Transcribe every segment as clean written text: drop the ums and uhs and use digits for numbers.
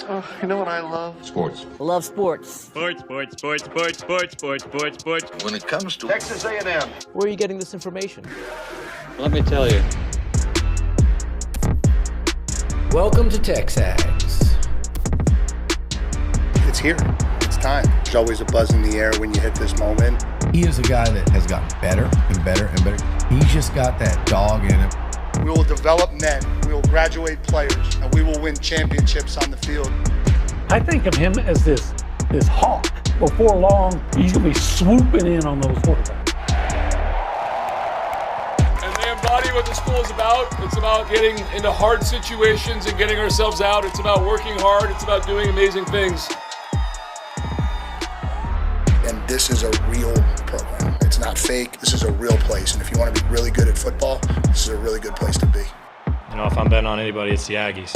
You know what I love? Sports. Love sports. Sports. When it comes to Texas A&M. Where are you getting this information? Let me tell you. Welcome to TexAgs. It's here. It's time. There's always a buzz in the air when you hit this moment. He is a guy that has gotten better and better and better. He's just got that dog in him. We will develop men. We will graduate players, and we will win championships on the field. I think of him as this hawk. Before long, he's going to be swooping in on those quarterbacks. And they embody what the school is about. It's about getting into hard situations and getting ourselves out. It's about working hard. It's about doing amazing things. And this is a real program. It's not fake. This is a real place. And if you want to be really good at football, this is a really good place to be. You know, if I'm betting on anybody, it's the Aggies.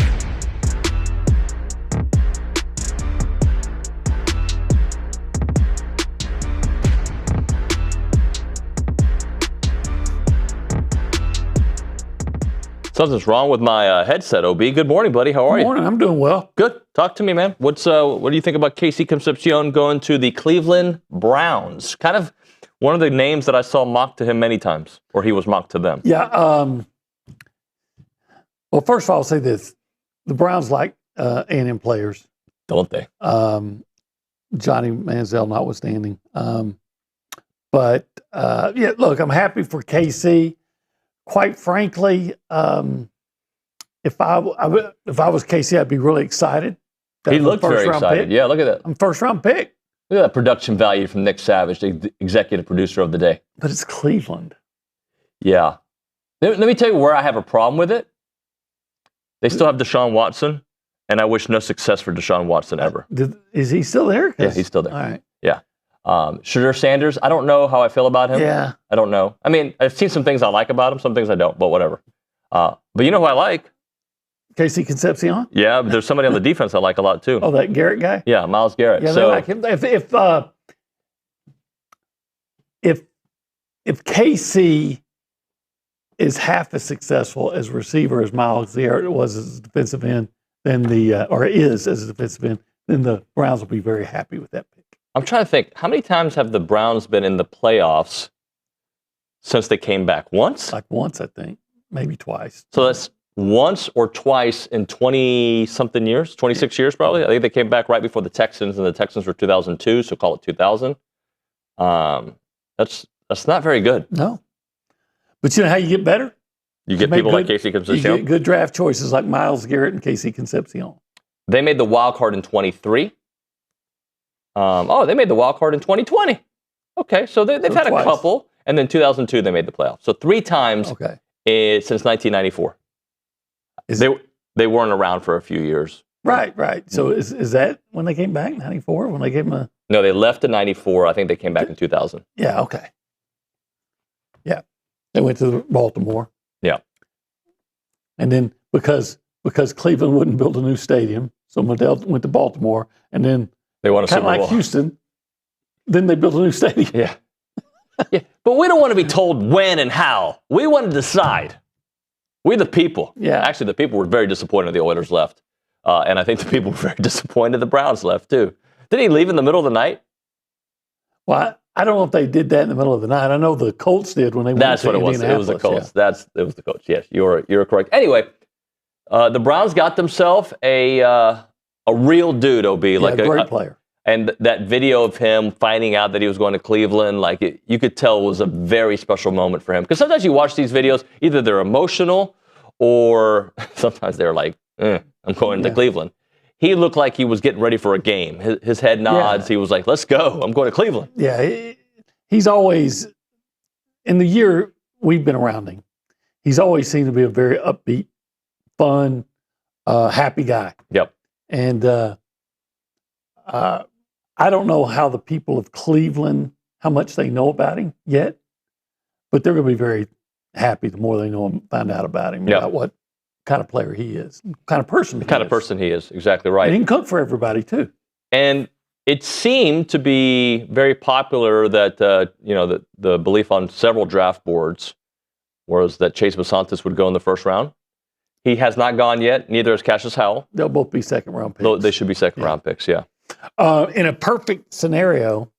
Something's wrong with my headset, OB. Good morning, buddy. How are you? Good morning. I'm doing well. Good. Talk to me, man. What do you think about Casey Concepcion going to the Cleveland Browns? Kind of one of the names that I saw mocked to him many times, or he was mocked to them. Yeah. Well, first of all, I'll say this. The Browns like A&M players. Don't they? Johnny Manziel notwithstanding. But look, I'm happy for KC. Quite frankly, if I was KC, I'd be really excited. He looked very excited. Yeah, look at that. I'm first-round pick. Look at that production value from Nick Savage, the executive producer of the day. But it's Cleveland. Yeah. Let me tell you where I have a problem with it. They still have Deshaun Watson, and I wish no success for Deshaun Watson ever. Is he still there? Yeah, he's still there. All right. Yeah. Shadur Sanders, I don't know how I feel about him. Yeah. I don't know. I mean, I've seen some things I like about him, some things I don't, but whatever. But you know who I like? Casey Concepcion? Yeah, but there's somebody on the defense I like a lot too. Oh, that Garrett guy? Yeah, Myles Garrett. Yeah, they like him. If KC is half as successful as receiver as Myles Garrett was as a defensive end, then is as a defensive end, then the Browns will be very happy with that pick. I'm trying to think, how many times have the Browns been in the playoffs since they came back? Once? Like once, I think. Maybe twice. So that's once or twice in 20-something years, 26 years probably. I think they came back right before the Texans, and the Texans were 2002, so call it 2000. That's not very good. No. But you know how you get better? You get people like Casey Concepcion? You get good draft choices like Myles Garrett and Casey Concepcion. They made the wild card in 23. They made the wild card in 2020. Okay, so they've had twice. A couple, and then 2002 they made the playoffs. So 3 times since 1994. They weren't around for a few years. Right. So is that when they came back, 94, when they gave them a... No, they left in 94. I think they came back in 2000. Yeah, okay. Yeah, they went to Baltimore. Yeah. And then because Cleveland wouldn't build a new stadium, so Modell went to Baltimore, and then they won a Super Bowl. Kind of like Houston, then they built a new stadium. Yeah. Yeah. But we don't want to be told when and how. We want to decide. We the people. Yeah. Actually, the people were very disappointed the Oilers left. And I think the people were very disappointed the Browns left, too. Did he leave in the middle of the night? Well, I don't know if they did that in the middle of the night. I know the Colts did when they went to Indianapolis. It was the Colts. Yeah. It was the Colts. Yes, you're correct. Anyway, the Browns got themselves a real dude, OB. Yeah, like a great player. And that video of him finding out that he was going to Cleveland, you could tell was a very special moment for him. Because sometimes you watch these videos, either they're emotional or sometimes they're like, I'm going to Cleveland. He looked like he was getting ready for a game. His head nods. Yeah. He was like, let's go. I'm going to Cleveland. Yeah, he's always, in the year we've been around him, he's always seemed to be a very upbeat, fun, happy guy. Yep. And I don't know how the people of Cleveland, how much they know about him yet, but they're going to be very happy the more they know him, find out about him, about what kind of player he is, kind of person he is. Exactly right. And he can cook for everybody too. And it seemed to be very popular that the belief on several draft boards was that Chase Basantis would go in the first round. He has not gone yet. Neither has Cassius Howell. They'll both be second-round picks. They should be second-round picks, yeah. In a perfect scenario,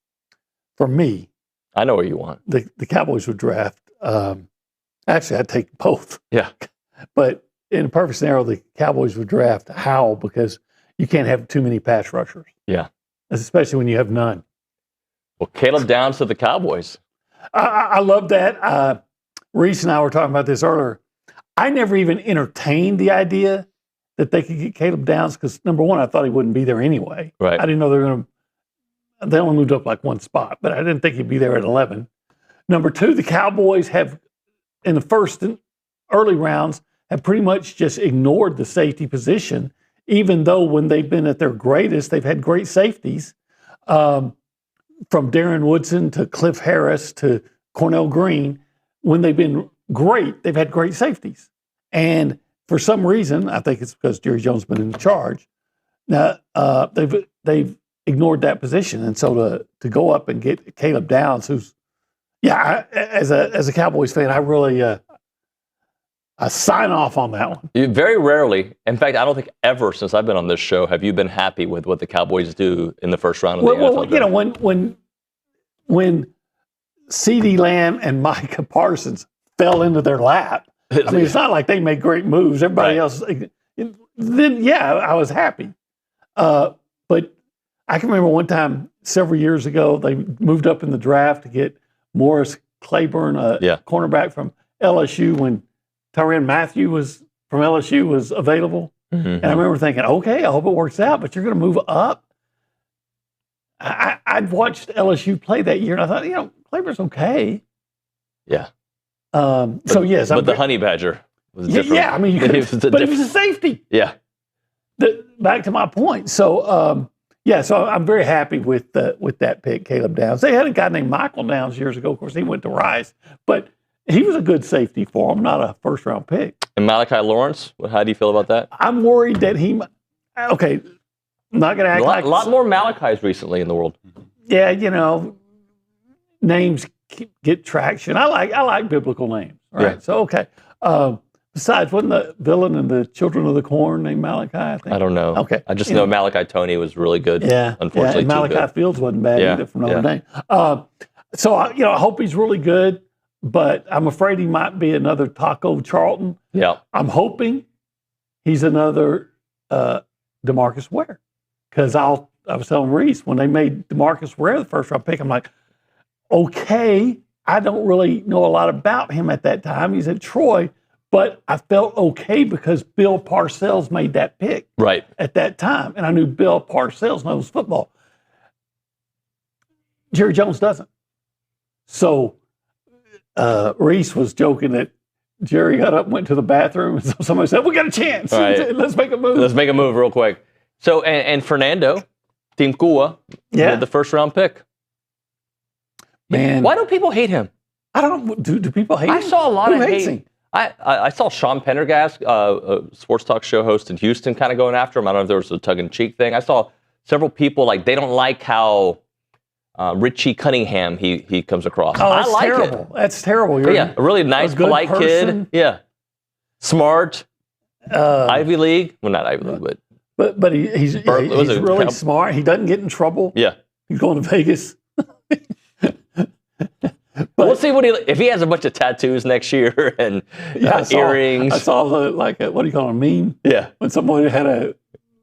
for me, I know what you want. The Cowboys would draft. Actually, I'd take both. Yeah. But in a perfect scenario, the Cowboys would draft Howell because you can't have too many pass rushers. Yeah. Especially when you have none. Well, Caleb Downs to the Cowboys. I love that. Reese and I were talking about this earlier. I never even entertained the idea that they could get Caleb Downs because, number one, I thought he wouldn't be there anyway. Right. I didn't know they were going to – they only moved up like one spot, but I didn't think he'd be there at 11. Number two, the Cowboys have, in the first and early rounds, have pretty much just ignored the safety position, even though when they've been at their greatest, they've had great safeties. From Darren Woodson to Cliff Harris to Cornell Green, when they've been great, they've had great safeties. And for some reason, I think it's because Jerry Jones has been in charge, now they've ignored that position. And so to go up and get Caleb Downs, who's, as a Cowboys fan, I really I sign off on that one. Very rarely, in fact, I don't think ever since I've been on this show have you been happy with what the Cowboys do in the first round of the NFL draft. You know, when CeeDee Lamb and Micah Parsons fell into their lap, I mean, it's not like they made great moves. Everybody else, then I was happy. But I can remember one time several years ago, they moved up in the draft to get Morris Claiborne, a cornerback from LSU, when Tyrann Mathieu from LSU was available. Mm-hmm. And I remember thinking, okay, I hope it works out, but you're going to move up. I'd watched LSU play that year, and I thought, Claiborne's okay. Yeah. Yes. But the Honey Badger was different. Yeah, I mean, but it was a safety. Yeah. Back to my point. So, so I'm very happy with that pick, Caleb Downs. They had a guy named Michael Downs years ago. Of course, he went to Rice, but he was a good safety for him, not a first-round pick. And Malachi Lawrence, how do you feel about that? I'm worried that not going to act like... A lot more Malachis recently in the world. Yeah, names get traction. I like biblical names, right? Yeah. So, okay. Besides, wasn't the villain in the Children of the Corn named Malachi, I think? I don't know. Okay. I just know Malachi Tony was really good. Yeah. Unfortunately, and Malachi Fields wasn't bad either from Notre Dame. I hope he's really good. But I'm afraid he might be another Taco Charlton. Yeah. I'm hoping he's another DeMarcus Ware. Because I was telling Reese, when they made DeMarcus Ware the first-round pick, I'm like, okay, I don't really know a lot about him at that time. He's at Troy. But I felt okay because Bill Parcells made that pick at that time. And I knew Bill Parcells knows football. Jerry Jones doesn't. So... Reese was joking that Jerry got up and went to the bathroom, and so somebody said, "We got a chance. Right. Let's make a move. Let's make a move real quick." So, and Fernando Team had the first-round pick. Man, why do people hate him? I don't. Do people hate him? I saw a lot of hate. Him? I saw Sean Pendergast, a sports talk show host in Houston, kind of going after him. I don't know if there was a tongue-in-cheek thing. I saw several people they don't like how Richie Cunningham he comes across. Oh, that's I like terrible. it. That's terrible. A really nice, polite kid. Yeah, smart. Ivy League. Well, not Ivy League, but he's really smart. He doesn't get in trouble. Yeah, he's going to Vegas. We'll see if he has a bunch of tattoos next year and earrings. I saw what do you call a meme? Yeah, when someone had a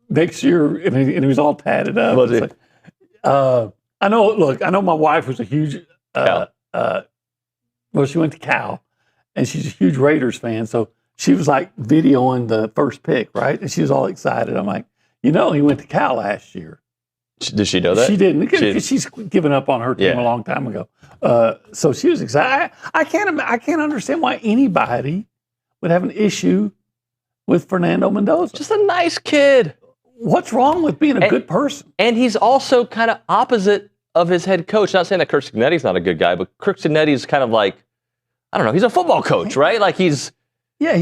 next year and he was all tatted up. Was it? I know. Look, I know my wife was a huge. She went to Cal, and she's a huge Raiders fan. So she was videoing the first pick, right? And she was all excited. I'm like, he went to Cal last year. Did she know that? She didn't. Because she's given up on her team a long time ago. So she was excited. I can't understand why anybody would have an issue with Fernando Mendoza. Just a nice kid. What's wrong with being a good person? And he's also kind of opposite of his head coach. Not saying that Kirk Cignetti's not a good guy, but Kirk Cignetti's kind of I don't know, he's a football coach, right? He's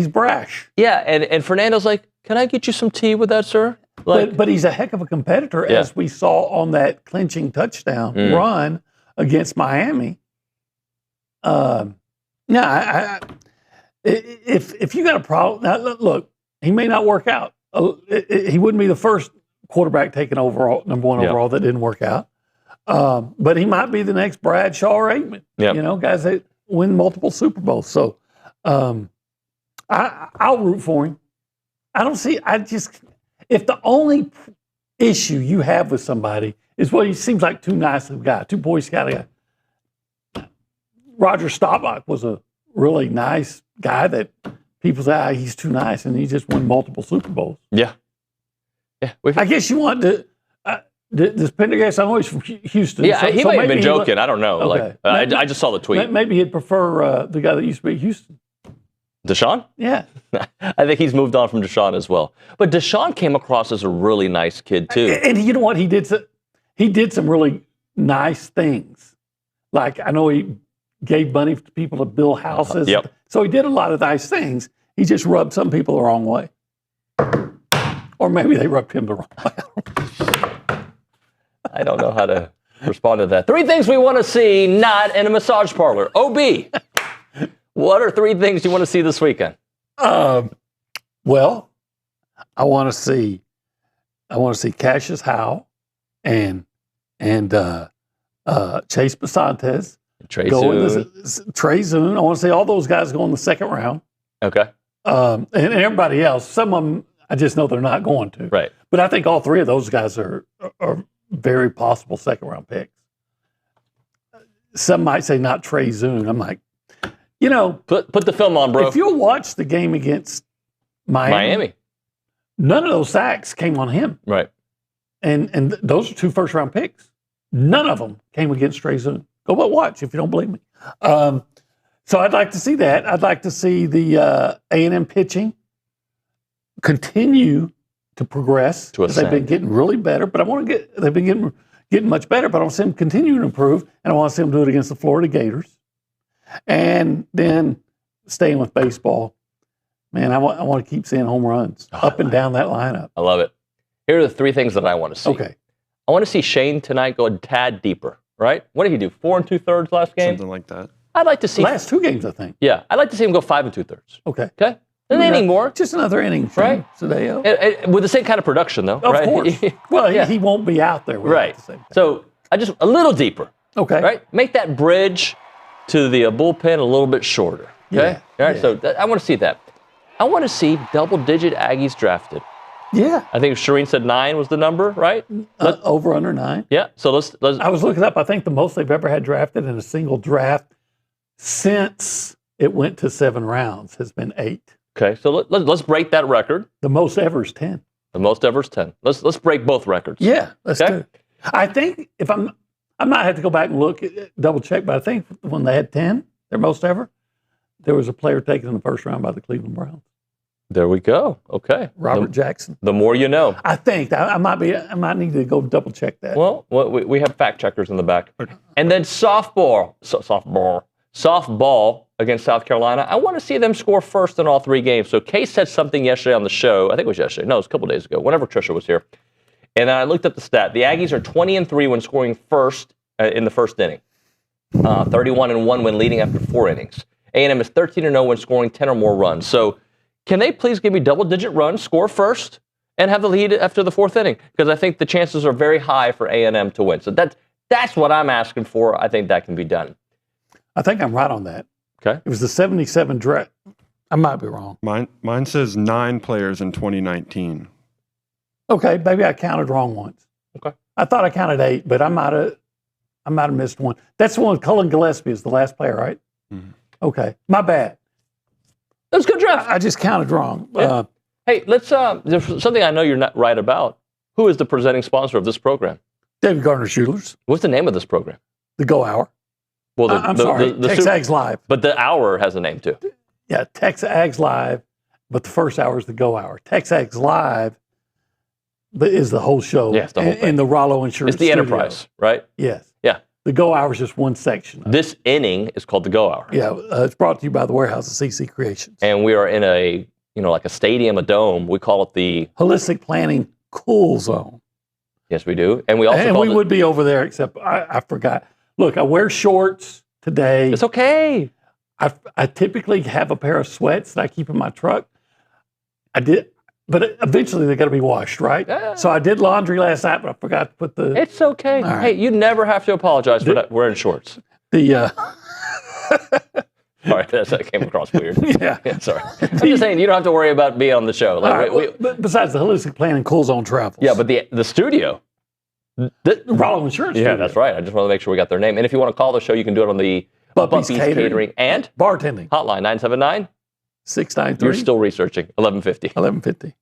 brash. Yeah, and Fernando's can I get you some tea with that, sir? But he's a heck of a competitor, as we saw on that clinching touchdown run against Miami. If you got a problem, now look, he may not work out. He wouldn't be the first quarterback taken overall, number one overall, that didn't work out. But he might be the next Bradshaw or Aikman. Yep. You know, guys that win multiple Super Bowls. So I'll root for him. If the only issue you have with somebody is, well, he seems like too nice of a guy, too Boy Scout guy. Roger Staubach was a really nice guy that people say, he's too nice, and he just won multiple Super Bowls. Yeah. I guess you want to. This Pendergast, I know he's from Houston. Yeah, he might have been joking. I don't know. Okay. I just saw the tweet. Maybe he'd prefer the guy that used to be at Houston. Deshaun? Yeah. I think he's moved on from Deshaun as well. But Deshaun came across as a really nice kid, too. And you know what? He did some really nice things. Like, I know he gave money to people to build houses. Yep. So he did a lot of nice things. He just rubbed some people the wrong way. Or maybe they rubbed him the wrong way. I don't know how to respond to that. 3 things we want to see not in a massage parlor. OB, what are 3 things you want to see this weekend? Well, I want to see Cassius Howe and Chase Basantes. Trey Zoon. Trey Zoon. I want to see all those guys go in the second round. Okay. And everybody else. Some of them, I just know they're not going to. Right. But I think all 3 of those guys are very possible second round picks. Some might say not Trey Zoon. I'm like, you know, put the film on, bro. If you'll watch the game against Miami, none of those sacks came on him. Right. And those are 2 first round picks. None of them came against Trey Zoon. Go but watch if you don't believe me. So I'd like to see that. I'd like to see the A&M pitching continue to progress. To ascend. They've been getting really better, but they've been getting much better, but I want to see them continue to improve, and I want to see them do it against the Florida Gators. And then staying with baseball, man, I want to keep seeing home runs up and down that lineup. I love it. Here are the 3 things that I want to see. Okay. I want to see Shane tonight go a tad deeper, right? What did he do, 4 2/3 last game? Something like that. I'd like to see... Last 2 games, I think. Yeah, I'd like to see him go 5 2/3. Okay. Okay? An inning more. Just another inning, right? Sadeo. With the same kind of production, though, Of right? course. Well, he won't be out there. Right. The same thing. So I just a little deeper. Okay. Right? Make that bridge to the bullpen a little bit shorter. Okay? Yeah. All right. Yeah. So I want to see that. I want to see double-digit Aggies drafted. Yeah. I think Shireen said 9 was the number, right? Over under 9. Yeah. So let's. I was looking up. I think the most they've ever had drafted in a single draft since it went to 7 rounds has been 8. Okay. So let's break that record. The most ever is 10. The most ever is 10. Let's break both records. Yeah. Let's do it. I think if I might have to go back and look, double check, but I think when they had 10, their most ever, there was a player taken in the first round by the Cleveland Browns. There we go. Okay. Robert Jackson. The more you know. I think I might need to go double check that. Well, we have fact checkers in the back. And then softball against South Carolina. I want to see them score first in all 3 games. So Case said something yesterday on the show. I think it was yesterday. No, it was a couple days ago. Whenever Trisha was here. And then I looked up the stat. The Aggies are 20-3 when scoring first in the first inning. 31-1 when leading after 4 innings. A&M is 13-0 when scoring 10 or more runs. So can they please give me double-digit runs, score first, and have the lead after the 4th inning? Because I think the chances are very high for A&M to win. So that's what I'm asking for. I think that can be done. I think I'm right on that. Okay. It was the 77 draft. I might be wrong. Mine says 9 players in 2019. Okay, maybe I counted wrong once. Okay. I thought I counted 8, but I might have missed one. That's the one. Cullen Gillespie is the last player, right? Mm-hmm. Okay, my bad. That was a good draft. I just counted wrong. Yeah. Hey, let's. There's something I know you're not right about. Who is the presenting sponsor of this program? David Gardner Jewelers. What's the name of this program? The Go Hour. Well, I'm sorry, TexAgs Live. But the hour has a name too. Yeah, TexAgs Live, but the first hour is the Go Hour. TexAgs Live is the whole show. Yes, the whole thing. In the Rollo Insurance It's the studio. Enterprise, right? Yes. Yeah. The Go Hour is just one section. This inning is called the Go Hour. Yeah, it's brought to you by the Warehouse of CC Creations. And we are in a, like a stadium, a dome. We call it the Holistic Planning Cool Zone. Yes, we do. And we also and we would be over there, except I forgot. Look, I wear shorts today. It's okay. I typically have a pair of sweats that I keep in my truck. I But eventually they got to be washed, right? Yeah. So I did laundry last night, but I forgot to put the. It's okay. Right. Hey, you never have to apologize for that. We're in shorts. Sorry, that came across weird. Yeah. Sorry. I'm just saying you don't have to worry about being on the show. Like, but besides the holistic plan and Cool Zone Travels. Yeah, but the studio. Rollo Insurance. Yeah, Studio. that's right. I just want to make sure we got their name. And if you want to call the show, you can do it on the Bumpy's Catering and Bartending. Hotline 979. 693. You're still researching. 1150. 1150.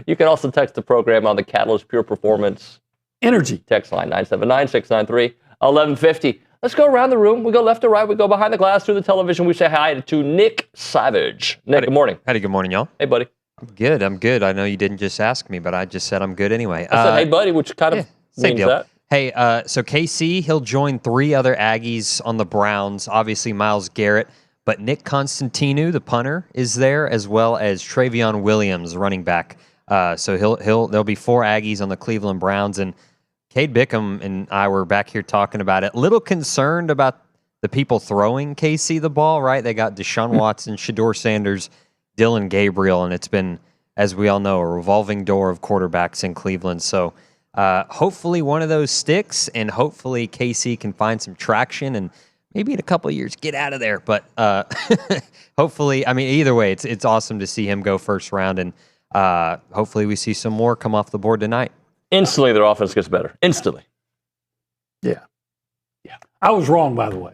You can also text the program on the Catalyst Pure Performance Energy. Text line 979-693-1150. Let's go around the room. We go left to right. We go behind the glass through the television. We say hi to Nick Savage. Nick, good morning. Howdy, good morning, y'all. Hey, buddy. I'm good. I know you didn't just ask me, but I just said I'm good anyway. I said, hey, buddy, which kind of means deal. that. Hey, so KC, he'll join 3 other Aggies on the Browns. Obviously, Myles Garrett, but Nick Constantinu, the punter, is there, as well as Travion Williams, running back. So there'll be 4 Aggies on the Cleveland Browns, and Cade Bickham and I were back here talking about it. Little concerned about the people throwing KC the ball, right? They got Deshaun Watson, Shedeur Sanders, Dylan Gabriel, and it's been, as we all know, a revolving door of quarterbacks in Cleveland. So hopefully one of those sticks, and hopefully KC can find some traction and maybe in a couple of years get out of there. But hopefully, I mean, either way, it's awesome to see him go first round, and hopefully we see some more come off the board tonight. Instantly, their offense gets better. Instantly. Yeah. I was wrong, by the way.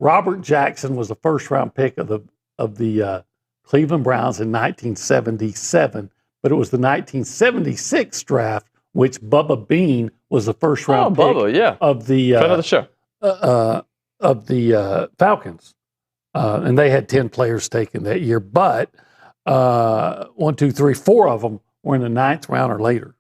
Robert Jackson was the first-round pick of the Cleveland Browns in 1977, but it was the 1976 draft, which Bubba Bean was the first-round pick of the friend of the show. Of the Falcons, and they had 10 players taken that year. But 4 of them were in the 9th round or later.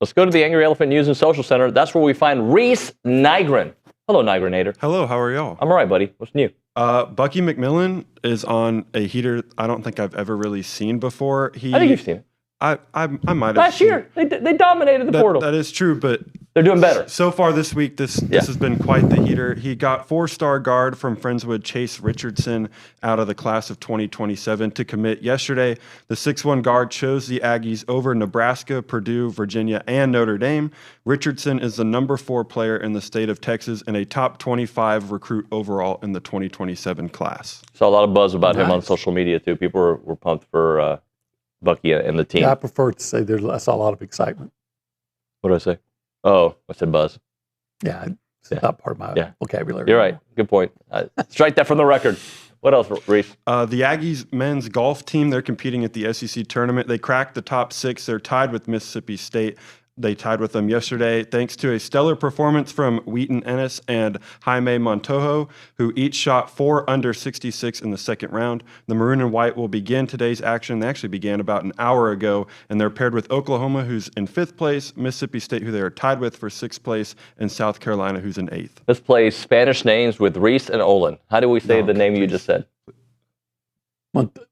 Let's go to the Angry Elephant News and Social Center. That's where we find Reese Nygren. Hello, Nygranator. Hello, how are y'all? I'm all right, buddy. What's new? Bucky McMillan is on a heater I don't think I've ever really seen before. I think you've seen it. I might have. Last year, they dominated the portal. That is true, but they're doing better. So far this week, this has been quite the heater. He got 4-star guard from Friendswood, Chase Richardson, out of the class of 2027 to commit yesterday. The 6'1" guard chose the Aggies over Nebraska, Purdue, Virginia, and Notre Dame. Richardson is the number 4 player in the state of Texas and a top 25 recruit overall in the 2027 class. Saw a lot of buzz about him on social media, too. People were pumped for Bucky and the team. Yeah, I prefer to say I saw a lot of excitement. What did I say? Oh, I said buzz. Yeah, it's not part of my vocabulary. You're right. Good point. Strike that from the record. What else, Reese? The Aggies men's golf team, they're competing at the SEC tournament. They cracked the top 6. They're tied with Mississippi State. They tied with them yesterday thanks to a stellar performance from Wheaton Ennis and Jaime Montojo, who each shot 4 under 66 in the second round. The Maroon and White will begin today's action. They actually began about an hour ago, and they're paired with Oklahoma, who's in 5th place, Mississippi State, who they are tied with for 6th place, and South Carolina, who's in 8th. Let's play Spanish names with Reese and Olin. How do we say the name you just said?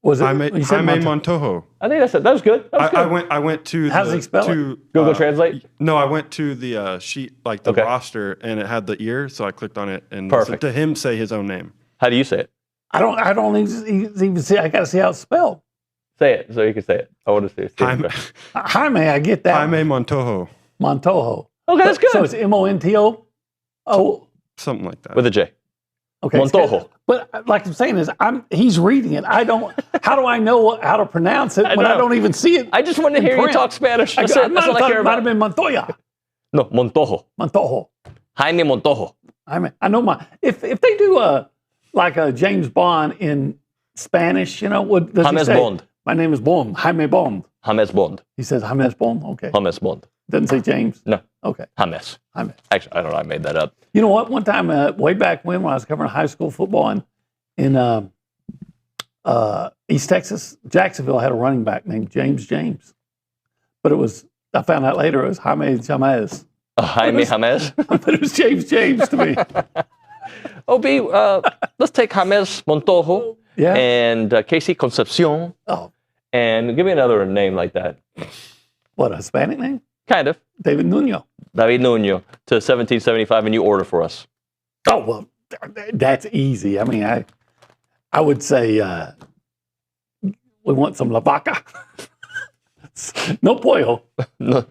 Was it Jaime Montojo? I think that was good. That was good. I went to How's he spell it? Google Translate? No, I went to the sheet, like the roster, and it had the ear, so I clicked on it and listened to him say his own name. How do you say it? I don't even see. I got to see how it's spelled. Say it so you can say it. I want to see it. Jaime, I get that. Jaime Montojo. Montojo. Okay, that's good. So it's Monto. Oh, something like that with a J. Okay, Montojo. But like I'm saying he's reading it. I don't. How do I know how to pronounce it when I don't even see it? I just want to hear you talk Spanish. That's it. That's all I care about. It might have been Montoya. No, Montojo. Montojo. Jaime Montojo. I know if they do like a James Bond in Spanish, what does he say? Bond. My name is Bond. Jaime Bond. James Bond. He says James Bond. Okay. James Bond. Doesn't say James. No. Okay. James. Actually, I don't know. I made that up. You know what? One time, way back when I was covering high school football in East Texas, Jacksonville had a running back named James. But I found out later, it was Jaime James. Jaime James? But it was James to me. OB, let's take James Montojo and Casey Concepcion. Oh. And give me another name like that. What, a Hispanic name? Kind of. David Nuño. David Nuño to 1775, and you order for us. Oh, well, that's easy. I mean, I would say we want some La Vaca. No pollo. No.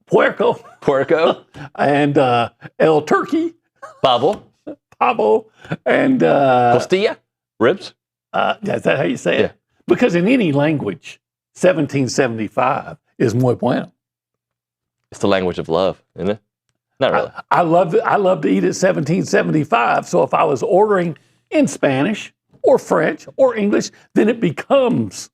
Puerco. And el turkey. Pavo. And costilla. Ribs. Is that how you say it? Yeah. Because in any language, 1775 is muy bueno. It's the language of love, isn't it? Not really. I love to eat at 1775. So if I was ordering in Spanish or French or English, then it becomes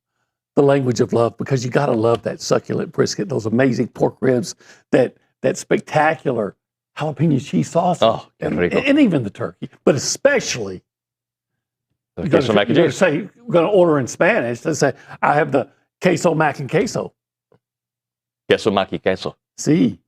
the language of love, because you got to love that succulent brisket, those amazing pork ribs, that spectacular jalapeno cheese sauce, and even the turkey, but especially the queso mac and cheese. Say we're going to order in Spanish. Let's say I have the queso mac and queso. Queso mac y queso. See.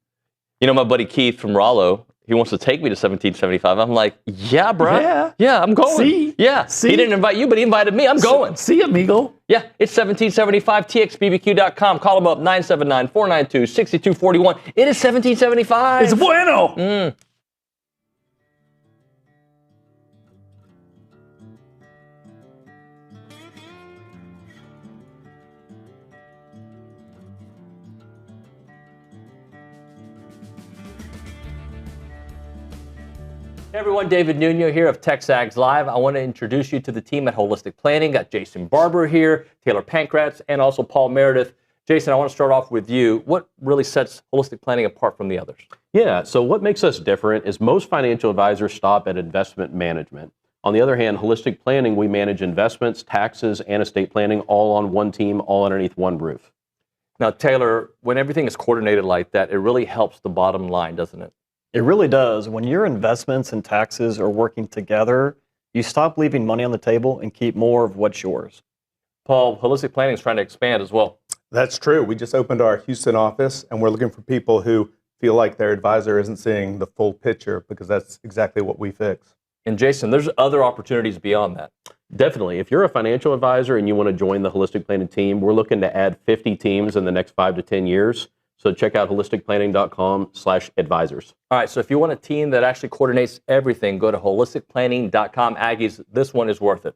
You know, my buddy Keith from Rollo, he wants to take me to 1775. I'm like, yeah, bro. Yeah, I'm going. See? Yeah. See? He didn't invite you, but he invited me. I'm going. See, amigo. Yeah, it's 1775, txbbq.com. Call them up, 979-492-6241. It is 1775. It's bueno. Hey everyone, David Nuño here of TexAgs Live. I want to introduce you to the team at Holistic Planning. Got Jason Barber here, Taylor Pankratz, and also Paul Meredith. Jason, I want to start off with you. What really sets Holistic Planning apart from the others? Yeah, so what makes us different is most financial advisors stop at investment management. On the other hand, Holistic Planning, we manage investments, taxes, and estate planning all on one team, all underneath one roof. Now, Taylor, when everything is coordinated like that, it really helps the bottom line, doesn't it? It really does. When your investments and taxes are working together, you stop leaving money on the table and keep more of what's yours. Paul, Holistic Planning is trying to expand as well. That's true. We just opened our Houston office, and we're looking for people who feel like their advisor isn't seeing the full picture, because that's exactly what we fix. And Jason, there's other opportunities beyond that. Definitely. If you're a financial advisor and you want to join the Holistic Planning team, we're looking to add 50 teams in the next 5 to 10 years. So check out holisticplanning.com/advisors. All right, so if you want a team that actually coordinates everything, go to holisticplanning.com. Aggies, this one is worth it.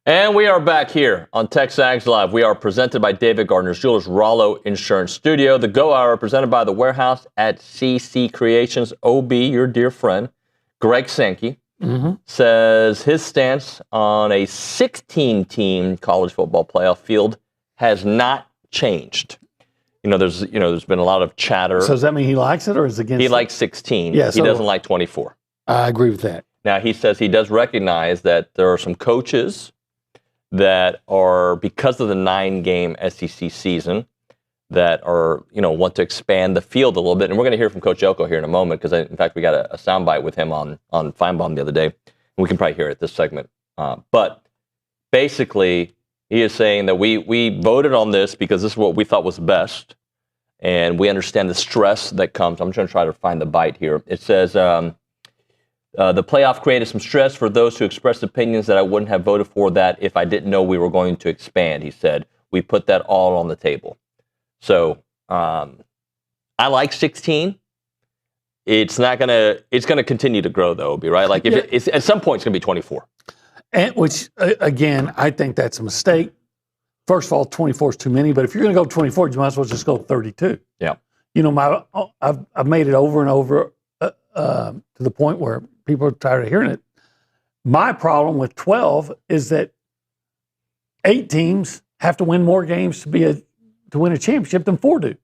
And we are back here on TexAgs Live. We are presented by David Gardner's Jewelers, Rollo Insurance Studio. The Go Hour presented by The Warehouse at CC Creations. OB, your dear friend, Greg Sankey, says his stance on a 16-team college football playoff field has not changed. There's been a lot of chatter. So does that mean he likes it or is against it? He likes 16. Yeah, he doesn't like 24. I agree with that. Now, he says he does recognize that there are some coaches that are, because of the 9-game SEC season, that are, want to expand the field a little bit. And we're going to hear from Coach Elko here in a moment because, in fact, we got a soundbite with him on Feinbaum the other day. And we can probably hear it this segment. But basically, he is saying that we voted on this because this is what we thought was best. And we understand the stress that comes. I'm going to try to find the bite here. It says, the playoff created some stress for those who expressed opinions that I wouldn't have voted for that if I didn't know we were going to expand, he said. We put that all on the table. So I like 16. It's going to continue to grow, though, Obi, right? Like, it's at some point, it's going to be 24. And which, again, I think that's a mistake. First of all, 24 is too many, but if you're going to go 24, you might as well just go 32. Yeah. I've made it over and over to the point where people are tired of hearing it. My problem with 12 is that 8 teams have to win more games to win a championship than 4 do.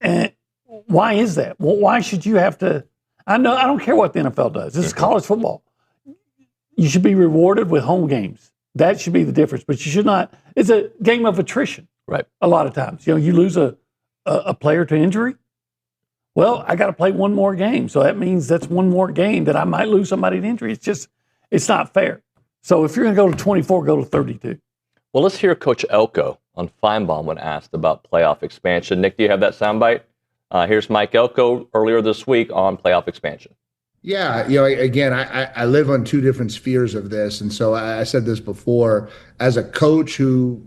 And why is that? Well, why should you have to? I don't care what the NFL does. This is college football. You should be rewarded with home games. That should be the difference. But you should not. It's a game of attrition. Right. A lot of times, you lose a player to injury. Well, I got to play one more game. So that means that's one more game that I might lose somebody to injury. It's not fair. So if you're going to go to 24, go to 32. Well, let's hear Coach Elko on Feinbaum when asked about playoff expansion. Nick, do you have that soundbite? Here's Mike Elko earlier this week on playoff expansion. Yeah, again, I live on 2 different spheres of this. And so I said this before, as a coach who,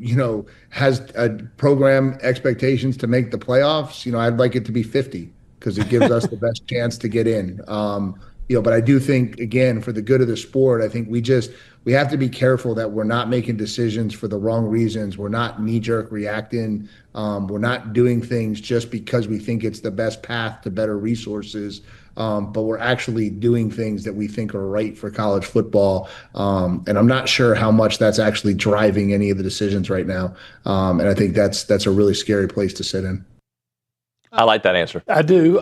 has a program expectations to make the playoffs, I'd like it to be 50 because it gives us the best chance to get in. But I do think, again, for the good of the sport, I think we have to be careful that we're not making decisions for the wrong reasons. We're not knee-jerk reacting. We're not doing things just because we think it's the best path to better resources. But we're actually doing things that we think are right for college football. And I'm not sure how much that's actually driving any of the decisions right now. And I think that's a really scary place to sit in. I like that answer. I do,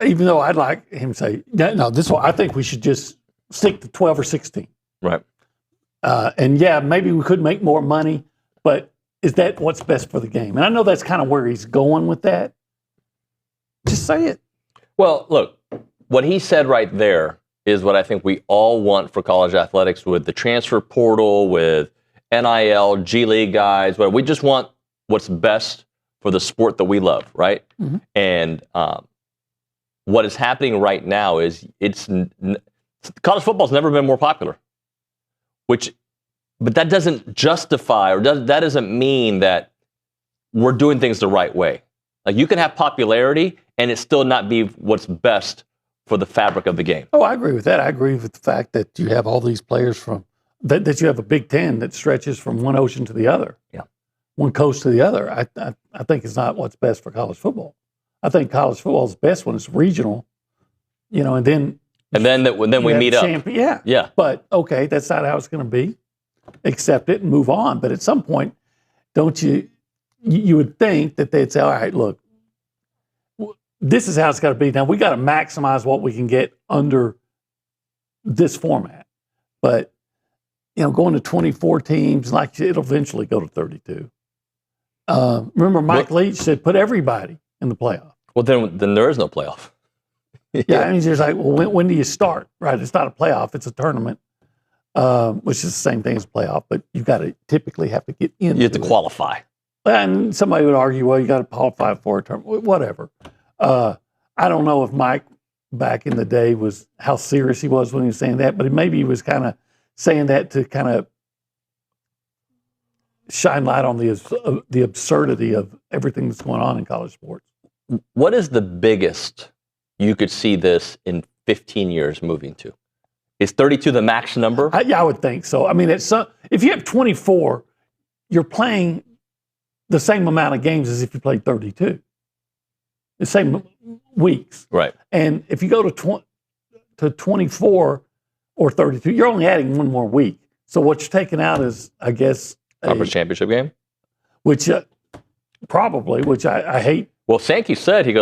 even though I'd like him to say, no, this one, I think we should just stick to 12 or 16. Right. And yeah, maybe we could make more money, but is that what's best for the game? And I know that's kind of where he's going with that. Just say it. Well, look, what he said right there is what I think we all want for college athletics with the transfer portal, with NIL, G League guys, but we just want what's best for the sport that we love, right? Mm-hmm. And what is happening right now is college football's never been more popular, but that doesn't justify, or that doesn't mean that we're doing things the right way. Like, you can have popularity and it still not be what's best for the fabric of the game. Oh, I agree with that. I agree with the fact that you have all these players that you have a Big Ten that stretches from one ocean to the other. Yeah. One coast to the other. I think it's not what's best for college football. I think college football is best when it's regional, and then we meet up. Yeah. But okay, that's not how it's going to be. Accept it and move on. But at some point, don't you would think that they'd say, all right, look, this is how it's got to be. Now we got to maximize what we can get under this format. But going to 24 teams, like it'll eventually go to 32. Remember, Mike Leach said, put everybody in the playoff. Well, then there is no playoff. Yeah, I mean, it's just like, well, when do you start? Right? It's not a playoff; it's a tournament, which is the same thing as a playoff. But you've got to typically have to get in. You have to qualify. And somebody would argue, well, you got to qualify for a tournament, whatever. I don't know if Mike back in the day was how serious he was when he was saying that, but maybe he was kind of saying that to kind of shine light on the absurdity of everything that's going on in college sports. What is the biggest you could see this in 15 years moving to? Is 32 the max number? Yeah, I would think so. I mean, if you have 24, you're playing the same amount of games as if you played 32. The same weeks. Right. And if you go to 24 or 32, you're only adding one more week. So what you're taking out is, I guess, Conference championship game? Which probably, which I hate. Well, Sankey said, he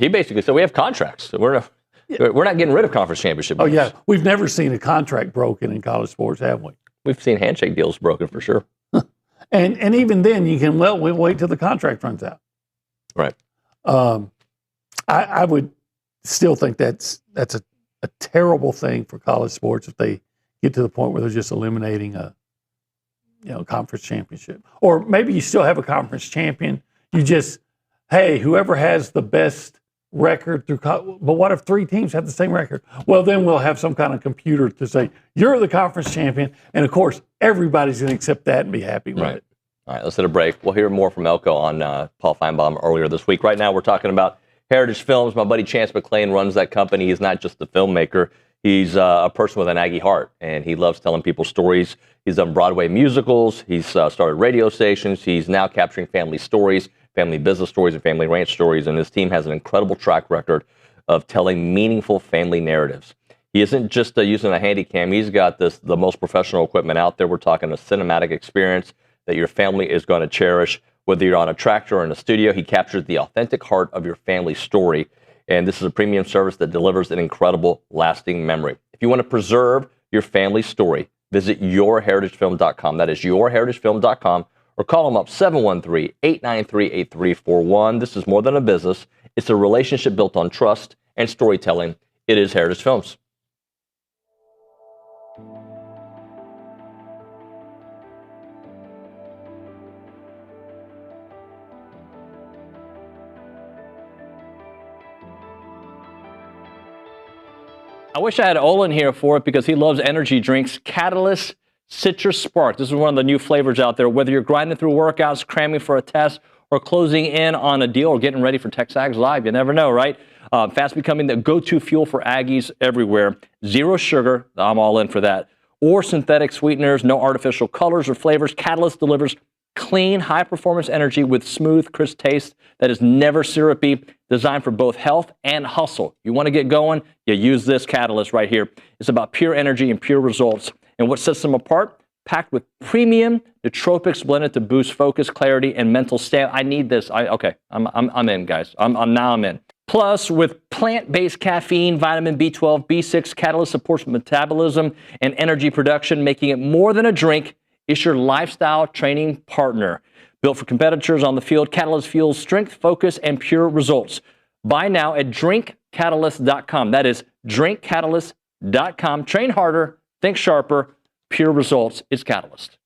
basically said, we have contracts. We're not getting rid of conference championship games. Oh, yeah. We've never seen a contract broken in college sports, have we? We've seen handshake deals broken for sure. And even then, we'll wait till the contract runs out. Right. I would still think that's a terrible thing for college sports if they get to the point where they're just eliminating a conference championship. Or maybe you still have a conference champion. You just, hey, whoever has the best record through, but what if 3 teams have the same record? Well, then we'll have some kind of computer to say, you're the conference champion. And of course, everybody's going to accept that and be happy with it. All right, let's hit a break. We'll hear more from Elko on Paul Feinbaum earlier this week. Right now, we're talking about Heritage Films. My buddy Chance McClain runs that company. He's not just a filmmaker. He's a person with an Aggie heart, and he loves telling people stories. He's done Broadway musicals. He's started radio stations. He's now capturing family stories, family business stories, and family ranch stories, and his team has an incredible track record of telling meaningful family narratives. He isn't just using a handy cam. He's got the most professional equipment out there. We're talking a cinematic experience that your family is going to cherish. Whether you're on a tractor or in a studio, he captures the authentic heart of your family story. And this is a premium service that delivers an incredible, lasting memory. If you want to preserve your family story, visit yourheritagefilm.com. That is yourheritagefilm.com, or call them up 713-893-8341. This is more than a business. It's a relationship built on trust and storytelling. It is Heritage Films. I wish I had Olin here for it because he loves energy drinks. Catalyst Citrus Spark. This is one of the new flavors out there. Whether you're grinding through workouts, cramming for a test, or closing in on a deal, or getting ready for TexAgs Live, you never know, right? Fast becoming the go-to fuel for Aggies everywhere. 0 sugar, I'm all in for that. Or synthetic sweeteners, no artificial colors or flavors. Catalyst delivers clean, high-performance energy with smooth, crisp taste that is never syrupy, designed for both health and hustle. You want to get going, you use this Catalyst right here. It's about pure energy and pure results. And what sets them apart? Packed with premium nootropics blended to boost focus, clarity, and mental stamina. I need this. I'm in, guys. I'm in. Plus, with plant-based caffeine, vitamin B12, B6, Catalyst supports metabolism and energy production, making it more than a drink. It's your lifestyle training partner. Built for competitors on the field, Catalyst fuels strength, focus, and pure results. Buy now at drinkcatalyst.com. That is drinkcatalyst.com. Train harder, think sharper, pure results. It's Catalyst.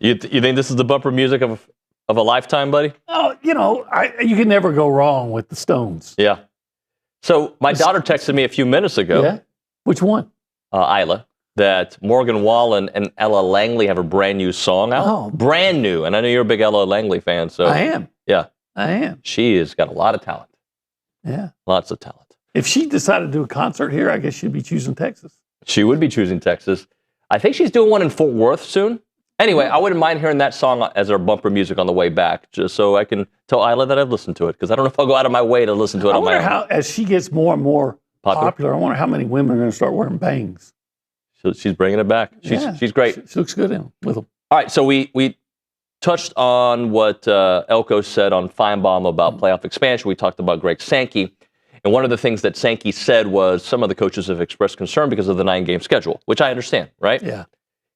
You think this is the bumper music of a lifetime, buddy? Oh, you can never go wrong with the Stones. Yeah. So my daughter texted me a few minutes ago. Yeah. Which one? Isla. That Morgan Wallen and Ella Langley have a brand new song out. Oh. Brand new. And I know you're a big Ella Langley fan. So I am. Yeah. I am. She has got a lot of talent. Yeah. Lots of talent. If she decided to do a concert here, I guess she'd be choosing Texas. She would be choosing Texas. I think she's doing one in Fort Worth soon. Anyway, I wouldn't mind hearing that song as our bumper music on the way back, just so I can tell Isla that I've listened to it, because I don't know if I'll go out of my way to listen to it on my own. How, as she gets more and more popular, I wonder how many women are going to start wearing bangs. So she's bringing it back. She's great. She looks good with them. All right, so we touched on what Elko said on Feinbaum about playoff expansion. We talked about Greg Sankey. And one of the things that Sankey said was some of the coaches have expressed concern because of the 9-game schedule, which I understand, right? Yeah.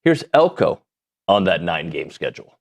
Here's Elko on that 9-game schedule.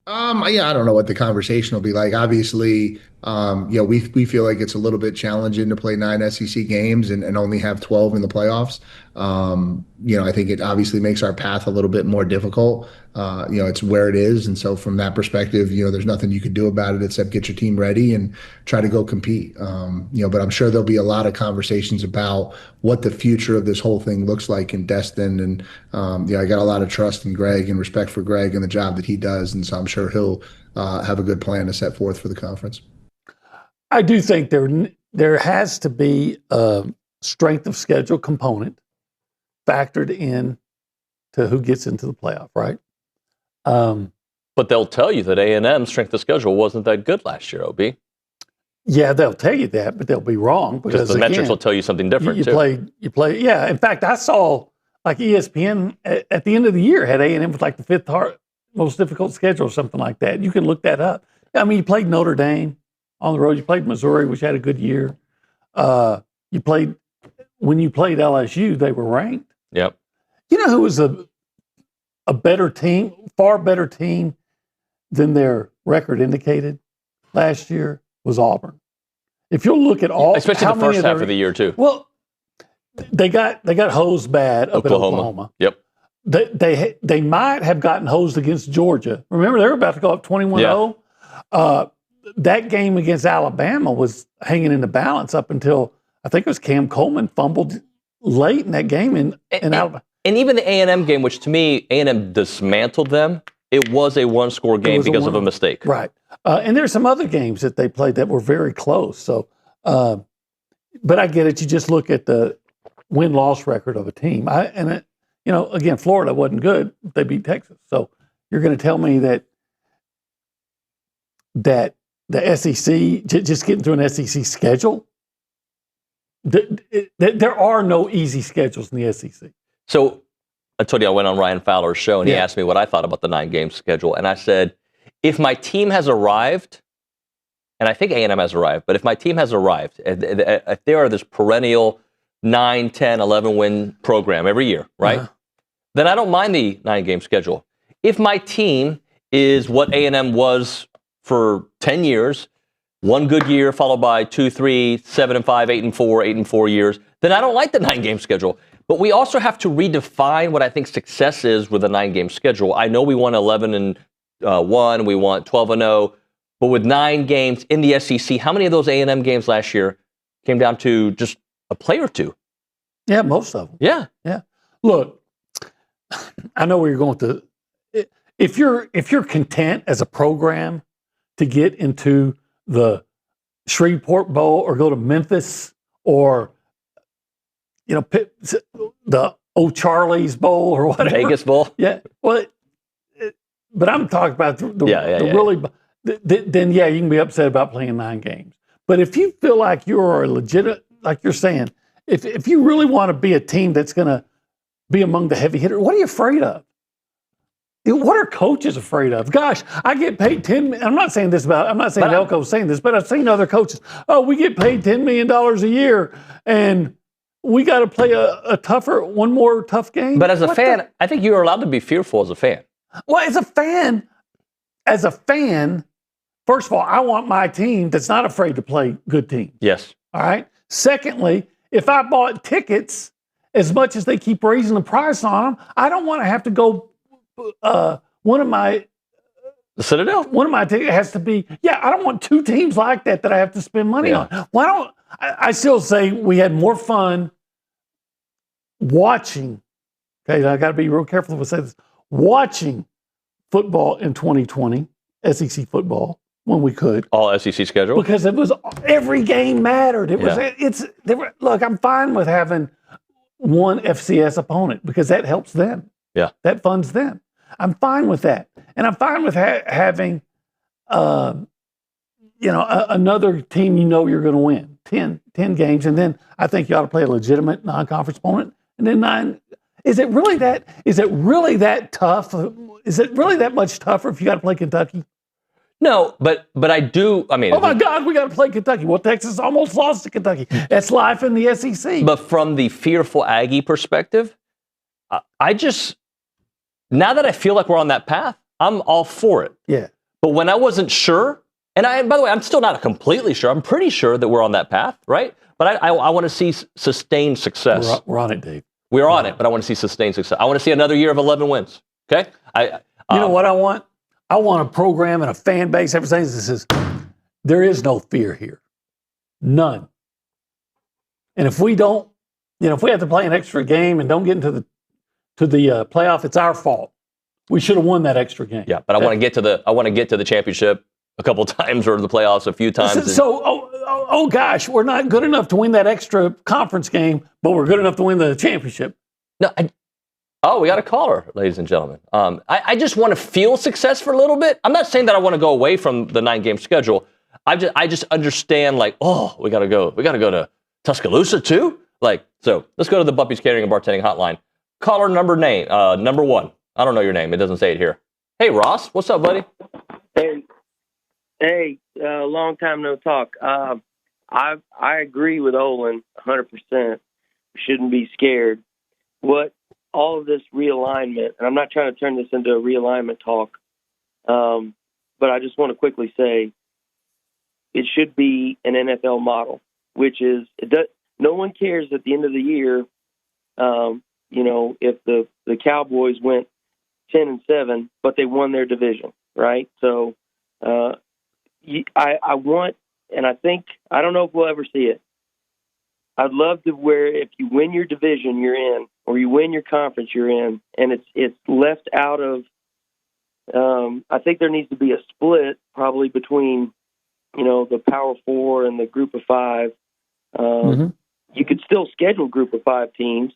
I don't know what the conversation will be like. Obviously, we feel like it's a little bit challenging to play 9 SEC games and only have 12 in the playoffs. I think it obviously makes our path a little bit more difficult. It's where it is. And so from that perspective, there's nothing you can do about it except get your team ready and try to go compete. But I'm sure there'll be a lot of conversations about what the future of this whole thing looks like in Destin. And, I got a lot of trust in Greg and respect for Greg and the job that he does. And so I'm sure he'll have a good plan to set forth for the conference. I do think there has to be a strength of schedule component factored in to who gets into the playoff, right? But they'll tell you that A&M's strength of schedule wasn't that good last year, OB. Yeah, they'll tell you that, but they'll be wrong because the metrics will tell you something different. You play. Yeah, in fact, I saw like ESPN at the end of the year had A&M with like the 5th most difficult schedule or something like that. You can look that up. I mean, you played Notre Dame on the road. You played Missouri, which had a good year. When you played LSU, they were ranked. Yep. You know who was a better team, far better team than their record indicated last year was Auburn. If you'll look at all, especially the first half of the year too. Well, they got hosed bad up at Oklahoma. Yep. They might have gotten hosed against Georgia. Remember, they were about to go up 21-0. Yeah. That game against Alabama was hanging in the balance up until I think it was Cam Coleman fumbled late in that game in Alabama. And even the A&M game, which to me, A&M dismantled them, it was a one-score game because of a mistake. Right. And there's some other games that they played that were very close. So, but I get it. You just look at the win-loss record of a team. Again, Florida wasn't good. They beat Texas. So you're going to tell me that the SEC, just getting through an SEC schedule, there are no easy schedules in the SEC. So I told you I went on Ryan Fowler's show, and he asked me what I thought about the 9-game schedule. And I said, if my team has arrived, and I think A&M has arrived, but if my team has arrived, if they are this perennial 9, 10, 11-win program every year, right, then I don't mind the 9-game schedule. If my team is what A&M was for 10 years, one good year followed by 2, 3, 7 and 5, 8 and 4, 8 and 4 years, then I don't like the 9-game schedule. But we also have to redefine what I think success is with a 9-game schedule. I know we won 11-1, we want 12-0, but with 9 games in the SEC, how many of those A&M games last year came down to just a play or two? Yeah, most of them. Yeah. Yeah. Look, I know where you're going to. If you're content as a program to get into the Shreveport Bowl or go to Memphis or the O'Charlie's Bowl or whatever. Vegas Bowl. Yeah. Well, but I'm talking about the really. Then you can be upset about playing 9 games. But if you feel like you're a legit, like you're saying, if you really want to be a team that's going to be among the heavy hitters, what are you afraid of? What are coaches afraid of? Gosh, I get paid I'm not saying Elko's saying this, but I've seen other coaches. Oh, we get paid $10 million a year, and we got to play one more tough game. But as a fan, I think you're allowed to be fearful as a fan. Well, as a fan, first of all, I want my team that's not afraid to play good teams. Yes. All right. Secondly, if I bought tickets, as much as they keep raising the price on them, I don't want to have to go one of my the Citadel. One of my tickets has to be. Yeah, I don't want two teams like that I have to spend money on. Why don't I still say we had more fun watching? Okay, I got to be real careful if I say this. Watching football in 2020, SEC football, when we could. All SEC schedule? Because it was every game mattered. Look, I'm fine with having one FCS opponent because that helps them. Yeah. That funds them. I'm fine with that. And I'm fine with having another team you're going to win. 10 games. And then I think you ought to play a legitimate non-conference opponent. And then 9. Is it really that tough? Is it really that much tougher if you got to play Kentucky? No, but I do. I mean, oh my God, we got to play Kentucky. Well, Texas almost lost to Kentucky. That's life in the SEC. But from the fearful Aggie perspective, I just, now that I feel like we're on that path, I'm all for it. Yeah. But when I wasn't sure, and by the way, I'm still not completely sure. I'm pretty sure that we're on that path, right? But I want to see sustained success. We're on it, Dave. We're on it, but I want to see sustained success. I want to see another year of 11 wins. Okay? You know what I want? I want a program and a fan base, everything that says there is no fear here. None. And if we don't, if we have to play an extra game and don't get into the playoff, it's our fault. We should have won that extra game. Yeah, but I want to get to the championship a couple times or the playoffs a few times. So gosh, we're not good enough to win that extra conference game, but we're good enough to win the championship. No, we got a caller, ladies and gentlemen. I just want to feel success for a little bit. I'm not saying that I want to go away from the 9-game schedule. I just understand, like, we got to go. We got to go to Tuscaloosa too. So let's go to the Bumpy's Catering and Bartending Hotline. Caller number 1. I don't know your name. It doesn't say it here. Hey, Ross. What's up, buddy? Hey, long time no talk. I agree with Olin 100%. We shouldn't be scared. What all of this realignment, and I'm not trying to turn this into a realignment talk, but I just want to quickly say it should be an NFL model, which is no one cares at the end of the year, if the Cowboys went 10-7, but they won their division, right? So I want, and I think, I don't know if we'll ever see it. I'd love to where if you win your division, you're in, or you win your conference, you're in, and it's left out of. I think there needs to be a split, probably between, the Power 4 and the Group of 5. You could still schedule Group of 5 teams,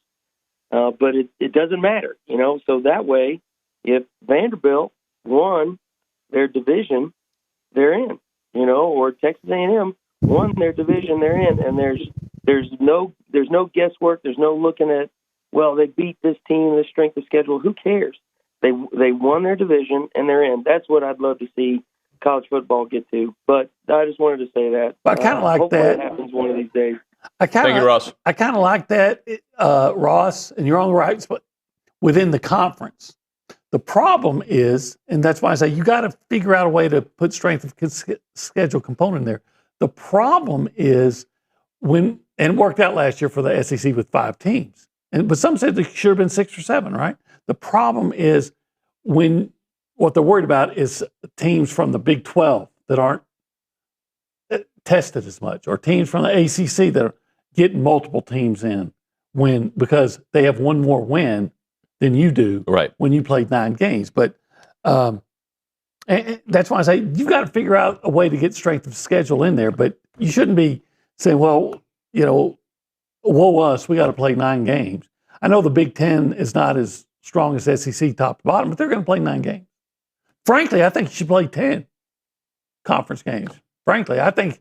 but it doesn't matter, So that way, if Vanderbilt won their division, they're in, or Texas A&M won their division, they're in, and there's no guesswork. There's no looking at, they beat this team, this strength of schedule. Who cares? They won their division and they're in. That's what I'd love to see college football get to. But I just wanted to say that. I kind of like hopefully that. It happens one of these days. Thank you, Ross. I kind of like that, Ross, and you're on the right spot within the conference. The problem is, and that's why I say you got to figure out a way to put strength of schedule component in there. The problem is and it worked out last year for the SEC with 5 teams. But some said there should have been 6 or 7, right? The problem is what they're worried about is teams from the Big 12 that aren't tested as much, or teams from the ACC that are getting multiple teams in because they have one more win than you do when you played 9 games. But and that's why I say you've got to figure out a way to get strength of schedule in there, but you shouldn't be saying, woe us, we got to play 9 games. I know the Big Ten is not as strong as SEC top to bottom, but they're going to play 9 games. Frankly, I think you should play 10 conference games. Frankly, I think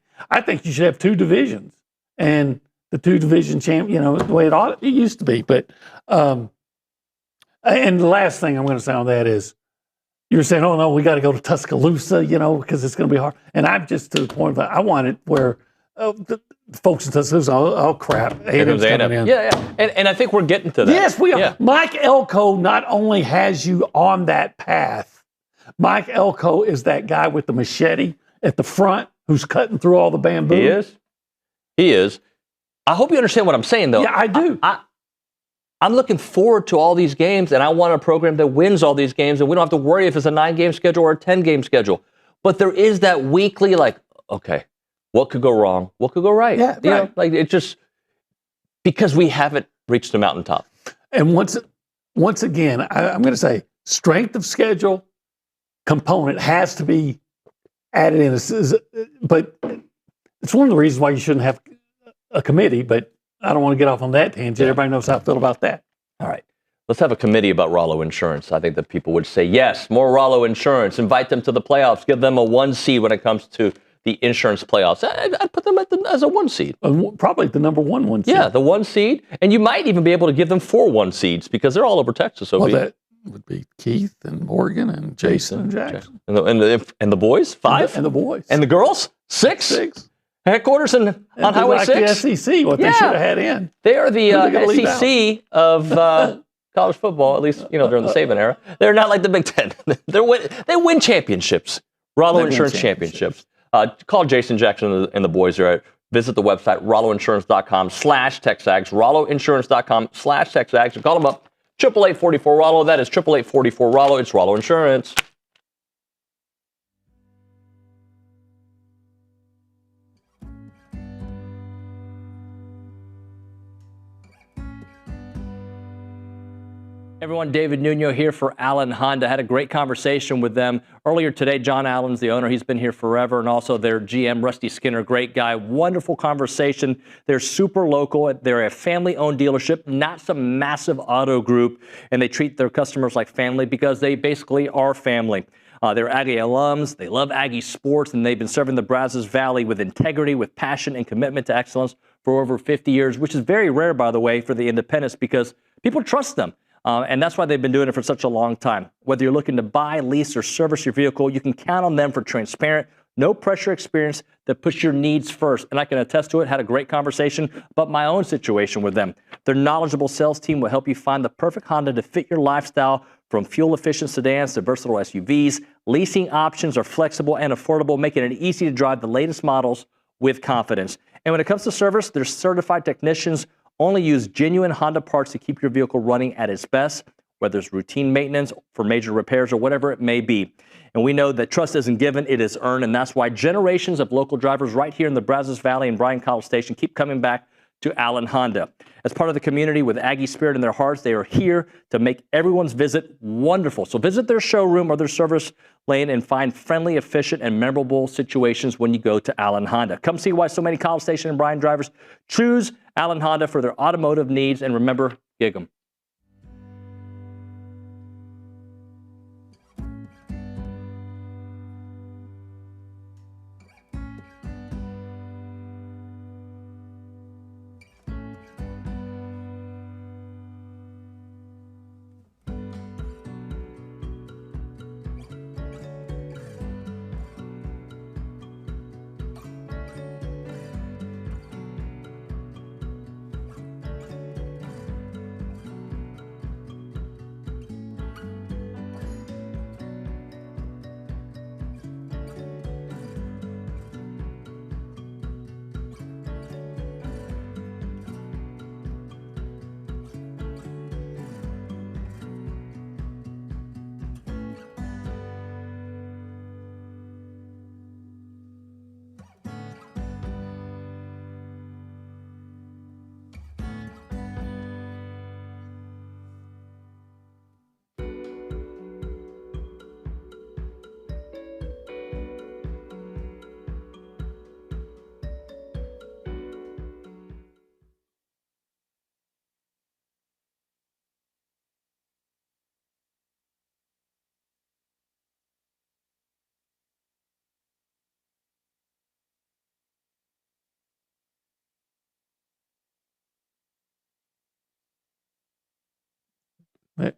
you should have 2 divisions and the 2 division the way it used to be. But and the last thing I'm going to say on that is, you're saying, oh no, we got to go to Tuscaloosa, because it's going to be hard. And I'm just to the point that I want it where the folks in Tuscaloosa, oh crap, A&M's coming in. Yeah. And I think we're getting to that. Yes, we are. Yeah. Mike Elko not only has you on that path, Mike Elko is that guy with the machete at the front who's cutting through all the bamboo. He is. I hope you understand what I'm saying, though. Yeah, I do. I'm looking forward to all these games, and I want a program that wins all these games, and we don't have to worry if it's a 9-game schedule or a 10-game schedule. But there is that weekly, like, okay, what could go wrong? What could go right? Yeah, you right. know, like it just because we haven't reached the mountaintop. And once again, I'm going to say strength of schedule component has to be added in. But it's one of the reasons why you shouldn't have a committee. But I don't want to get off on that tangent. Everybody knows how I feel about that. All right. Let's have a committee about Rollo Insurance. I think that people would say, yes, more Rollo Insurance. Invite them to the playoffs. Give them a 1 seed when it comes to the insurance playoffs. I'd put them as a 1 seed. Probably the number 1 seed. Yeah, the 1 seed. And you might even be able to give them 4 1 seeds because they're all over Texas. Well, that would be Keith and Morgan and Jason and Jackson. And the boys, 5? And the boys. And the girls, 6? Headquarters on Highway like 6. The SEC, what they should have had in. They are the SEC of college football, at least during the Saban era. They're not like the Big Ten. They win championships. Rollo Insurance championships. Call Jason Jackson and the boys there. Visit the website, rolloinsurance.com/TexAgs, rolloinsurance.com/TexAgs, and call them up, 888-44-ROLLO. That is 888-44-ROLLO. It's Rollo Insurance. Everyone, David Nuño here for Allen Honda. Had a great conversation with them earlier today. John Allen's the owner. He's been here forever. And also their GM, Rusty Skinner, great guy. Wonderful conversation. They're super local. They're a family-owned dealership, not some massive auto group. And they treat their customers like family because they basically are family. They're Aggie alums. They love Aggie sports. And they've been serving the Brazos Valley with integrity, with passion, and commitment to excellence for over 50 years, which is very rare, by the way, for the independents because people trust them. And that's why they've been doing it for such a long time. Whether you're looking to buy, lease, or service your vehicle, you can count on them for transparent, no-pressure experience that puts your needs first. And I can attest to it. Had a great conversation about my own situation with them. Their knowledgeable sales team will help you find the perfect Honda to fit your lifestyle, from fuel-efficient sedans to versatile SUVs. Leasing options are flexible and affordable, making it easy to drive the latest models with confidence. And when it comes to service, their certified technicians only use genuine Honda parts to keep your vehicle running at its best, whether it's routine maintenance for major repairs or whatever it may be. And we know that trust isn't given, it is earned, and that's why generations of local drivers right here in the Brazos Valley and Bryan College Station keep coming back to Allen Honda. As part of the community with Aggie spirit in their hearts, they are here to make everyone's visit wonderful. So visit their showroom or their service lane and find friendly, efficient, and memorable situations when you go to Allen Honda. Come see why so many College Station and Bryan drivers choose Allen Honda for their automotive needs, and remember, gig 'em.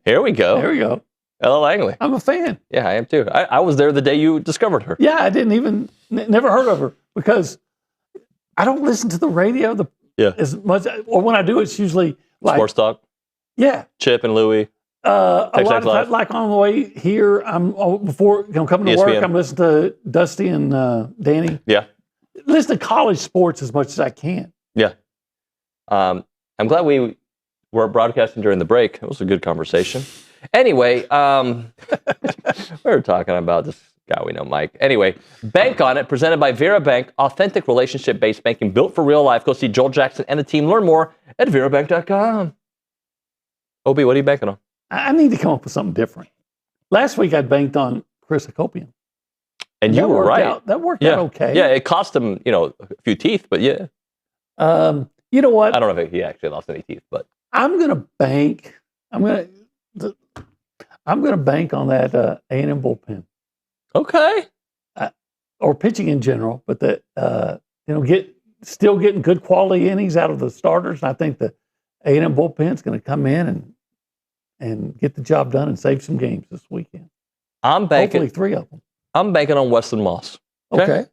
Here we go. There we go. Ella Langley. I'm a fan. Yeah, I am too. I was there the day you discovered her. Yeah, I didn't even, never heard of her because I don't listen to the radio as much, or when I do, it's usually like Sports Talk. Yeah. Chip and Louie. A lot of times, like on the way here, before coming to work, I'm listening to Dusty and Danny. Yeah. Listen to college sports as much as I can. Yeah. I'm glad we We're broadcasting during the break. It was a good conversation. Anyway, we were talking about this guy we know, Mike. Anyway, Bank on It, presented by Vera Bank, authentic relationship-based banking built for real life. Go see Joel Jackson and the team. Learn more at verabank.com. OB, what are you banking on? I need to come up with something different. Last week I banked on Chris Hacopian. And you were right. That worked out okay. Yeah, it cost him, a few teeth, but yeah. You know what? I don't know if he actually lost any teeth, but I'm going to bank. I'm going to bank on that A&M bullpen. Okay. Or pitching in general, but still getting good quality innings out of the starters. And I think the A&M bullpen's going to come in and get the job done and save some games this weekend. Hopefully 3 of them. I'm banking on Weston Moss. Okay.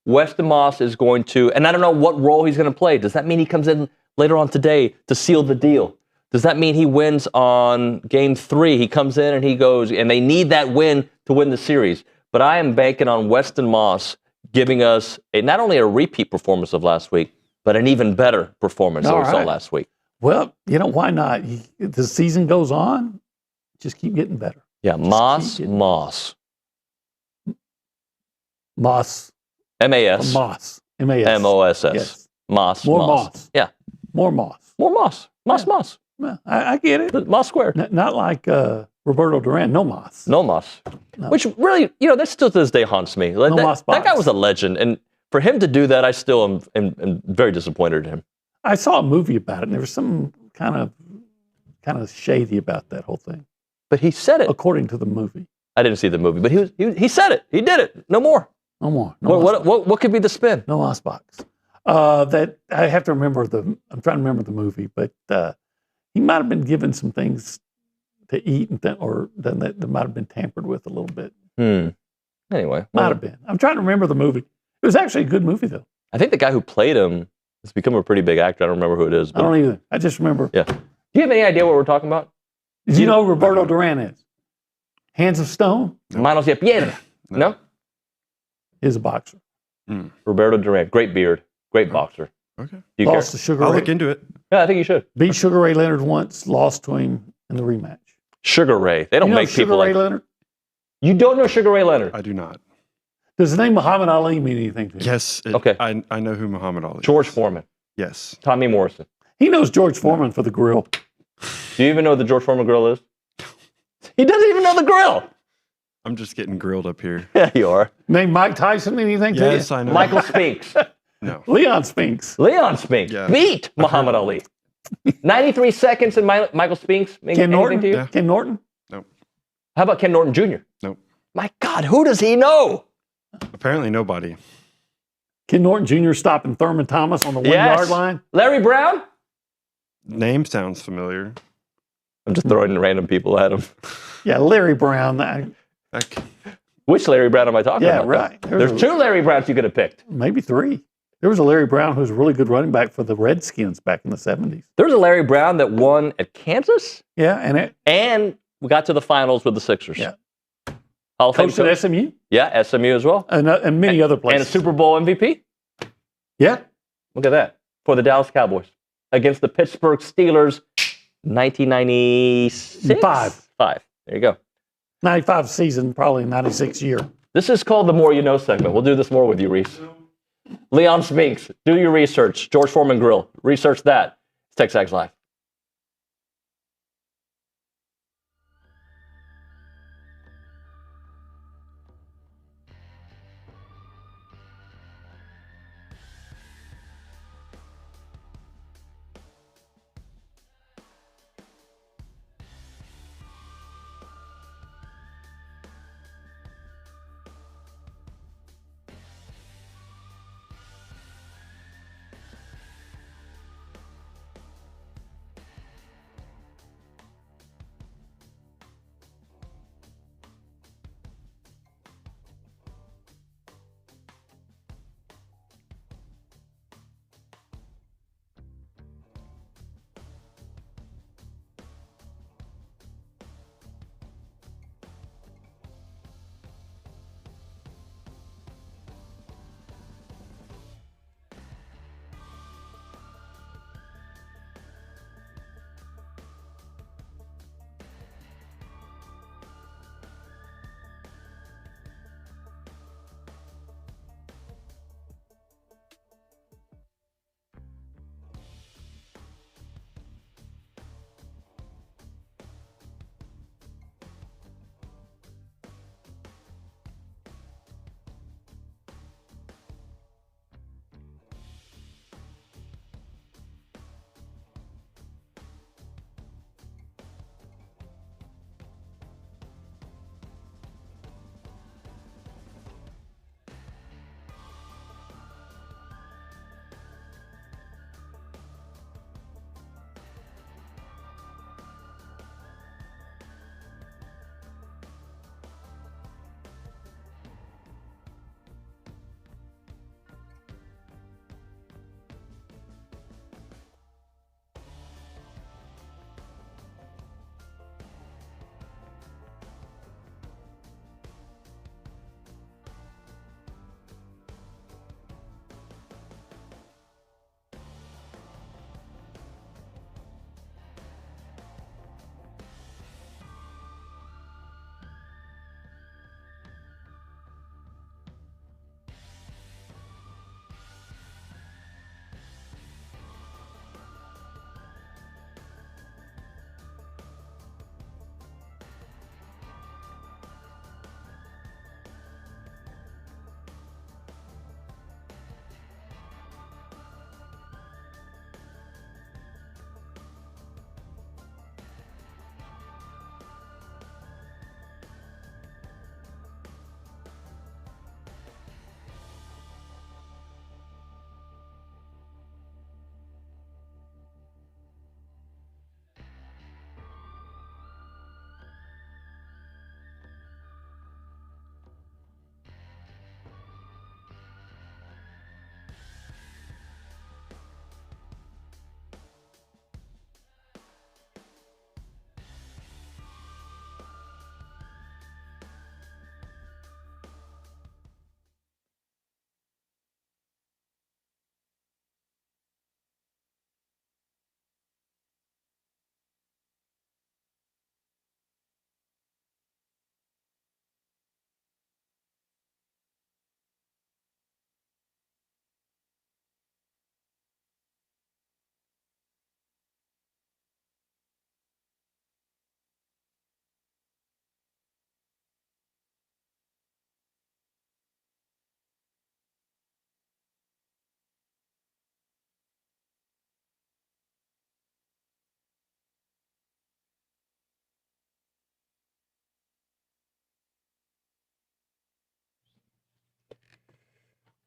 Weston Moss is going to, and I don't know what role he's going to play. Does that mean he comes in later on today to seal the deal? Does that mean he wins on game 3? He comes in and he goes, and they need that win to win the series. But I am banking on Weston Moss giving us not only a repeat performance of last week, but an even better performance than we saw last week. Well, why not? The season goes on, just keep getting better. Yeah, Moss. Moss. M-A-S. Moss. M-A-S. M-O-S-S. Yes. Moss. More Moss. Yeah. More Moss. More Moss. Moss. Well, I get it. Moss squared. Not like Roberto Duran. No Moss. No Moss. No. Which really, that still to this day haunts me. Like, that guy was a legend. And for him to do that, I still am very disappointed in him. I saw a movie about it, and there was some kind of shady about that whole thing. But he said it. According to the movie. I didn't see the movie, but he said it. He did it. No more. No more. What could be the spin? No Moss box. That I have to remember I'm trying to remember the movie, but he might have been given some things to eat or that might have been tampered with a little bit. Anyway. Might have been. I'm trying to remember the movie. It was actually a good movie, though. I think the guy who played him has become a pretty big actor. I don't remember who it is. I don't either. I just remember. Yeah. Do you have any idea what we're talking about? Did you know who Roberto Duran is? Hands of Stone? Manos de Piedra. No? He's a boxer. Roberto Duran. Great beard. Great boxer. Okay. Do you lost care? to Sugar I'll Ray. look into it. Yeah, I think you should. Beat Sugar Ray Leonard once, lost to him in the rematch. Sugar Ray. They don't make people Sugar Ray Leonard? You don't know Sugar Ray Leonard? I do not. Does the name Muhammad Ali mean anything to you? Yes. Okay. I know who Muhammad Ali is. George Foreman. Yes. Tommy Morrison. He knows George Foreman for the grill. Do you even know what the George Foreman grill is? He doesn't even know the grill. I'm just getting grilled up here. Yeah, you are. Name Mike Tyson mean anything to you? Yes, I know. Michael Spinks. No. Leon Spinks. Leon Spinks. Yeah. Beat Muhammad Ali. 93 seconds in Michael Spinks. Ken Norton? To you? Yeah. Ken Norton? Nope. How about Ken Norton Jr.? Nope. My God, who does he know? Apparently nobody. Ken Norton Jr. stopping Thurman Thomas on the 1 yard line? Larry Brown? Name sounds familiar. I'm just throwing random people at him. Yeah, Larry Brown. Which Larry Brown am I talking about? Yeah, right. There's 2 Larry Browns you could have picked. Maybe 3. There was a Larry Brown who was a really good running back for the Redskins back in the 70s. There was a Larry Brown that won at Kansas. Yeah, and we got to the finals with the Sixers. Yeah. Hall of Fame coach at SMU? Yeah, SMU as well. And many other places. And a Super Bowl MVP. Yeah. Look at that. For the Dallas Cowboys. Against the Pittsburgh Steelers, 1996? 5. There you go. 95 season, probably 96 year. This is called the More You Know segment. We'll do this more with you, Reese. Leon Spinks, do your research. George Foreman Grill, research that. It's TexAgs Live.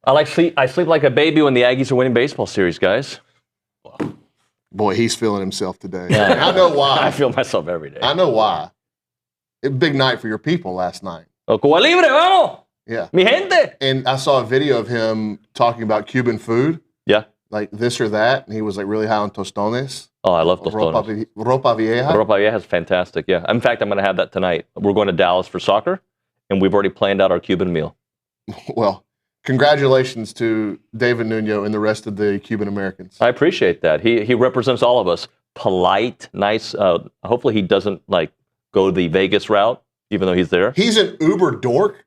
I sleep like a baby when the Aggies are winning baseball series, guys. Boy, he's feeling himself today. Yeah. I know why. I feel myself every day. I know why. A big night for your people last night. Oh, Cuba Libre, vamos! Yeah. Mi gente! And I saw a video of him talking about Cuban food. Yeah. Like this or that. And he was like really high on tostones. Oh, I love tostones. Ropa vieja. Ropa vieja is fantastic, yeah. In fact, I'm going to have that tonight. We're going to Dallas for soccer, and we've already planned out our Cuban meal. Well, congratulations to David Nuño and the rest of the Cuban Americans. I appreciate that. He represents all of us. Polite, nice. Hopefully he doesn't go the Vegas route, even though he's there. He's an uber dork,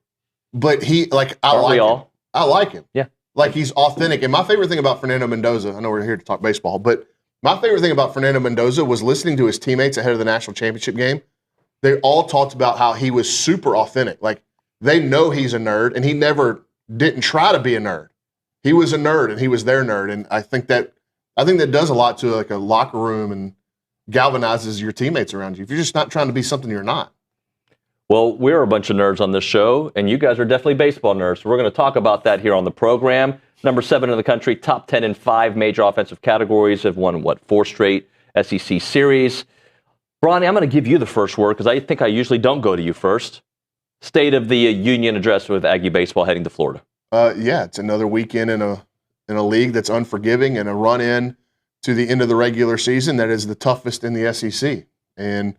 but I like him. I like him. Yeah. Like he's authentic. And my favorite thing about Fernando Mendoza, I know we're here to talk baseball, but my favorite thing about Fernando Mendoza was listening to his teammates ahead of the national championship game. They all talked about how he was super authentic. Like they know he's a nerd, and he never didn't try to be a nerd. He was a nerd, and he was their nerd. And I think that does a lot to like a locker room and galvanizes your teammates around you. If you're just not trying to be something you're not. Well, we're a bunch of nerds on this show, and you guys are definitely baseball nerds. So we're going to talk about that here on the program. Number 7 in the country, top 10 in 5 major offensive categories, have won, 4 straight SEC series. Bronny, I'm going to give you the first word because I think I usually don't go to you first. State of the Union address with Aggie baseball heading to Florida. Yeah, it's another weekend in a league that's unforgiving and a run in to the end of the regular season that is the toughest in the SEC. And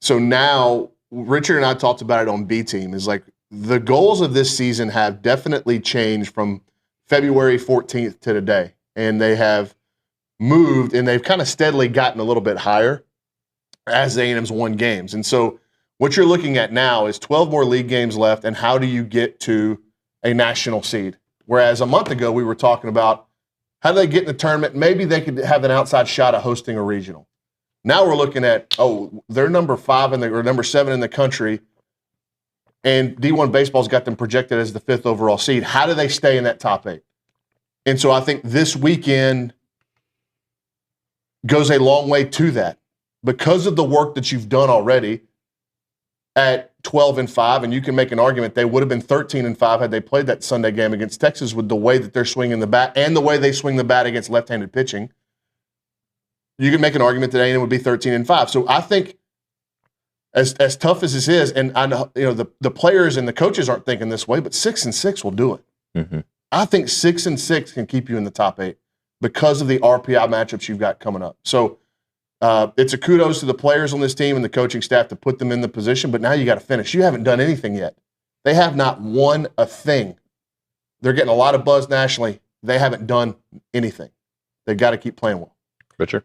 so now Richard and I talked about it on B Team is like the goals of this season have definitely changed from February 14th to today. And they have moved and they've kind of steadily gotten a little bit higher as A&M's won games. And so what you're looking at now is 12 more league games left, and how do you get to a national seed? Whereas a month ago, we were talking about how do they get in the tournament? Maybe they could have an outside shot at hosting a regional. Now we're looking at, they're number 5 or number 7 in the country, and D1 Baseball's got them projected as the 5th overall seed. How do they stay in that top 8? And so I think this weekend goes a long way to that. Because of the work that you've done already at 12-5, and you can make an argument they would have been 13-5 had they played that Sunday game against Texas with the way that they're swinging the bat and the way they swing the bat against left-handed pitching. You can make an argument that A&M would be 13-5. So I think as tough as this is, and I know the players and the coaches aren't thinking this way, but 6-6 will do it. Mm-hmm. I think 6-6 can keep you in the top 8 because of the RPI matchups you've got coming up. So it's a kudos to the players on this team and the coaching staff to put them in the position, but now you got to finish. You haven't done anything yet. They have not won a thing. They're getting a lot of buzz nationally. They haven't done anything. They've got to keep playing well. Richard?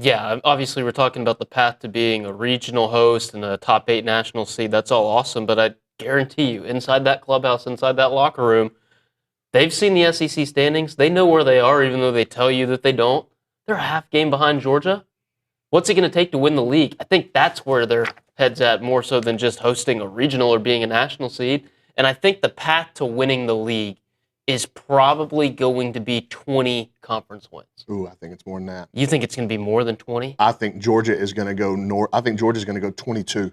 Yeah, obviously we're talking about the path to being a regional host and a top 8 national seed. That's all awesome, but I guarantee you, inside that clubhouse, inside that locker room, they've seen the SEC standings. They know where they are, even though they tell you that they don't. They're a half game behind Georgia. What's it going to take to win the league? I think that's where their head's at more so than just hosting a regional or being a national seed. And I think the path to winning the league is probably going to be 20 conference wins. Ooh, I think it's more than that. You think it's going to be more than 20? I think Georgia is going to go north. I think Georgia's going to go 22.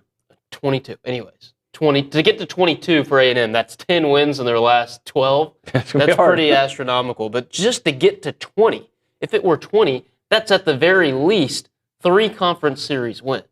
22. Anyways, 20 to get to 22 for A&M, that's 10 wins in their last 12. That's pretty astronomical. But just to get to 20, if it were 20, that's at the very least 3 conference series wins.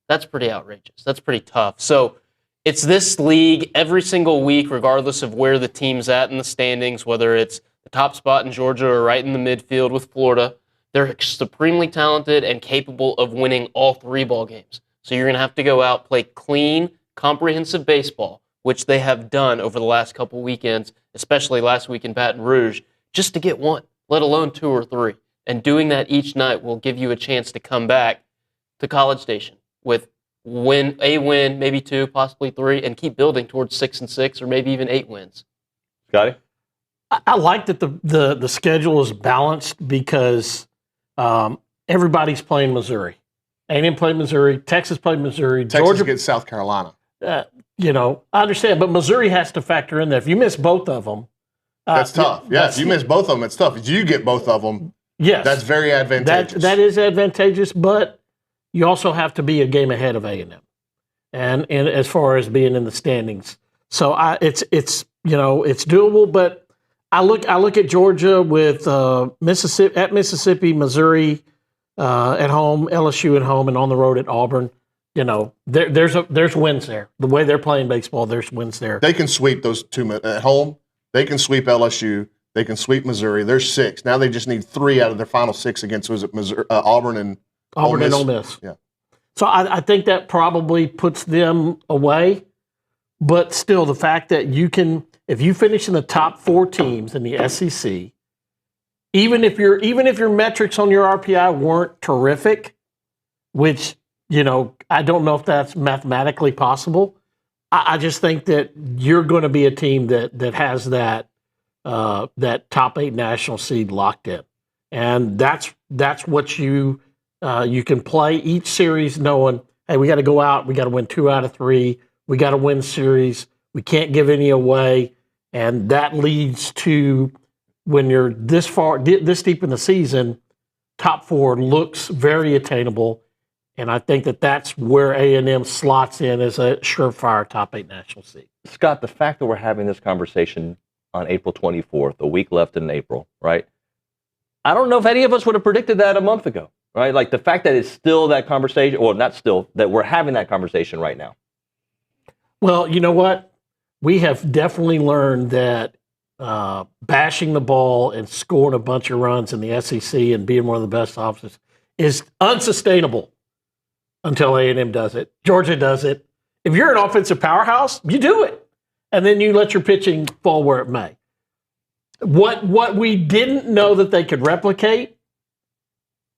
That's pretty outrageous. That's pretty tough. So it's this league every single week, regardless of where the team's at in the standings, whether it's the top spot in Georgia or right in the midfield with Florida. They're supremely talented and capable of winning all 3 ball games. So you're going to have to go out, play clean, comprehensive baseball, which they have done over the last couple weekends, especially last week in Baton Rouge, just to get 1, let alone 2 or 3. And doing that each night will give you a chance to come back to College Station with a win, maybe 2, possibly 3, and keep building towards 6-6 or maybe even 8 wins. Scotty? I like that the schedule is balanced because everybody's playing Missouri. A&M played Missouri. Texas played Missouri. Texas Georgia gets South Carolina. I understand, but Missouri has to factor in there. If you miss both of them, that's tough. If you miss both of them, it's tough. If you get both of them, yes, that's very advantageous. That is advantageous, but you also have to be a game ahead of A&M, and as far as being in the standings. So it's doable, but I look at Georgia with Mississippi, Missouri at home, LSU at home, and on the road at Auburn. There's wins there. The way they're playing baseball, there's wins there. They can sweep those two at home. They can sweep LSU. They can sweep Missouri. There's 6. Now they just need 3 out of their final 6 against Missouri, Auburn and Ole Miss. Yeah. So I think that probably puts them away. But still, the fact that if you finish in the top 4 teams in the SEC, even if your metrics on your RPI weren't terrific, which I don't know if that's mathematically possible. I just think that you're going to be a team that has that top 8 national seed locked in, and that's what you can play each series knowing, hey, we got to go out, we got to win 2 out of 3, we got to win series, we can't give any away, and that leads to when you're this deep in the season, top 4 looks very attainable. And I think that's where A&M slots in as a surefire top 8 national seed. Scott, the fact that we're having this conversation on April 24th, a week left in April, right? I don't know if any of us would have predicted that a month ago, right? Like the fact that it's still that conversation, or not still, that we're having that conversation right now. Well, you know what? We have definitely learned that bashing the ball and scoring a bunch of runs in the SEC and being one of the best offenses is unsustainable. Until A&M does it. Georgia does it. If you're an offensive powerhouse, you do it. And then you let your pitching fall where it may. What we didn't know that they could replicate,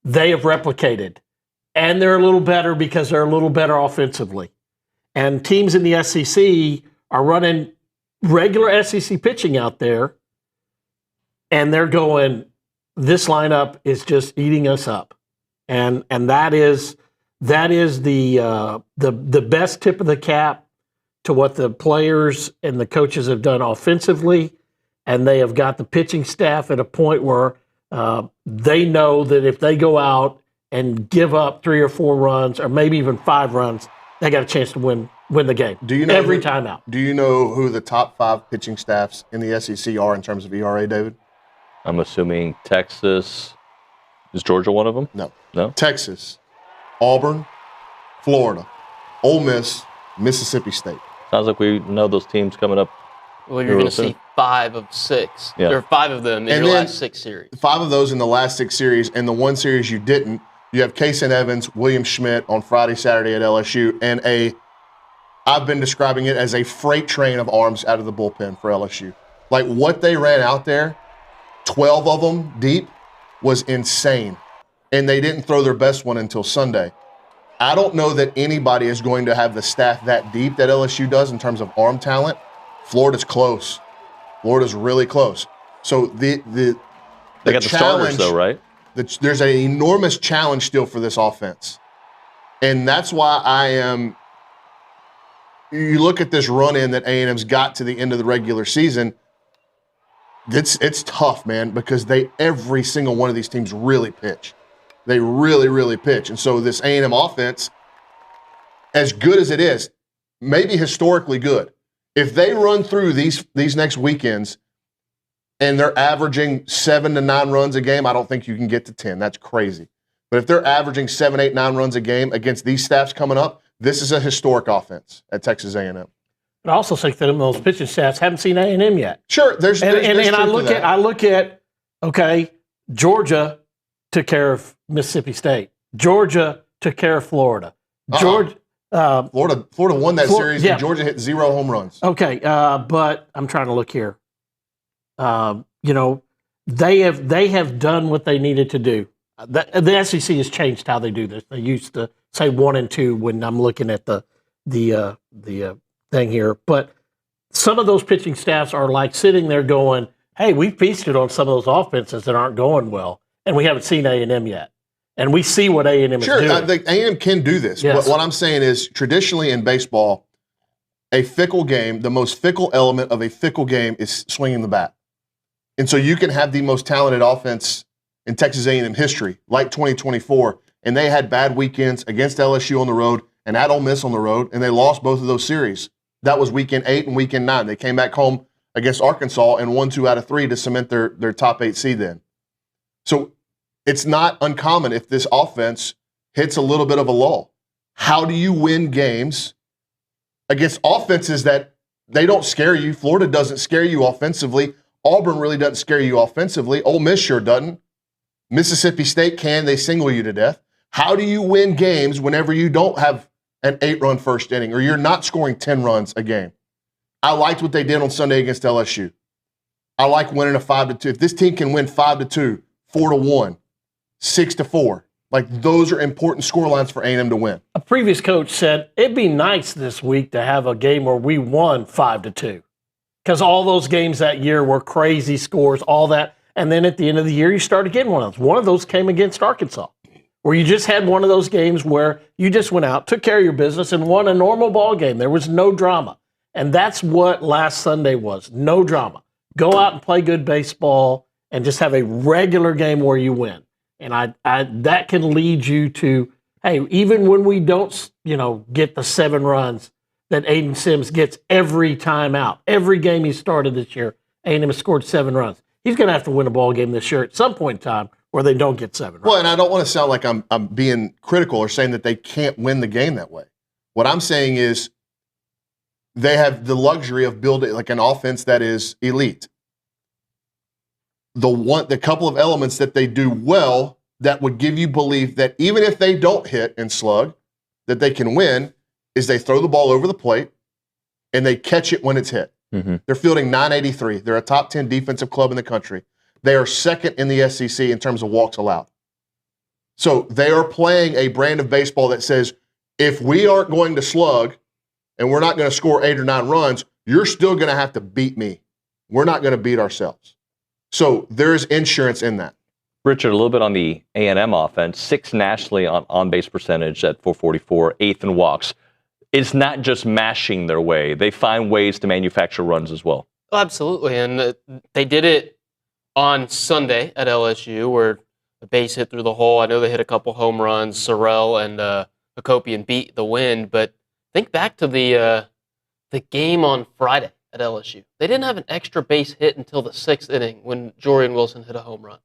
they have replicated. And they're a little better because they're a little better offensively. And teams in the SEC are running regular SEC pitching out there, and they're going, this lineup is just eating us up. And that is the best tip of the cap to what the players and the coaches have done offensively, and they have got the pitching staff at a point where they know that if they go out and give up 3 or 4 runs, or maybe even 5 runs, they got a chance to win the game. Do you know every time out? Do you know who the top 5 pitching staffs in the SEC are in terms of ERA, David? I'm assuming Texas. Is Georgia one of them? No. Texas, Auburn, Florida, Ole Miss, Mississippi State. Sounds like we know those teams coming up. Well, you're going to see 5 of 6. Yeah. There are 5 of them in your last 6 series. 5 of those in the last 6 series, and the one series you didn't. You have Kaysen Evans, William Schmidt on Friday, Saturday at LSU, and I've been describing it as a freight train of arms out of the bullpen for LSU. Like what they ran out there, 12 of them deep, was insane. And they didn't throw their best one until Sunday. I don't know that anybody is going to have the staff that deep that LSU does in terms of arm talent. Florida's close. Florida's really close. So they got the starters though, right? There's an enormous challenge still for this offense. And that's why you look at this run-in that A&M's got to the end of the regular season, it's tough, man, because every single one of these teams really pitch. They really, really pitch. And so this A&M offense, as good as it is, maybe historically good, if they run through these next weekends and they're averaging 7 to 9 runs a game, I don't think you can get to 10. That's crazy. But if they're averaging 7, 8, 9 runs a game against these staffs coming up, this is a historic offense at Texas A&M. But I also think that those pitching staffs haven't seen A&M yet. Sure, there's I look at okay, Georgia took care of Mississippi State. Georgia took care of Florida. Florida won that series, and Georgia hit 0 home runs. Okay, but I'm trying to look here. They have done what they needed to do. The SEC has changed how they do this. They used to say 1 and 2 when I'm looking at the thing here, but some of those pitching staffs are like sitting there going, "Hey, we've feasted on some of those offenses that aren't going well, and we haven't seen A&M yet, and we see what A&M is doing." Sure, A&M can do this. Yes. What I'm saying is, traditionally in baseball, a fickle game, the most fickle element of a fickle game is swinging the bat, and so you can have the most talented offense in Texas A&M history, like 2024, and they had bad weekends against LSU on the road and at Ole Miss on the road, and they lost both of those series. That was weekend 8 and weekend 9. They came back home against Arkansas and won 2 out of 3 to cement their top 8 seed then. So it's not uncommon if this offense hits a little bit of a lull. How do you win games against offenses that they don't scare you? Florida doesn't scare you offensively. Auburn really doesn't scare you offensively. Ole Miss sure doesn't. Mississippi State can. They single you to death. How do you win games whenever you don't have an 8-run first inning or you're not scoring 10 runs a game? I liked what they did on Sunday against LSU. I like winning a 5-2. If this team can win 5-2, 4-1, 6-4, like those are important scorelines for A&M to win. A previous coach said it'd be nice this week to have a game where we won 5-2, because all those games that year were crazy scores, all that, and then at the end of the year you started getting one of those. One of those came against Arkansas, where you just had one of those games where you just went out, took care of your business, and won a normal ball game. There was no drama, and that's what last Sunday was. No drama. Go out and play good baseball, and just have a regular game where you win. And I that can lead you to, hey, even when we don't, get the 7 runs that Aiden Sims gets every time out, every game he started this year, A&M has scored 7 runs. He's going to have to win a ball game this year at some point in time where they don't get 7 runs. Well, and I don't want to sound like I'm being critical or saying that they can't win the game that way. What I'm saying is they have the luxury of building like an offense that is elite. The couple of elements that they do well that would give you belief that even if they don't hit and slug, that they can win is they throw the ball over the plate and they catch it when it's hit. Mm-hmm. They're fielding .983. They're a top 10 defensive club in the country. They are second in the SEC in terms of walks allowed. So they are playing a brand of baseball that says, if we aren't going to slug and we're not going to score 8 or 9 runs, you're still going to have to beat me. We're not going to beat ourselves. So there is insurance in that. Richard, a little bit on the A&M offense, 6th nationally on base percentage at .444, 8th in walks. It's not just mashing their way. They find ways to manufacture runs as well. Oh, absolutely, and they did it on Sunday at LSU where a base hit through the hole. I know they hit a couple home runs. Sorrell and Hakopian beat the Wind, but think back to the game on Friday at LSU. They didn't have an extra base hit until the 6th inning when Jorian Wilson hit a home run.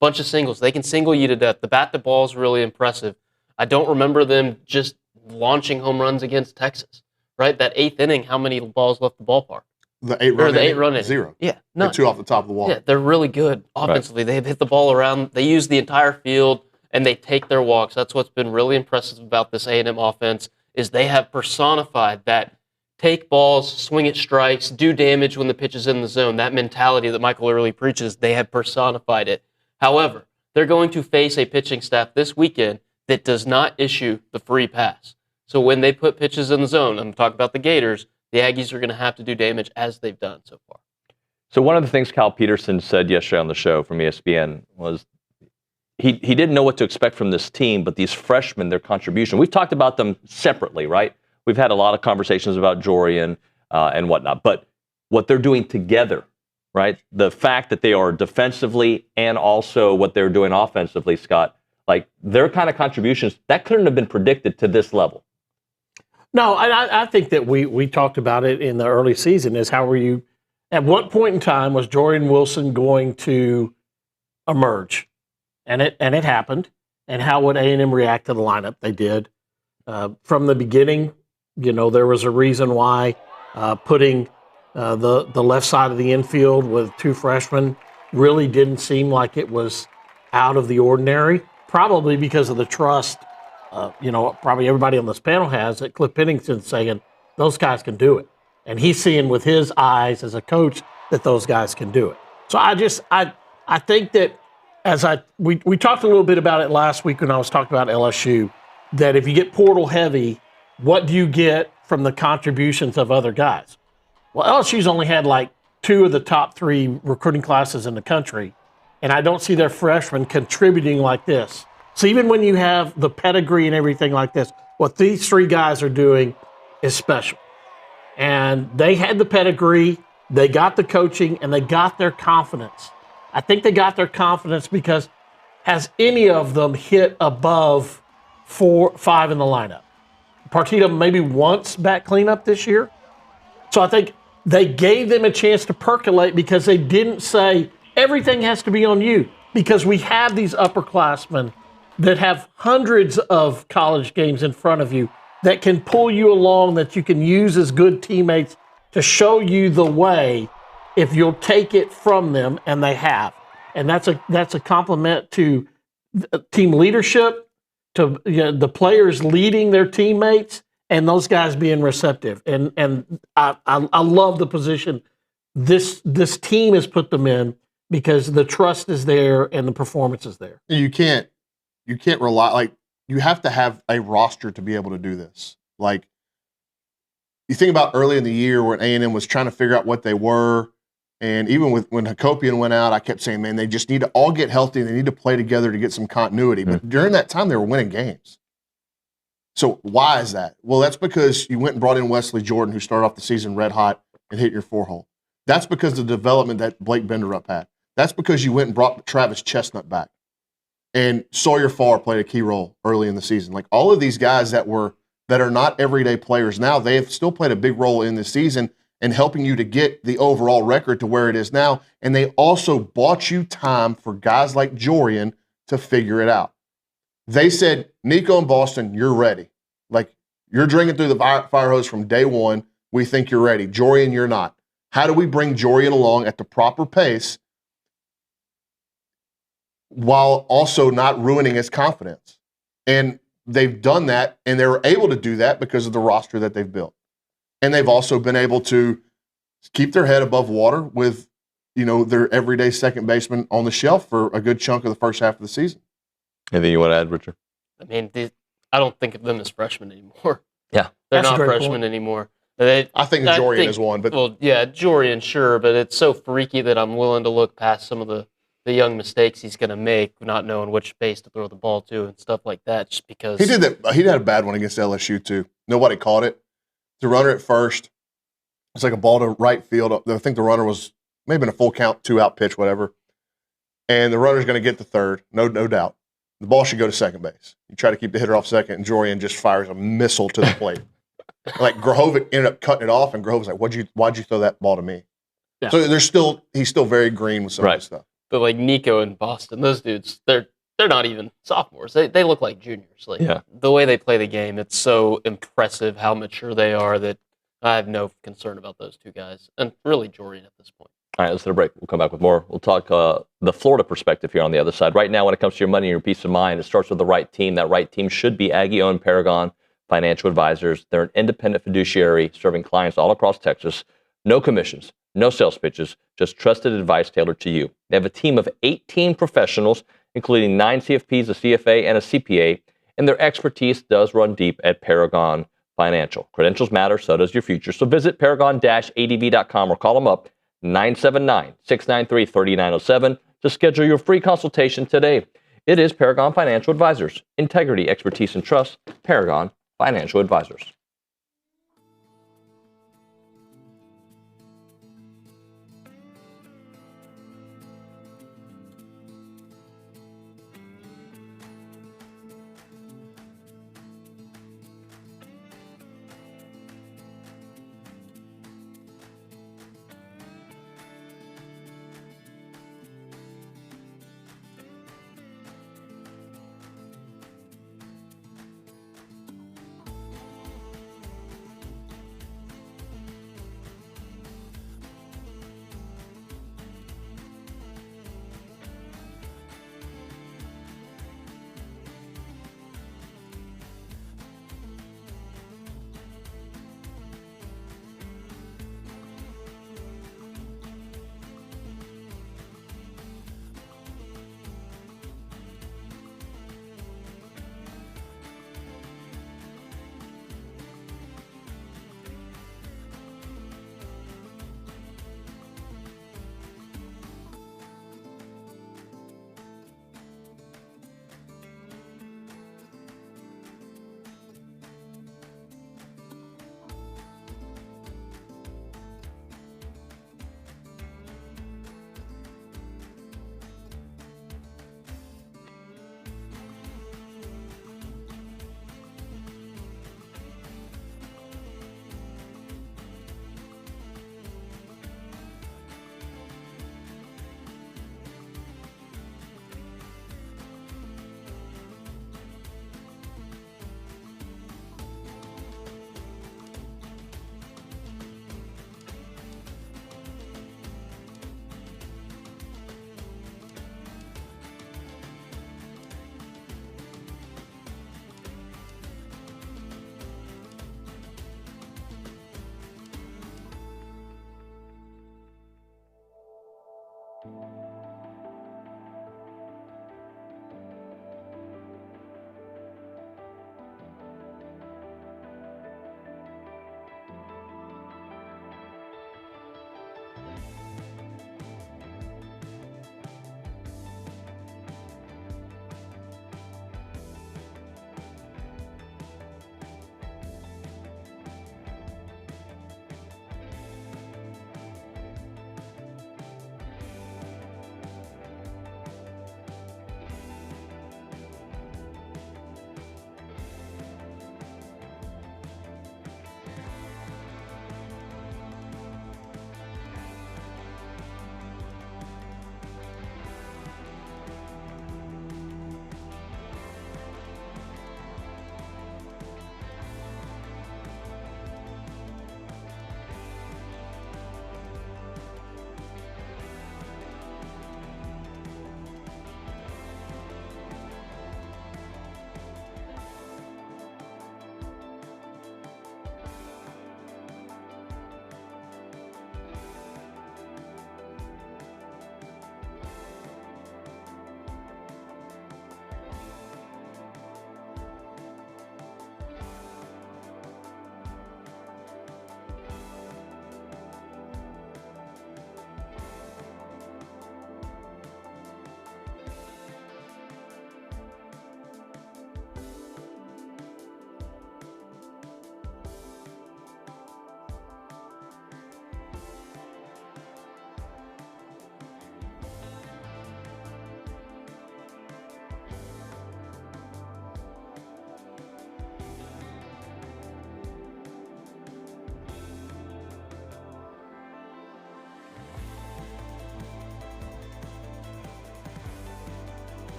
Bunch of singles. They can single you to death. The bat to ball is really impressive. I don't remember them just launching home runs against Texas, right? That 8th inning, how many balls left the ballpark? The 8-run inning? 0. Yeah. No. 2 off the top of the wall. Yeah, they're really good offensively. Right. They hit the ball around. They use the entire field, and they take their walks. That's what's been really impressive about this A&M offense is they have personified that take balls, swing at strikes, do damage when the pitch is in the zone. That mentality that Michael Early preaches, they have personified it. However, they're going to face a pitching staff this weekend that does not issue the free pass. So when they put pitches in the zone, I'm talking about the Gators, the Aggies are going to have to do damage as they've done so far. So one of the things Cal Peterson said yesterday on the show from ESPN was he didn't know what to expect from this team, but these freshmen, their contribution. We've talked about them separately, right? We've had a lot of conversations about Jorian and whatnot, but what they're doing together, right? The fact that they are defensively and also what they're doing offensively, Scott, like their kind of contributions, that couldn't have been predicted to this level. No, I think that we talked about it in the early season is how were you, at what point in time was Jorian Wilson going to emerge? And it happened. And how would A&M react to the lineup? They did. From the beginning, there was a reason why putting the left side of the infield with 2 freshmen really didn't seem like it was out of the ordinary, probably because of the trust, probably everybody on this panel has that Cliff Pennington's saying those guys can do it. And he's seeing with his eyes as a coach that those guys can do it. So I think that we talked a little bit about it last week when I was talking about LSU, that if you get portal heavy, what do you get from the contributions of other guys? Well, LSU's only had like 2 of the top 3 recruiting classes in the country, and I don't see their freshmen contributing like this. So even when you have the pedigree and everything like this, what these 3 guys are doing is special. And they had the pedigree, they got the coaching, and they got their confidence. I think they got their confidence because has any of them hit above 4, 5 in the lineup? Partita maybe once back cleanup this year. So I think they gave them a chance to percolate because they didn't say everything has to be on you, because we have these upperclassmen that have hundreds of college games in front of you that can pull you along, that you can use as good teammates to show you the way if you'll take it from them, and they have. And that's a compliment to team leadership, to the players leading their teammates, and those guys being receptive. And I love the position this team has put them in, because the trust is there and the performance is there. You can't rely, like, you have to have a roster to be able to do this. Like, you think about early in the year when A&M was trying to figure out what they were, and even when Hakopian went out, I kept saying, man, they just need to all get healthy and they need to play together to get some continuity. But during that time, they were winning games. So why is that? Well, that's because you went and brought in Wesley Jordan, who started off the season red hot and hit your 4-hole. That's because of the development that Blake Benderup had. That's because you went and brought Travis Chestnut back. And Sawyer Farr played a key role early in the season. Like, all of these guys that are not everyday players now, they have still played a big role in this season and helping you to get the overall record to where it is now. And they also bought you time for guys like Jorian to figure it out. They said, Nico and Boston, you're ready. Like, you're drinking through the fire hose from day one. We think you're ready. Jorian, you're not. How do we bring Jorian along at the proper pace while also not ruining his confidence? And they've done that, and they were able to do that because of the roster that they've built. And they've also been able to keep their head above water with, their everyday second baseman on the shelf for a good chunk of the first half of the season. Anything you want to add, Richard? I mean, I don't think of them as freshmen anymore. Yeah. They're not freshmen anymore. I think Jorian is one. But well, yeah, Jorian, sure, but it's so freaky that I'm willing to look past some of the young mistakes he's going to make, not knowing which base to throw the ball to and stuff like that, just because. He did that. He had a bad one against LSU, too. Nobody caught it. The runner at first, it's like a ball to right field. I think the runner was maybe in a full count, 2-out pitch, whatever. And the runner's going to get the third, no doubt. The ball should go to second base. You try to keep the hitter off second, and Jorian just fires a missile to the plate. Like, Grahovic ended up cutting it off, and Grahovic's like, why'd you throw that ball to me? Yeah. So he's still very green with some of this stuff. But like Nico and Boston, those dudes, they're not even sophomores. They look like juniors. Like, the way they play the game, it's so impressive how mature they are that I have no concern about those two guys, and really Jorian at this point. All right, let's hit a break. We'll come back with more. We'll talk the Florida perspective here on the other side. Right now, when it comes to your money and your peace of mind, it starts with the right team. That right team should be Aggie-owned Paragon Financial Advisors. They're an independent fiduciary serving clients all across Texas. No commissions, no sales pitches, just trusted advice tailored to you. They have a team of 18 professionals, including 9 CFPs, a CFA, and a CPA, and their expertise does run deep at Paragon Financial. Credentials matter, so does your future. So visit paragon-adv.com or call them up 979-693-3907 to schedule your free consultation today. It is Paragon Financial Advisors. Integrity, expertise, and trust. Paragon Financial Advisors.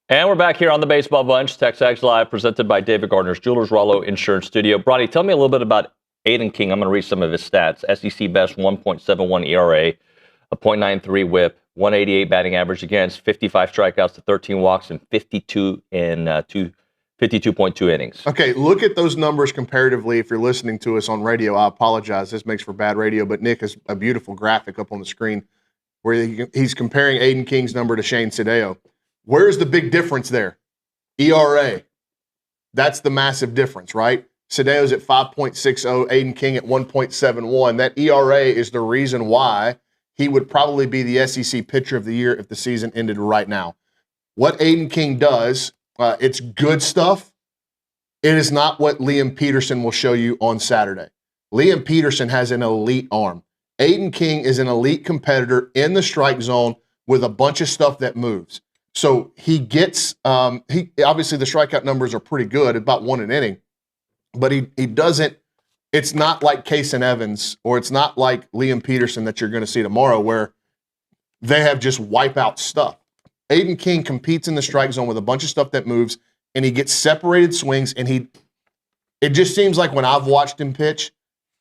And we're back here on the Baseball Bunch, TexAgs Live, presented by David Gardner's Jewelers Rollo Insurance Studio. Brody, tell me a little bit about Aiden King. I'm going to read some of his stats. SEC best 1.71 ERA, a .93 WHIP, 188 batting average against, 55 strikeouts to 13 walks, and 52.2 innings. Okay, look at those numbers comparatively. If you're listening to us on radio, I apologize. This makes for bad radio, but Nick has a beautiful graphic up on the screen where he's comparing Aiden King's number to Shane Sadeo. Where's the big difference there? ERA. That's the massive difference, right? Sadeo's at 5.60, Aiden King at 1.71. That ERA is the reason why he would probably be the SEC Pitcher of the Year if the season ended right now. What Aiden King does, it's good stuff. It is not what Liam Peterson will show you on Saturday. Liam Peterson has an elite arm. Aiden King is an elite competitor in the strike zone with a bunch of stuff that moves. So he gets, obviously the strikeout numbers are pretty good, about 1 an inning, but he doesn't, it's not like Case and Evans, or it's not like Liam Peterson that you're going to see tomorrow where they have just wipeout stuff. Aiden King competes in the strike zone with a bunch of stuff that moves, and he gets separated swings, and it just seems like when I've watched him pitch,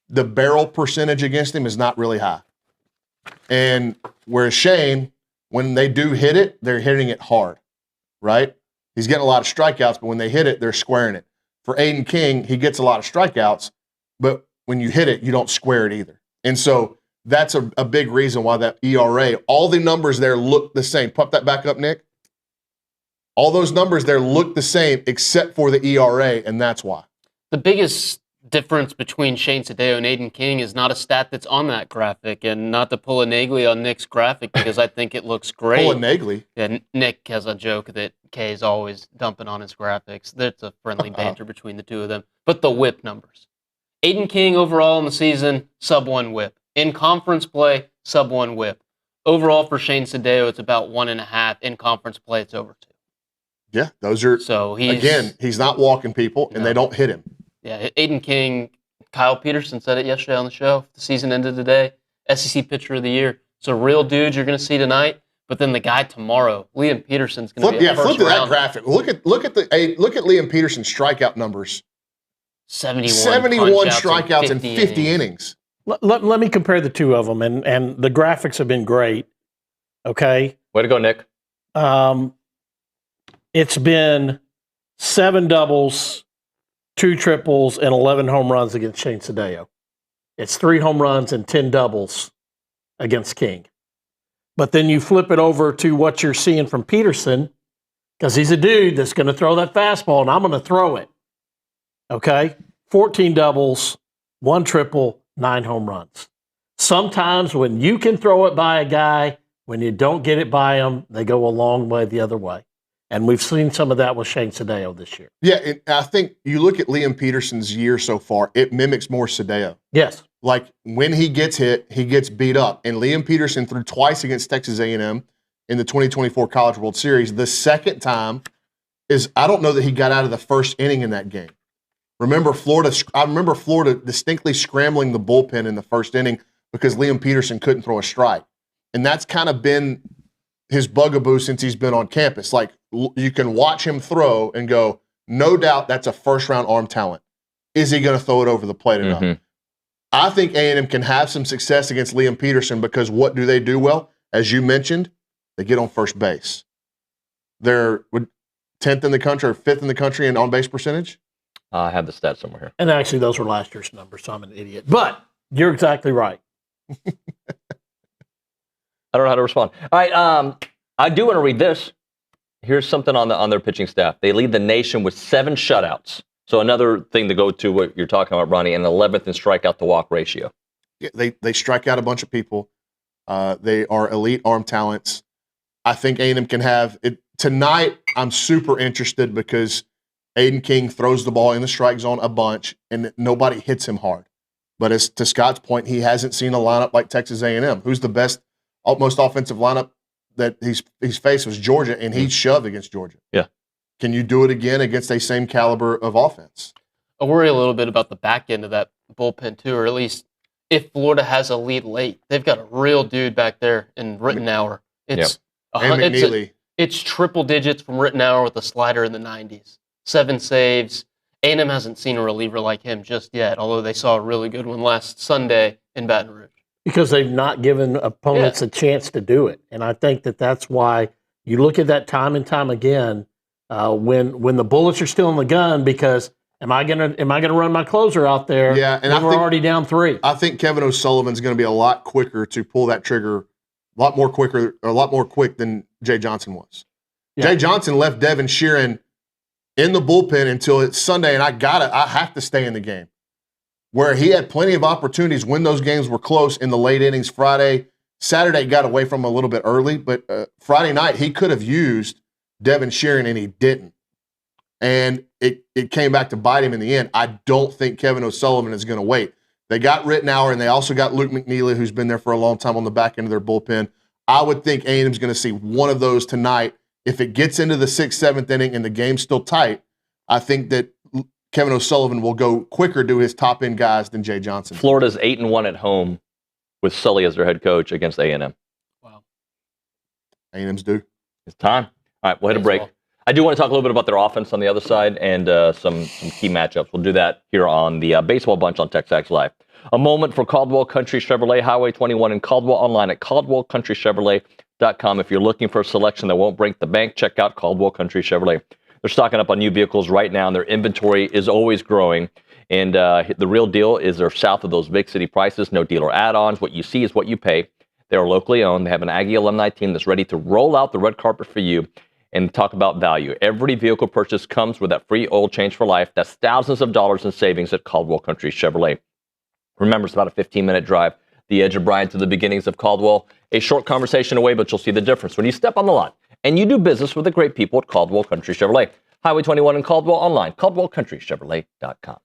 the barrel percentage against him is not really high. And whereas Shane, when they do hit it, they're hitting it hard, right? He's getting a lot of strikeouts, but when they hit it, they're squaring it. For Aiden King, he gets a lot of strikeouts, but when you hit it, you don't square it either. And so that's a big reason why that ERA, all the numbers there look the same. Pump that back up, Nick. All those numbers there look the same except for the ERA, and that's why. The biggest difference between Shane Sadeo and Aiden King is not a stat that's on that graphic, and not to pull a Nagley on Nick's graphic because I think it looks great. Pull a Nagley? Yeah, Nick has a joke that Kay is always dumping on his graphics. That's a friendly banter between the two of them. But the whip numbers. Aiden King overall in the season, sub-1 whip. In conference play, sub-1 whip. Overall for Shane Sadeo, it's about 1.5. In conference play, it's over 2. Yeah, those are, so he's not walking people, and they don't hit him. Yeah, Aiden King, Kyle Peterson said it yesterday on the show. If the season ended today, SEC Pitcher of the Year. So real dudes you're going to see tonight, but then the guy tomorrow, Liam Peterson's going to be a first flip to that round. graphic. Look at Liam Peterson's strikeout numbers. 71 strikeouts in 50 innings. Let me compare the two of them, and the graphics have been great. Okay. Way to go, Nick. It's been 7 doubles, 2 triples, and 11 home runs against Shane Sadeo. It's 3 home runs and 10 doubles against King. But then you flip it over to what you're seeing from Peterson, because he's a dude that's going to throw that fastball, and I'm going to throw it. Okay? 14 doubles, 1 triple, 9 home runs. Sometimes when you can throw it by a guy, when you don't get it by him, they go a long way the other way. And we've seen some of that with Shane Sadeo this year. Yeah, I think you look at Liam Peterson's year so far, it mimics more Sadeo. Yes. Like when he gets hit, he gets beat up. And Liam Peterson threw twice against Texas A&M in the 2024 College World Series. The second time is, I don't know that he got out of the first inning in that game. I remember Florida distinctly scrambling the bullpen in the first inning because Liam Peterson couldn't throw a strike. And that's kind of been his bugaboo since he's been on campus. Like, you can watch him throw and go, no doubt that's a first-round arm talent. Is he going to throw it over the plate enough? Mm-hmm. I think A&M can have some success against Liam Peterson because what do they do well? As you mentioned, they get on first base. They're 10th in the country or 5th in the country in on-base percentage. I have the stats somewhere here. And actually, those were last year's numbers, so I'm an idiot. But you're exactly right. I don't know how to respond. All right, I do want to read this. Here's something on their pitching staff. They lead the nation with 7 shutouts. So another thing to go to what you're talking about, Ronnie, and 11th in strikeout to walk ratio. Yeah, they strike out a bunch of people. They are elite arm talents. I think A&M can have it tonight. I'm super interested because Aiden King throws the ball in the strike zone a bunch, and nobody hits him hard. But as to Scott's point, he hasn't seen a lineup like Texas A&M. Who's the best, most offensive lineup that he's faced was Georgia, and he shoved against Georgia. Yeah. Can you do it again against a same caliber of offense? I worry a little bit about the back end of that bullpen too, or at least if Florida has a lead late, they've got a real dude back there in Rittenauer. It's and McNeely. It's triple digits from Rittenauer with a slider in the 90s. 7 saves. A&M hasn't seen a reliever like him just yet, although they saw a really good one last Sunday in Baton Rouge. Because they've not given opponents a chance to do it. And I think that's why you look at that time and time again when the bullets are still in the gun, because am I gonna run my closer out there? Yeah, and we're already down 3. I think Kevin O'Sullivan's going to be a lot quicker to pull that trigger, a lot more quick than Jay Johnson was. Yeah. Jay Johnson left Devin Sheeran in the bullpen until it's Sunday, and I have to stay in the game. Where he had plenty of opportunities when those games were close in the late innings. Friday, Saturday got away from him a little bit early, but Friday night he could have used Devin Sheeran and he didn't. And it came back to bite him in the end. I don't think Kevin O'Sullivan is going to wait. They got Rittenauer, and they also got Luke McNeely, who's been there for a long time on the back end of their bullpen. I would think A&M's going to see one of those tonight. If it gets into the 6th, 7th inning and the game's still tight, I think that Kevin O'Sullivan will go quicker to his top-end guys than Jay Johnson. Florida's 8-1 at home with Sully as their head coach against A&M. Wow. A&M's due. It's time. All right, we'll hit a break. I do want to talk a little bit about their offense on the other side and some key matchups. We'll do that here on the Baseball Bunch on TexAgs Live. A moment for Caldwell Country Chevrolet, Highway 21 in Caldwell, online at caldwellcountrychevrolet.com. If you're looking for a selection that won't break the bank, check out Caldwell Country Chevrolet. They're stocking up on new vehicles right now, and their inventory is always growing. And the real deal is they're south of those big city prices, no dealer add-ons. What you see is what you pay. They are locally owned. They have an Aggie alumni team that's ready to roll out the red carpet for you and talk about value. Every vehicle purchase comes with that free oil change for life. That's thousands of dollars in savings at Caldwell Country Chevrolet. Remember, it's about a 15-minute drive, the edge of Bryan to the beginnings of Caldwell. A short conversation away, but you'll see the difference when you step on the lot and you do business with the great people at Caldwell Country Chevrolet. Highway 21 in Caldwell, online, caldwellcountrychevrolet.com.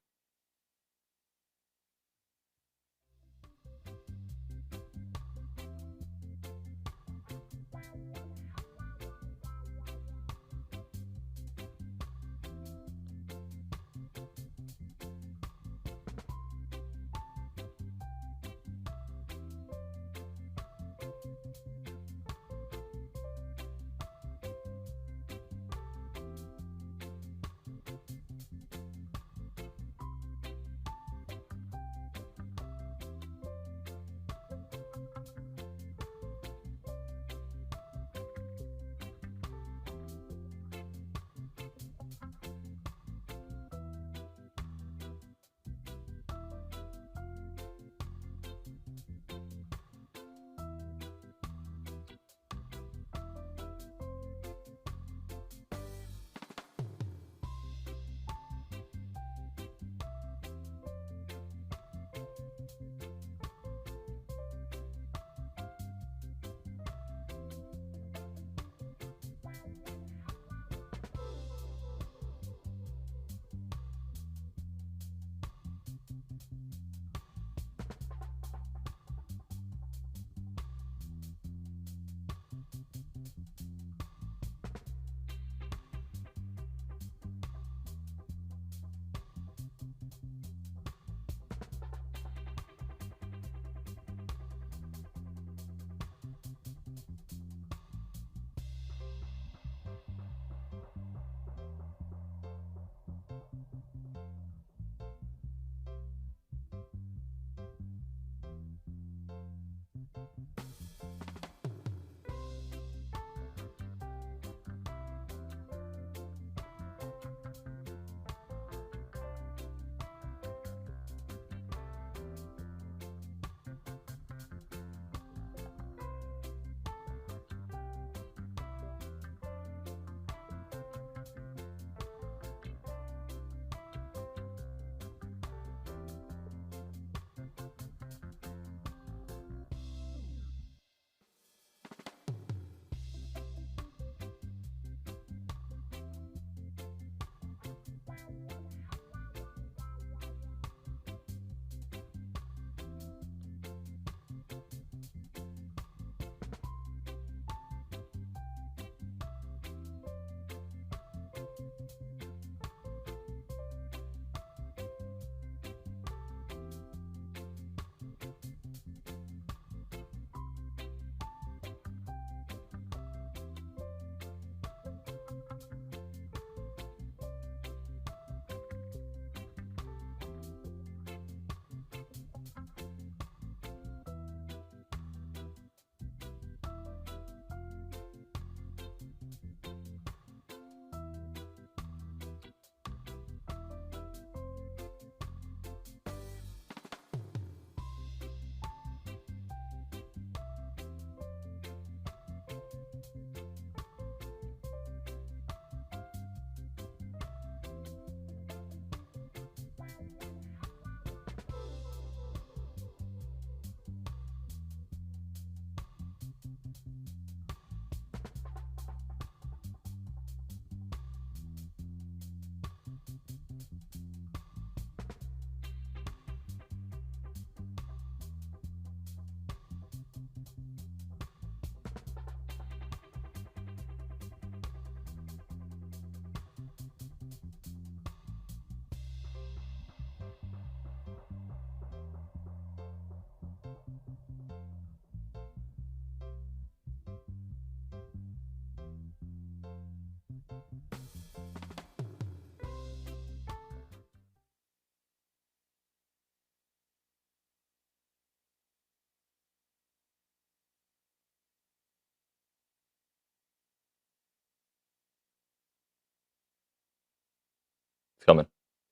It's coming.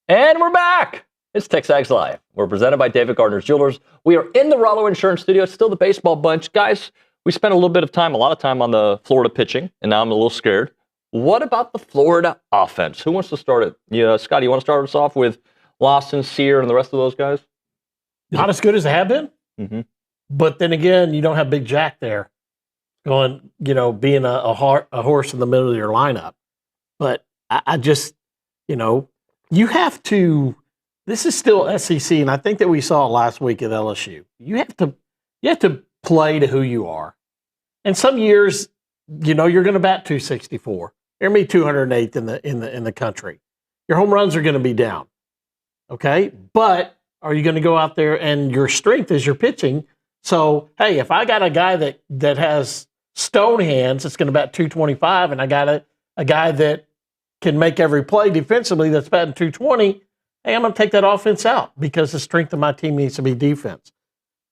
And we're back. It's TexAgs Live. We're presented by David Gardner's Jewelers. We are in the Rollo Insurance Studio. It's still the baseball bunch. Guys, we spent a lot of time on the Florida pitching, and now I'm a little scared. What about the Florida offense? Who wants to start it? Yeah, Scott, you want to start us off with Lawson, Sear, and the rest of those guys? Not as good as they have been. Mm-hmm. But then again, you don't have Big Jack there going, being a horse in the middle of your lineup. But I just, you have to. This is still SEC, and I think that we saw it last week at LSU. You have to play to who you are. And some years, you're going to bat 264. You're going to be 208th in the country. Your home runs are going to be down. Okay, but are you going to go out there and your strength is your pitching? So hey, if I got a guy that has stone hands, it's going to bat 225, and I got a guy that can make every play defensively that's batting 220. Hey, I'm going to take that offense out because the strength of my team needs to be defense.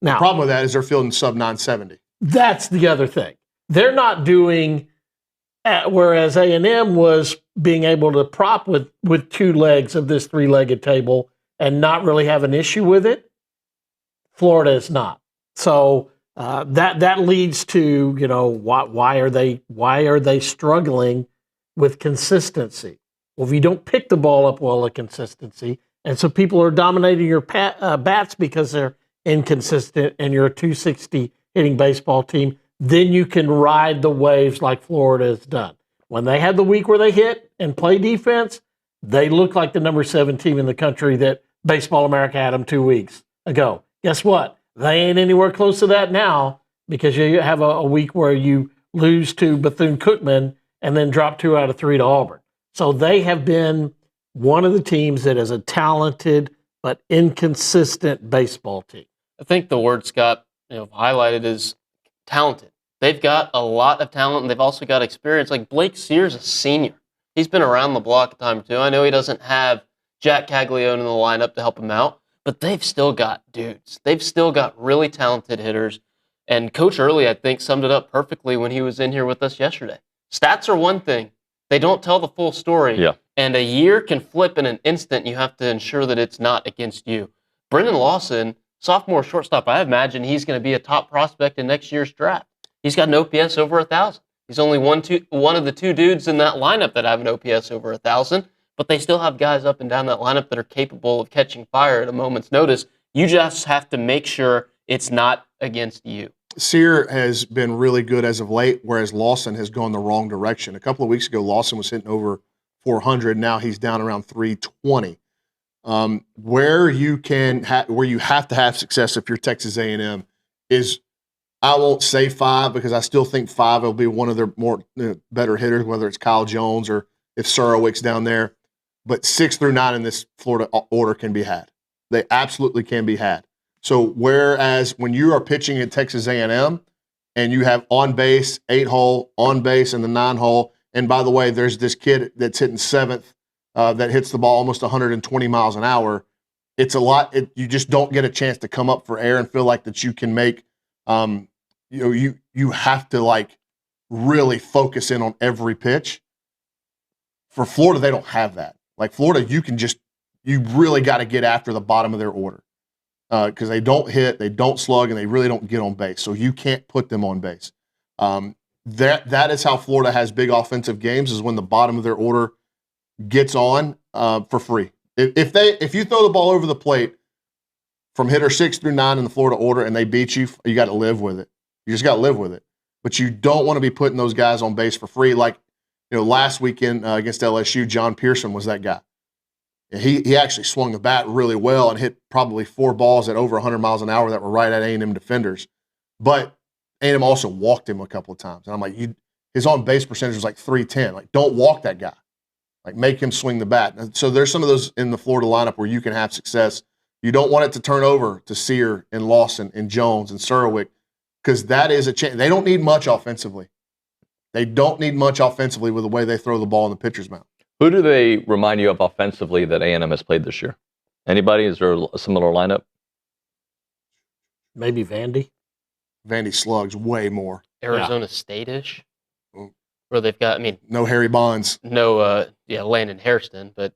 Now, the problem with that is they're fielding sub 970. That's the other thing. They're not doing, whereas A&M was being able to prop with two legs of this three-legged table and not really have an issue with it. Florida is not. So that leads to, why are they struggling with consistency? Well, if you don't pick the ball up well at consistency, and so people are dominating your bats because they're inconsistent and you're a 260 hitting baseball team, then you can ride the waves like Florida has done. When they had the week where they hit and play defense, they look like the number 7 team in the country that Baseball America had them 2 weeks ago. Guess what? They ain't anywhere close to that now because you have a week where you lose to Bethune-Cookman and then drop 2 out of 3 to Auburn. So they have been one of the teams that is a talented but inconsistent baseball team. I think the word Scott highlighted is talented. They've got a lot of talent, and they've also got experience. Like Blake Sears, a senior. He's been around the block a time or two. I know he doesn't have Jack Caglione in the lineup to help him out, but they've still got dudes. They've still got really talented hitters. And Coach Early, I think, summed it up perfectly when he was in here with us yesterday. Stats are one thing. They don't tell the full story. Yeah. And a year can flip in an instant. You have to ensure that it's not against you. Brendan Lawson, sophomore shortstop, I imagine he's going to be a top prospect in next year's draft. He's got an OPS over 1,000. He's only one of the 2 dudes in that lineup that have an OPS over 1,000, but they still have guys up and down that lineup that are capable of catching fire at a moment's notice. You just have to make sure it's not against you. Sear has been really good as of late, whereas Lawson has gone the wrong direction. A couple of weeks ago, Lawson was hitting over 400. Now he's down around 320. Where you have to have success if you're Texas A&M is, I won't say 5 because I still think 5 will be one of their more better hitters, whether it's Kyle Jones or if Surawick's down there. But 6 through 9 in this Florida order can be had. They absolutely can be had. So whereas when you are pitching at Texas A&M and you have on base, 8-hole, on base, and the 9-hole, and by the way, there's this kid that's hitting 7th that hits the ball almost 120 miles an hour. It's a lot. You just don't get a chance to come up for air and feel like that you can make. You have to really focus in on every pitch. For Florida, they don't have that. Like Florida, you really got to get after the bottom of their order. Because they don't hit, they don't slug, and they really don't get on base. So you can't put them on base. That is how Florida has big offensive games, is when the bottom of their order gets on for free. If you throw the ball over the plate from hitter 6 through 9 in the Florida order and they beat you, you got to live with it. You just got to live with it. But you don't want to be putting those guys on base for free. Like last weekend against LSU, John Pearson was that guy. He actually swung the bat really well and hit probably 4 balls at over 100 miles an hour that were right at A&M defenders. But A&M also walked him a couple of times. And I'm like, his on-base percentage was like 310. Like, don't walk that guy. Like, make him swing the bat. And so there's some of those in the Florida lineup where you can have success. You don't want it to turn over to Sear and Lawson and Jones and Surawick because that is a chance. They don't need much offensively. They don't need much offensively with the way they throw the ball in the pitcher's mound. Who do they remind you of offensively that A&M has played this year? Anybody? Is there a similar lineup? Maybe Vandy. Vandy slugs way more. Arizona State-ish, where they've got, no Harry Bonds. No, Landon Hairston, but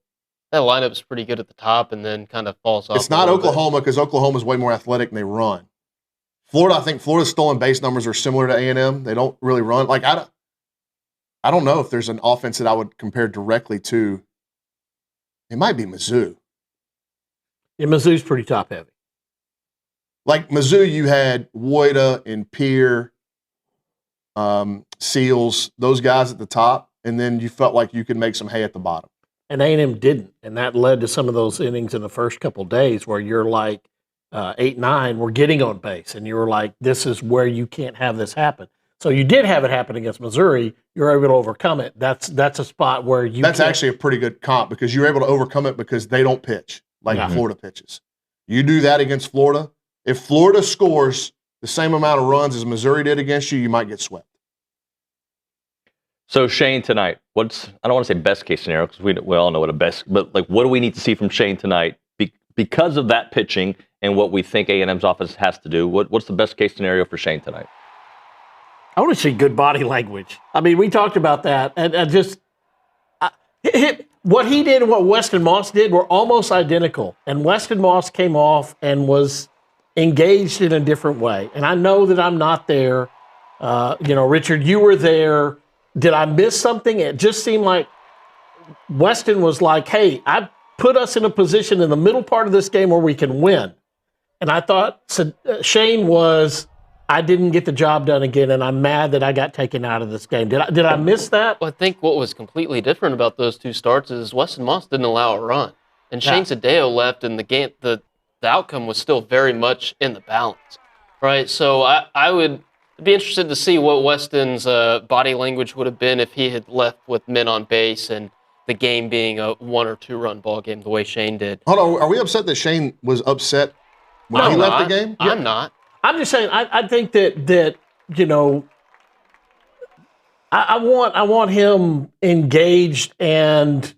that lineup's pretty good at the top and then kind of falls off. It's not Oklahoma because Oklahoma's way more athletic and they run. Florida, I think Florida's stolen base numbers are similar to A&M. They don't really run. Like I don't know if there's an offense that I would compare directly to. It might be Mizzou. Yeah, Mizzou's pretty top heavy. Like Mizzou, you had Woida and Peer, Seals, those guys at the top, and then you felt like you could make some hay at the bottom. And A&M didn't, and that led to some of those innings in the first couple of days where you're like 8-9, we're getting on base, and you were like, this is where you can't have this happen. So you did have it happen against Missouri. You're able to overcome it. That's a spot where you. That's actually a pretty good comp because you're able to overcome it because they don't pitch like Florida pitches. You do that against Florida. If Florida scores the same amount of runs as Missouri did against you, you might get swept. So Shane tonight, I don't want to say best case scenario because we all know what but like what do we need to see from Shane tonight because of that pitching and what we think A&M's offense has to do? What's the best case scenario for Shane tonight? I want to see good body language. I mean, we talked about that, and what he did and what Weston Moss did were almost identical. And Weston Moss came off and was engaged in a different way. And I know that I'm not there. Richard, you were there. Did I miss something? It just seemed like Weston was like, hey, I put us in a position in the middle part of this game where we can win. And I thought Shane was, I didn't get the job done again, and I'm mad that I got taken out of this game. Did I miss that? Well, I think what was completely different about those two starts is Weston Moss didn't allow a run. And Shane Sadeo left, and the game, the outcome was still very much in the balance, right? So I would be interested to see what Weston's body language would have been if he had left with men on base and the game being a 1 or 2 run ball game the way Shane did. Hold on, are we upset that Shane was upset when he left the game? I'm not. I'm just saying. I think that I want him engaged and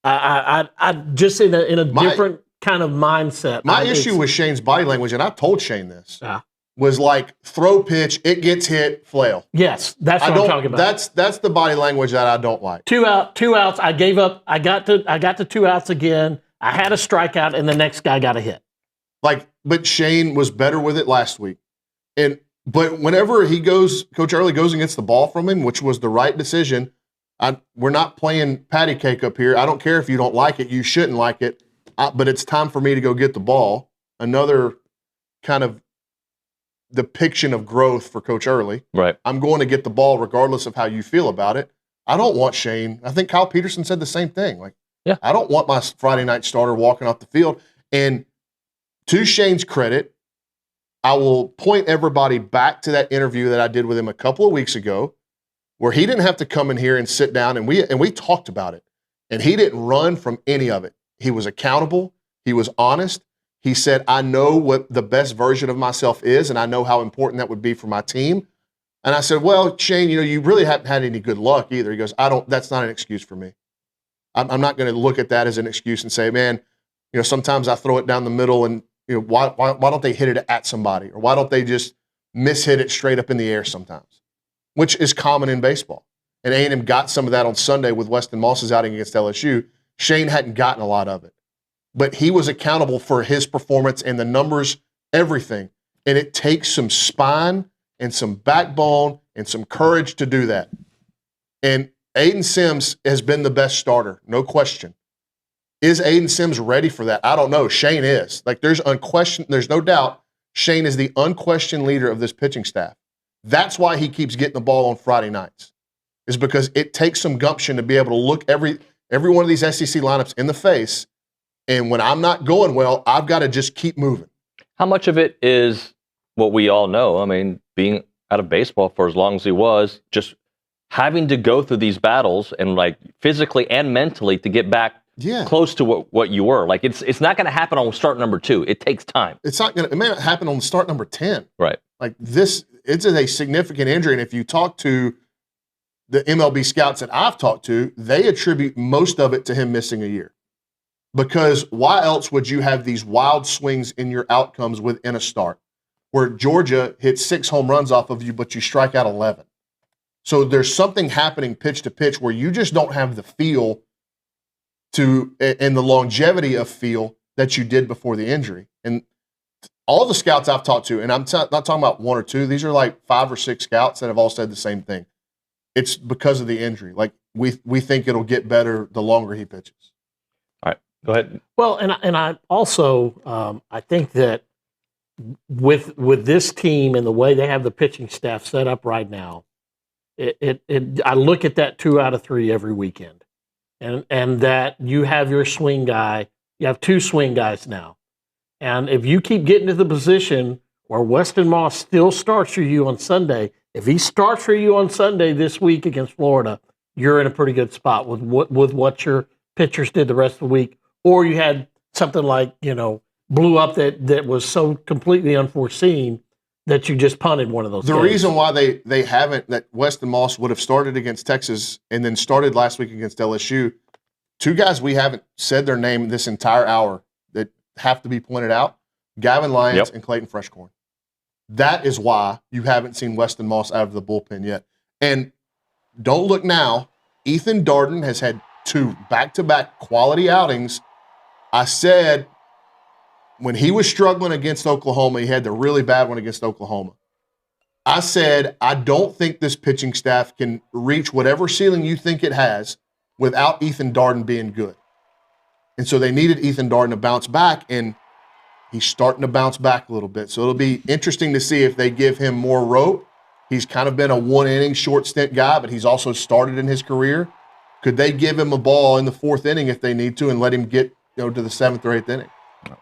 I just in a different kind of mindset. My issue with Shane's body language, and I told Shane this, was like throw pitch, it gets hit, flail. Yes, that's what I'm talking about. That's the body language that I don't like. 2 outs. I gave up. I got to 2 outs again. I had a strikeout, and the next guy got a hit. But Shane was better with it last week. But whenever Coach Early goes and gets the ball from him, which was the right decision, we're not playing patty cake up here. I don't care if you don't like it. You shouldn't like it. But it's time for me to go get the ball. Another kind of depiction of growth for Coach Early. Right. I'm going to get the ball regardless of how you feel about it. I don't want Shane. I think Kyle Peterson said the same thing. I don't want my Friday night starter walking off the field. And to Shane's credit, I will point everybody back to that interview that I did with him a couple of weeks ago where he didn't have to come in here and sit down, and we talked about it. And he didn't run from any of it. He was accountable. He was honest. He said, I know what the best version of myself is, and I know how important that would be for my team. And I said, well, Shane, you really haven't had any good luck either. He goes, that's not an excuse for me. I'm not going to look at that as an excuse and say, man, sometimes I throw it down the middle and, why don't they hit it at somebody? Or why don't they just mishit it straight up in the air sometimes? Which is common in baseball. And A&M got some of that on Sunday with Weston Moss's outing against LSU. Shane hadn't gotten a lot of it. But he was accountable for his performance and the numbers, everything. And it takes some spine and some backbone and some courage to do that. And Aiden Sims has been the best starter, no question. Is Aiden Sims ready for that? I don't know. Shane is. There's no doubt Shane is the unquestioned leader of this pitching staff. That's why he keeps getting the ball on Friday nights, is because it takes some gumption to be able to look every one of these SEC lineups in the face, and when I'm not going well, I've got to just keep moving. How much of it is what we all know? I mean, being out of baseball for as long as he was, just having to go through these battles and physically and mentally to get back close to what you were. It's not going to happen on start number 2. It takes time. It may not happen on start number 10. Right. It's a significant injury. And if you talk to the MLB scouts that I've talked to, they attribute most of it to him missing a year. Because why else would you have these wild swings in your outcomes within a start where Georgia hits 6 home runs off of you, but you strike out 11? So there's something happening pitch to pitch where you just don't have the feel and the longevity of feel that you did before the injury. And all the scouts I've talked to, and I'm not talking about one or two, these are like 5 or 6 scouts that have all said the same thing. It's because of the injury. Like we think it'll get better the longer he pitches. All right, go ahead. Well, and I also I think that with this team and the way they have the pitching staff set up right now, I look at that 2 out of 3 every weekend, and that you have your swing guy. You have 2 swing guys now, and if you keep getting to the position where Weston Moss still starts for you on Sunday, if he starts for you on Sunday this week against Florida, you're in a pretty good spot with what your pitchers did the rest of the week. Or you had something like, blew up that was so completely unforeseen that you just punted one of those. The games. reason why they haven't, that Weston Moss would have started against Texas and then started last week against LSU, 2 guys we haven't said their name this entire hour that have to be pointed out, Gavin Lyons and Clayton Freshcorn. That is why you haven't seen Weston Moss out of the bullpen yet. And don't look now, Ethan Darden has had 2 back-to-back quality outings. I said when he was struggling against Oklahoma, he had the really bad one against Oklahoma. I said, I don't think this pitching staff can reach whatever ceiling you think it has without Ethan Darden being good. And so they needed Ethan Darden to bounce back, and he's starting to bounce back a little bit. So it'll be interesting to see if they give him more rope. He's kind of been a 1-inning short stint guy, but he's also started in his career. Could they give him a ball in the 4th inning if they need to and let him get to the 7th or 8th inning?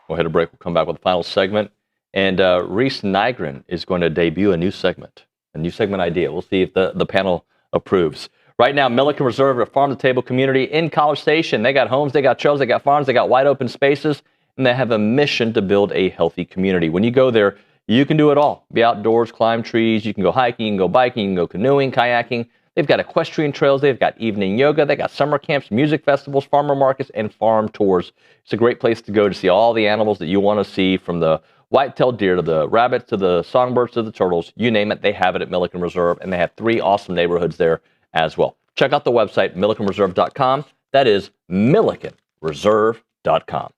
We'll hit a break. We'll come back with the final segment. And Reese Nygren is going to debut a new segment idea. We'll see if the panel approves. Right now, Milliken Reserve, a farm-to-table community in College Station. They got homes, they got trails, they got farms, they got wide open spaces, and they have a mission to build a healthy community. When you go there, you can do it all. Be outdoors, climb trees, you can go hiking, you can go biking, you can go canoeing, kayaking. They've got equestrian trails, they've got evening yoga, they got summer camps, music festivals, farmer markets, and farm tours. It's a great place to go to see all the animals that you want to see, from the white-tailed deer to the rabbits to the songbirds to the turtles. You name it, they have it at Milliken Reserve, and they have 3 awesome neighborhoods there as well. Check out the website, millikenreserve.com. That is millikenreserve.com.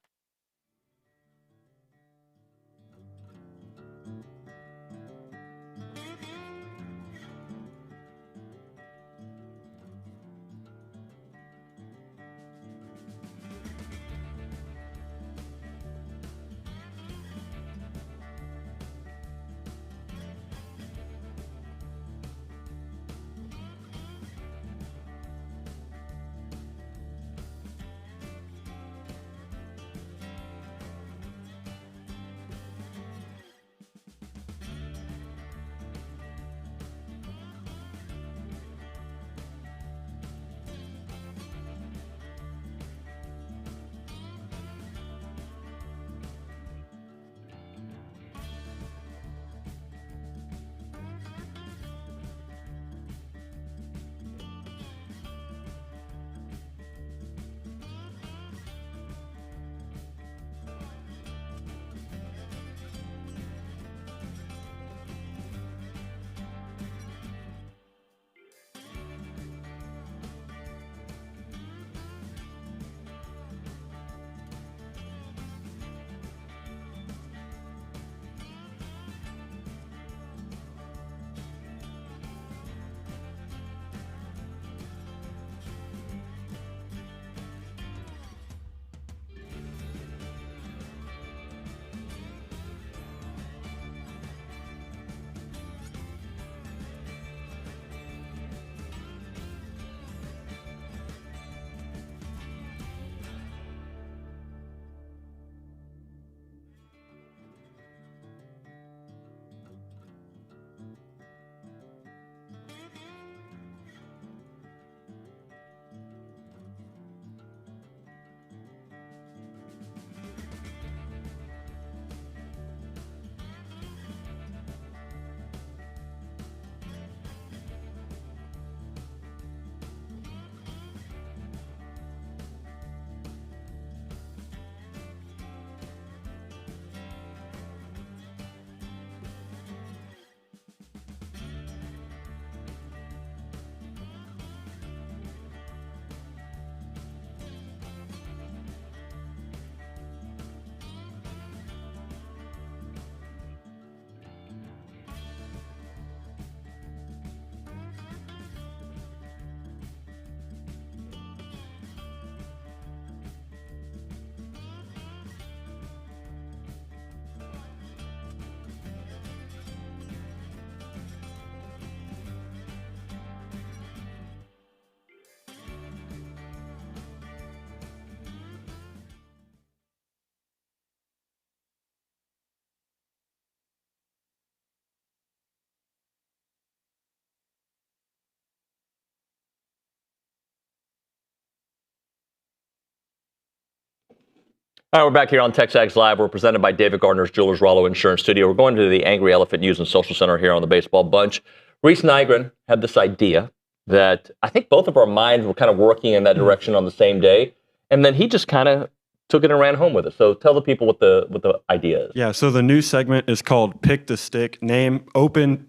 All right, we're back here on TexAgs Live. We're presented by David Gardner's Jewelers Rollo Insurance Studio. We're going to the Angry Elephant News and Social Center here on the Baseball Bunch. Reese Nygren had this idea that I think both of our minds were kind of working in that direction on the same day, and then he just kind of took it and ran home with it. So tell the people what the idea is. Yeah, so the new segment is called Pick the Stick. Name open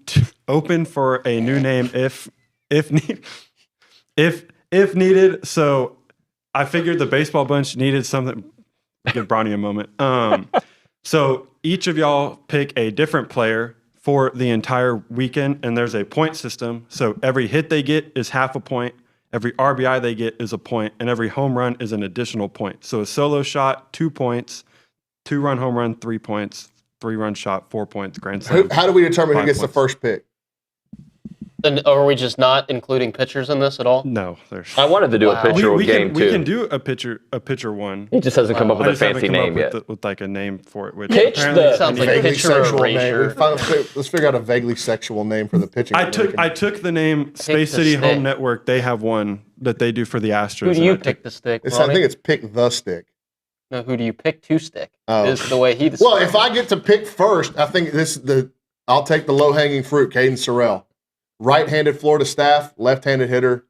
for a new name if needed. So I figured the Baseball Bunch needed something. Give Brownie a moment. So each of y'all pick a different player for the entire weekend, and there's a point system. So every hit they get is half a point, every RBI they get is a point, and every home run is an additional point. So a solo shot, 2 points, 2-run home run, 3 points, 3-run shot, 4 points, grand slam. How do we determine who gets the first pick? And are we just not including pitchers in this at all? No, there's. I wanted to do a pitcher game too. We can do a pitcher one. He just hasn't come up with a fancy name yet. With like a name for it. Which Pitch the sounds like vaguely pitcher sexual erasure. name. Let's figure out a vaguely sexual name for the pitching. I took the name Space City Home Network. They have one that they do for the Astros. Who do you pick the stick? I think it's pick the stick. No, who do you pick to stick? Oh. Is the way he describes Well, if I get to pick first, I think I'll take the low hanging fruit, Caden Sorrell. Right-handed Florida staff, left-handed hitter.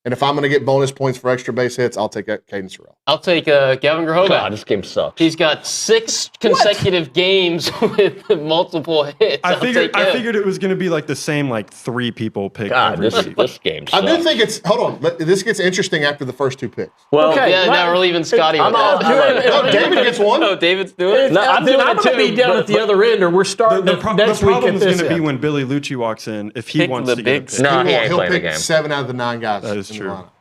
And if I'm going to get bonus points for extra base hits, I'll take Caden Sorrell. I'll take Gavin Grohovac. God, this game sucks. He's got 6 consecutive games with multiple hits. I figured it was going to be like the same 3 people pick. God, this game sucks. I do think it's – hold on. This gets interesting after the first 2 picks. Well, okay, now we're leaving Scotty with that. No, David gets one. No, David's doing it. No, I'm going to be down at the other end, or we're starting next week. The problem is going to be when Billy Liucci walks in, if he wants to get a pick. No, he ain't He'll playing the pick game. 7 out of the 9 guys. That is true.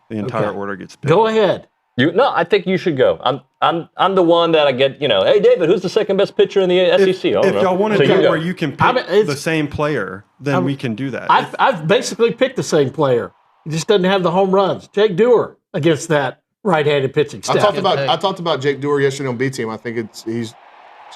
The entire order gets picked. Go ahead. No, I think you should go. I'm the one that I get. Hey, David, who's the second best pitcher in the SEC? If y'all want to do where you can pick the same player, then we can do that. I've basically picked the same player. He just doesn't have the home runs. Jake Dewar against that right-handed pitching staff. I talked about Jake Dewar yesterday on B Team. I think he's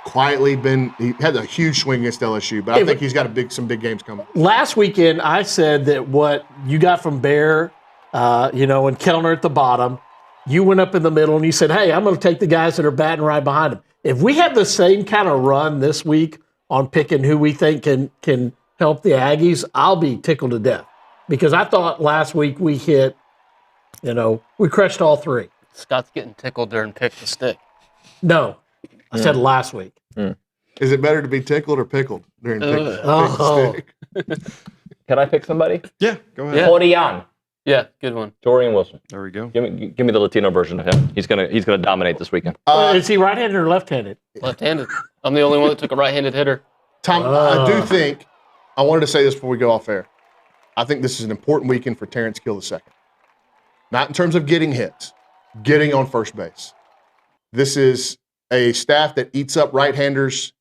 quietly he had a huge swing against LSU, but I think he's got some big games coming. Last weekend, I said that what you got from Bear, and Kellner at the bottom, you went up in the middle and you said, hey, I'm going to take the guys that are batting right behind him. If we have the same kind of run this week on picking who we think can help the Aggies, I'll be tickled to death. Because I thought last week we hit, we crushed all 3. Scott's getting tickled during pick the stick. No, I said last week. Is it better to be tickled or pickled during pick the stick? Can I pick somebody? Yeah, go ahead. Torian. Yeah, good one. Torian Wilson. There we go. Give me the Latino version of him. He's gonna dominate this weekend. Is he right-handed or left-handed? Left-handed. I'm the only one that took a right-handed hitter. Tom, I do think I wanted to say this before we go off air. I think this is an important weekend for Terrence Kill II. Not in terms of getting hits, getting on first base. This is a staff that eats up right-handers.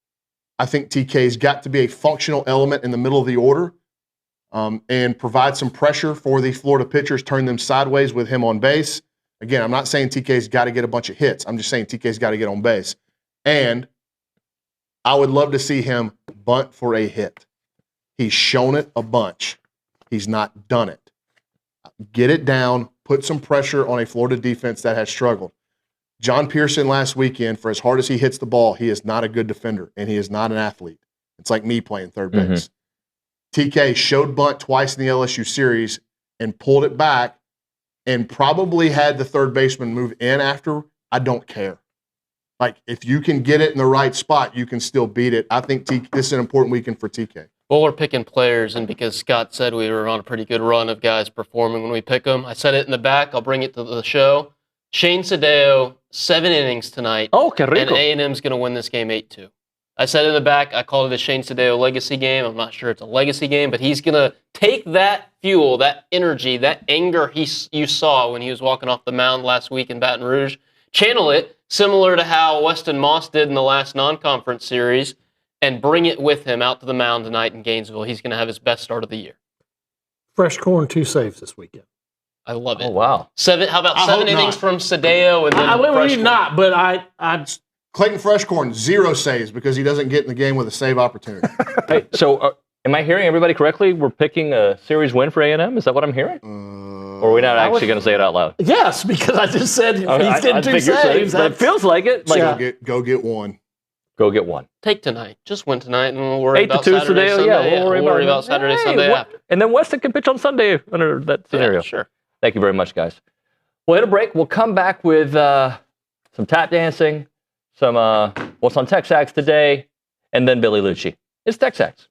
I think TK's got to be a functional element in the middle of the order. And provide some pressure for the Florida pitchers, turn them sideways with him on base. Again, I'm not saying TK's got to get a bunch of hits. I'm just saying TK's got to get on base. And I would love to see him bunt for a hit. He's shown it a bunch. He's not done it. Get it down, put some pressure on a Florida defense that has struggled. John Pearson last weekend, for as hard as he hits the ball, he is not a good defender, and he is not an athlete. It's like me playing third base. TK showed bunt twice in the LSU series and pulled it back and probably had the third baseman move in after. I don't care. If you can get it in the right spot, you can still beat it. I think this is an important weekend for TK. Well, we're picking players, and because Scott said we were on a pretty good run of guys performing when we pick them, I said it in the back. I'll bring it to the show. Shane Sadeo, 7 innings tonight. Oh, que rico. And A&M's going to win this game 8-2. I said in the back, I called it a Shane Sadeo legacy game. I'm not sure it's a legacy game, but he's going to take that fuel, that energy, that anger you saw when he was walking off the mound last week in Baton Rouge, channel it similar to how Weston Moss did in the last non-conference series, and bring it with him out to the mound tonight in Gainesville. He's going to have his best start of the year. Fresh corn, 2 saves this weekend. I love it. Oh, wow. How about 7 innings from Sadeo? And then I believe not, but I Clayton Freshcorn, 0 saves because he doesn't get in the game with a save opportunity. Hey, so am I hearing everybody correctly? We're picking a series win for A&M? Is that what I'm hearing? Or are we not actually going to say it out loud? Yes, because I just said he's getting 2 so. saves. But it feels like it. Like, Go get one. Go get one. Take tonight. Just win tonight, and we'll worry 8 about to 2 Saturday, today. Sunday. Yeah, we'll worry about Saturday, Sunday after. And then Weston can pitch on Sunday under that scenario. Yeah, sure. Thank you very much, guys. We'll hit a break. We'll come back with some tap dancing, some what's on TexAgs today, and then Billy Liucci. It's TexAgs.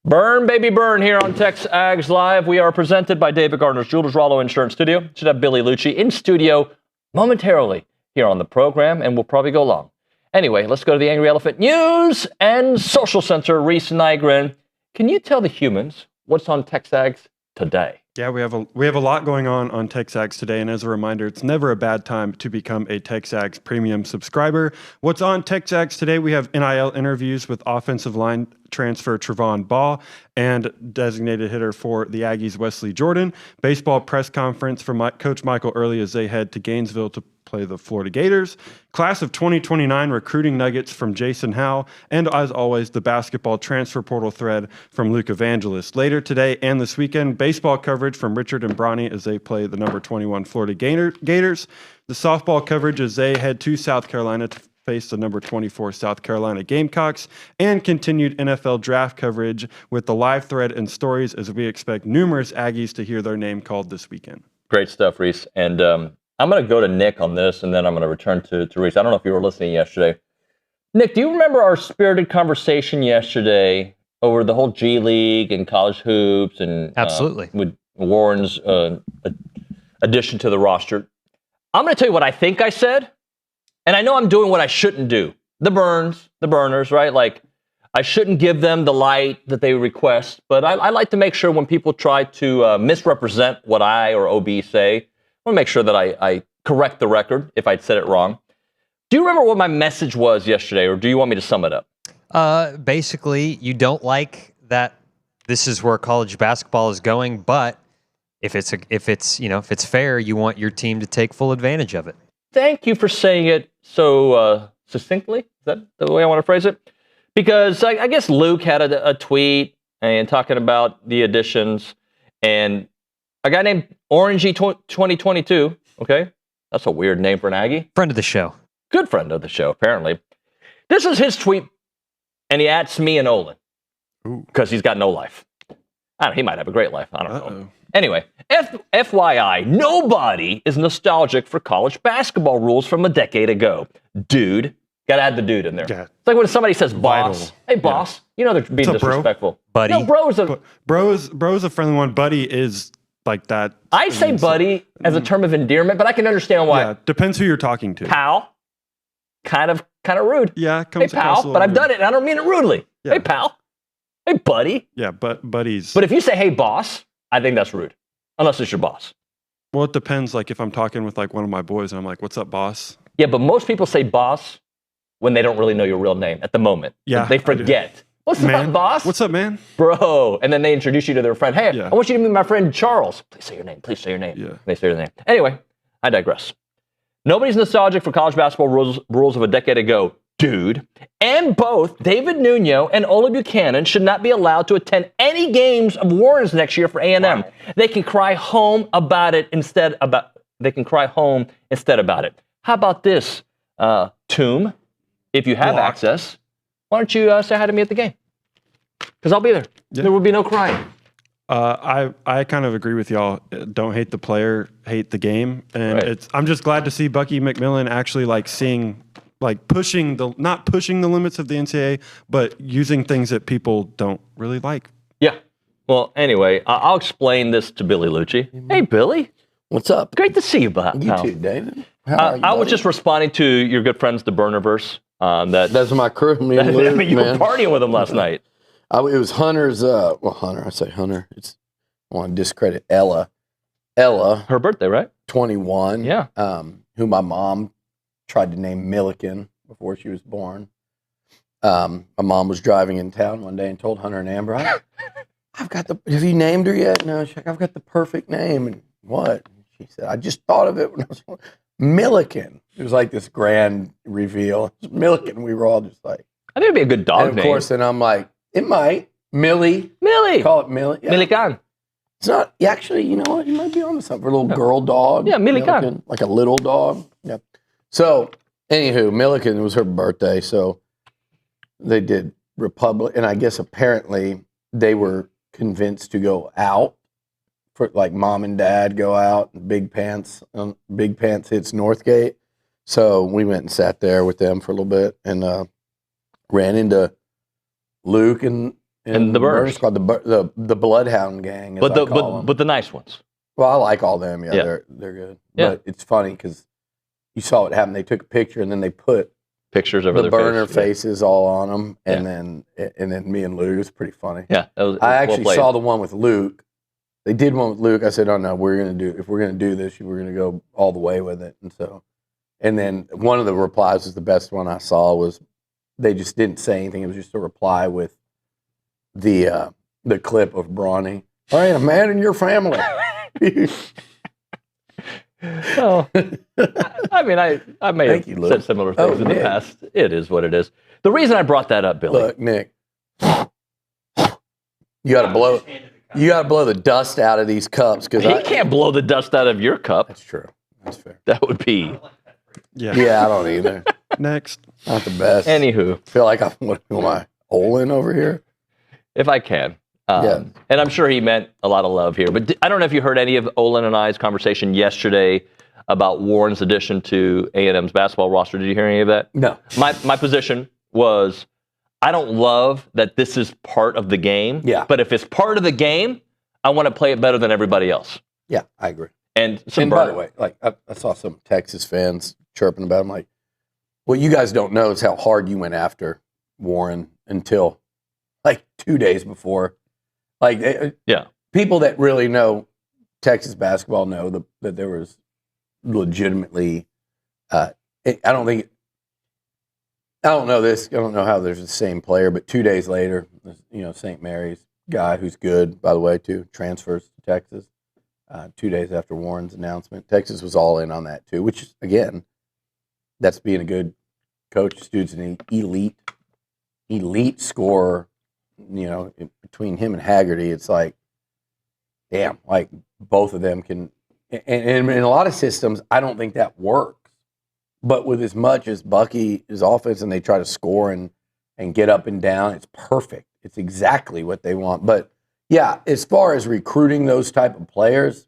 Burn, baby, burn here on TexAgs Live. We are presented by David Gardner's Jewelers Rollo Insurance Studio. Should have Billy Liucci in studio momentarily here on the program, and we'll probably go long. Anyway, let's go to the Angry Elephant News and Social Center. Reese Nygren, can you tell the humans what's on TexAgs today? Yeah, we have a lot going on TexAgs today, and as a reminder, it's never a bad time to become a TexAgs premium subscriber. What's on TexAgs today? We have NIL interviews with offensive line transfer Trevon Ball and designated hitter for the Aggies Wesley Jordan. Baseball press conference from Coach Michael Early as they head to Gainesville to play the Florida Gators. Class of 2029 recruiting nuggets from Jason Howe, and as always, the basketball transfer portal thread from Luke Evangelist. Later today and this weekend, baseball coverage from Richard and Brauninger as they play the number 21 Florida Gators. The softball coverage as they head to South Carolina to face the number 24 South Carolina Gamecocks, and continued NFL draft coverage with the live thread and stories as we expect numerous Aggies to hear their name called this weekend. Great stuff, Reese. And I'm going to go to Nick on this, and then I'm going to return to Reese. I don't know if you were listening yesterday. Nick, do you remember our spirited conversation yesterday over the whole G League and college hoops and absolutely with Warren's addition to the roster? I'm going to tell you what I think I said, and I know I'm doing what I shouldn't do. The burners, right? Like, I shouldn't give them the light that they request, but I like to make sure when people try to misrepresent what I or OB say, I want to make sure that I correct the record if I'd said it wrong. Do you remember what my message was yesterday, or do you want me to sum it up? Basically, you don't like that this is where college basketball is going, but if it's fair, you want your team to take full advantage of it. Thank you for saying it so succinctly. Is that the way I want to phrase it? Because I guess Luke had a tweet and talking about the additions, and a guy named Orangey 2022, okay? That's a weird name for an Aggie. Friend of the show. Good friend of the show, apparently. This is his tweet, and he adds me and Olin because he's got no life. I don't know, he might have a great life. I don't know. Anyway, FYI, nobody is nostalgic for college basketball rules from a decade ago. Dude. Got to add the dude in there. Yeah. It's like when somebody says boss. Hey, boss. You know they're being disrespectful. Bro? Buddy. No, bro's a friendly one. Buddy is like that. I say buddy as a term of endearment, but I can understand why. Yeah, depends who you're talking to. Pal. Kind of rude. Yeah, hey, pal, but I've done it, and I don't mean it rudely. Yeah. Hey, pal. Hey, buddy. Yeah, but buddies. But if you say, hey, boss, I think that's rude. Unless it's your boss. Well, it depends. Like, if I'm talking with, like, one of my boys, and I'm like, what's up, boss? Yeah, but most people say boss when they don't really know your real name at the moment. Yeah. They forget. What's up, boss? What's up, man? Bro. And then they introduce you to their friend. Hey, I want you to meet my friend Charles. Please say your name. Please say your name. Yeah. They say their name. Anyway, I digress. Nobody's nostalgic for college basketball rules of a decade ago, dude. And both David Nuño and Olin Buchanan should not be allowed to attend any games of Warren's next year for A&M. Wow. They can cry home about it instead about it. How about this, Tomb? If you have access, why don't you say hi to me at the game? Because I'll be there. Yeah. There will be no crying. I kind of agree with y'all. Don't hate the player, hate the game. And I'm just glad to see Bucky McMillan actually not pushing the limits of the NCAA, but using things that people don't really like. Yeah. Well, anyway, I'll explain this to Billy Liucci. Hey, Billy. What's up? Great to see you, pal. You too, David. How are you, I was just responding to your good friends, the Burnerverse. That's my crew. Me and Luke, you were partying with them last night. It was Hunter's. Hunter. I say Hunter. I want to discredit Ella. Her birthday, right? 21. Yeah. Who my mom tried to name Milliken before she was born. My mom was driving in town one day and told Hunter and Amber, "Have you named her yet?" No, she's like, "I've got the perfect name." And what? She said, "I just thought of it when I was Milliken." It was like this grand reveal. Milliken. We were all just like, I think it'd be a good dog name. And of course, then I'm like, it might. Millie. Call it Millie. Yeah. Millikan. It's not, actually, you know what? You might be onto something for a little girl dog. Yeah, Millikan. Like a little dog. Yeah. So, anywho, Milliken, it was her birthday. So, they did Republic. And I guess apparently they were convinced to go out. For like mom and dad go out. Big Pants hits Northgate. So, we went and sat there with them for a little bit and ran into Luke and the Burner Squad, the Bloodhound Gang. But the nice ones. Well, I like all them. Yeah, they're good. Yeah. But it's funny because you saw what happened. They took a picture and then they put pictures of the their burner face. faces all on them, and then me and Luke. It was pretty funny. Yeah, I actually saw the one with Luke. They did one with Luke. I said, "Oh no, if we're gonna do this, we're gonna go all the way with it." And then one of the replies was the best one I saw. Was they just didn't say anything. It was just a reply with the clip of Brawny. I ain't a man in your family. Well, I mean, I may have said similar things in the past. It is what it is. The reason I brought that up, Billy. Look, Nick, you got to blow the dust out of these cups because he can't blow the dust out of your cup. That's true. That's fair. That would be. Yeah, I don't either. Next, not the best. Anywho, feel like I'm what am I Olin over here? If I can. And I'm sure he meant a lot of love here. But I don't know if you heard any of Olin and I's conversation yesterday about Warren's addition to A&M's basketball roster. Did you hear any of that? No. My position was, I don't love that this is part of the game. Yeah. But if it's part of the game, I want to play it better than everybody else. Yeah, I agree. And by the way, like I saw some Texas fans chirping about him. Like, what you guys don't know is how hard you went after Warren until like 2 days before. Like, people that really know Texas basketball know that there was legitimately. I don't know this. I don't know how there's the same player, but 2 days later, St. Mary's guy who's good, by the way, too, transfers to Texas. 2 days after Warren's announcement, Texas was all in on that too. Which again, that's being a good coach. Dude's an elite scorer. Between him and Haggerty, it's like, damn, like both of them can. And in a lot of systems, I don't think that works. But with as much as Bucky is offense and they try to score and get up and down, it's perfect. It's exactly what they want. But yeah, as far as recruiting those type of players,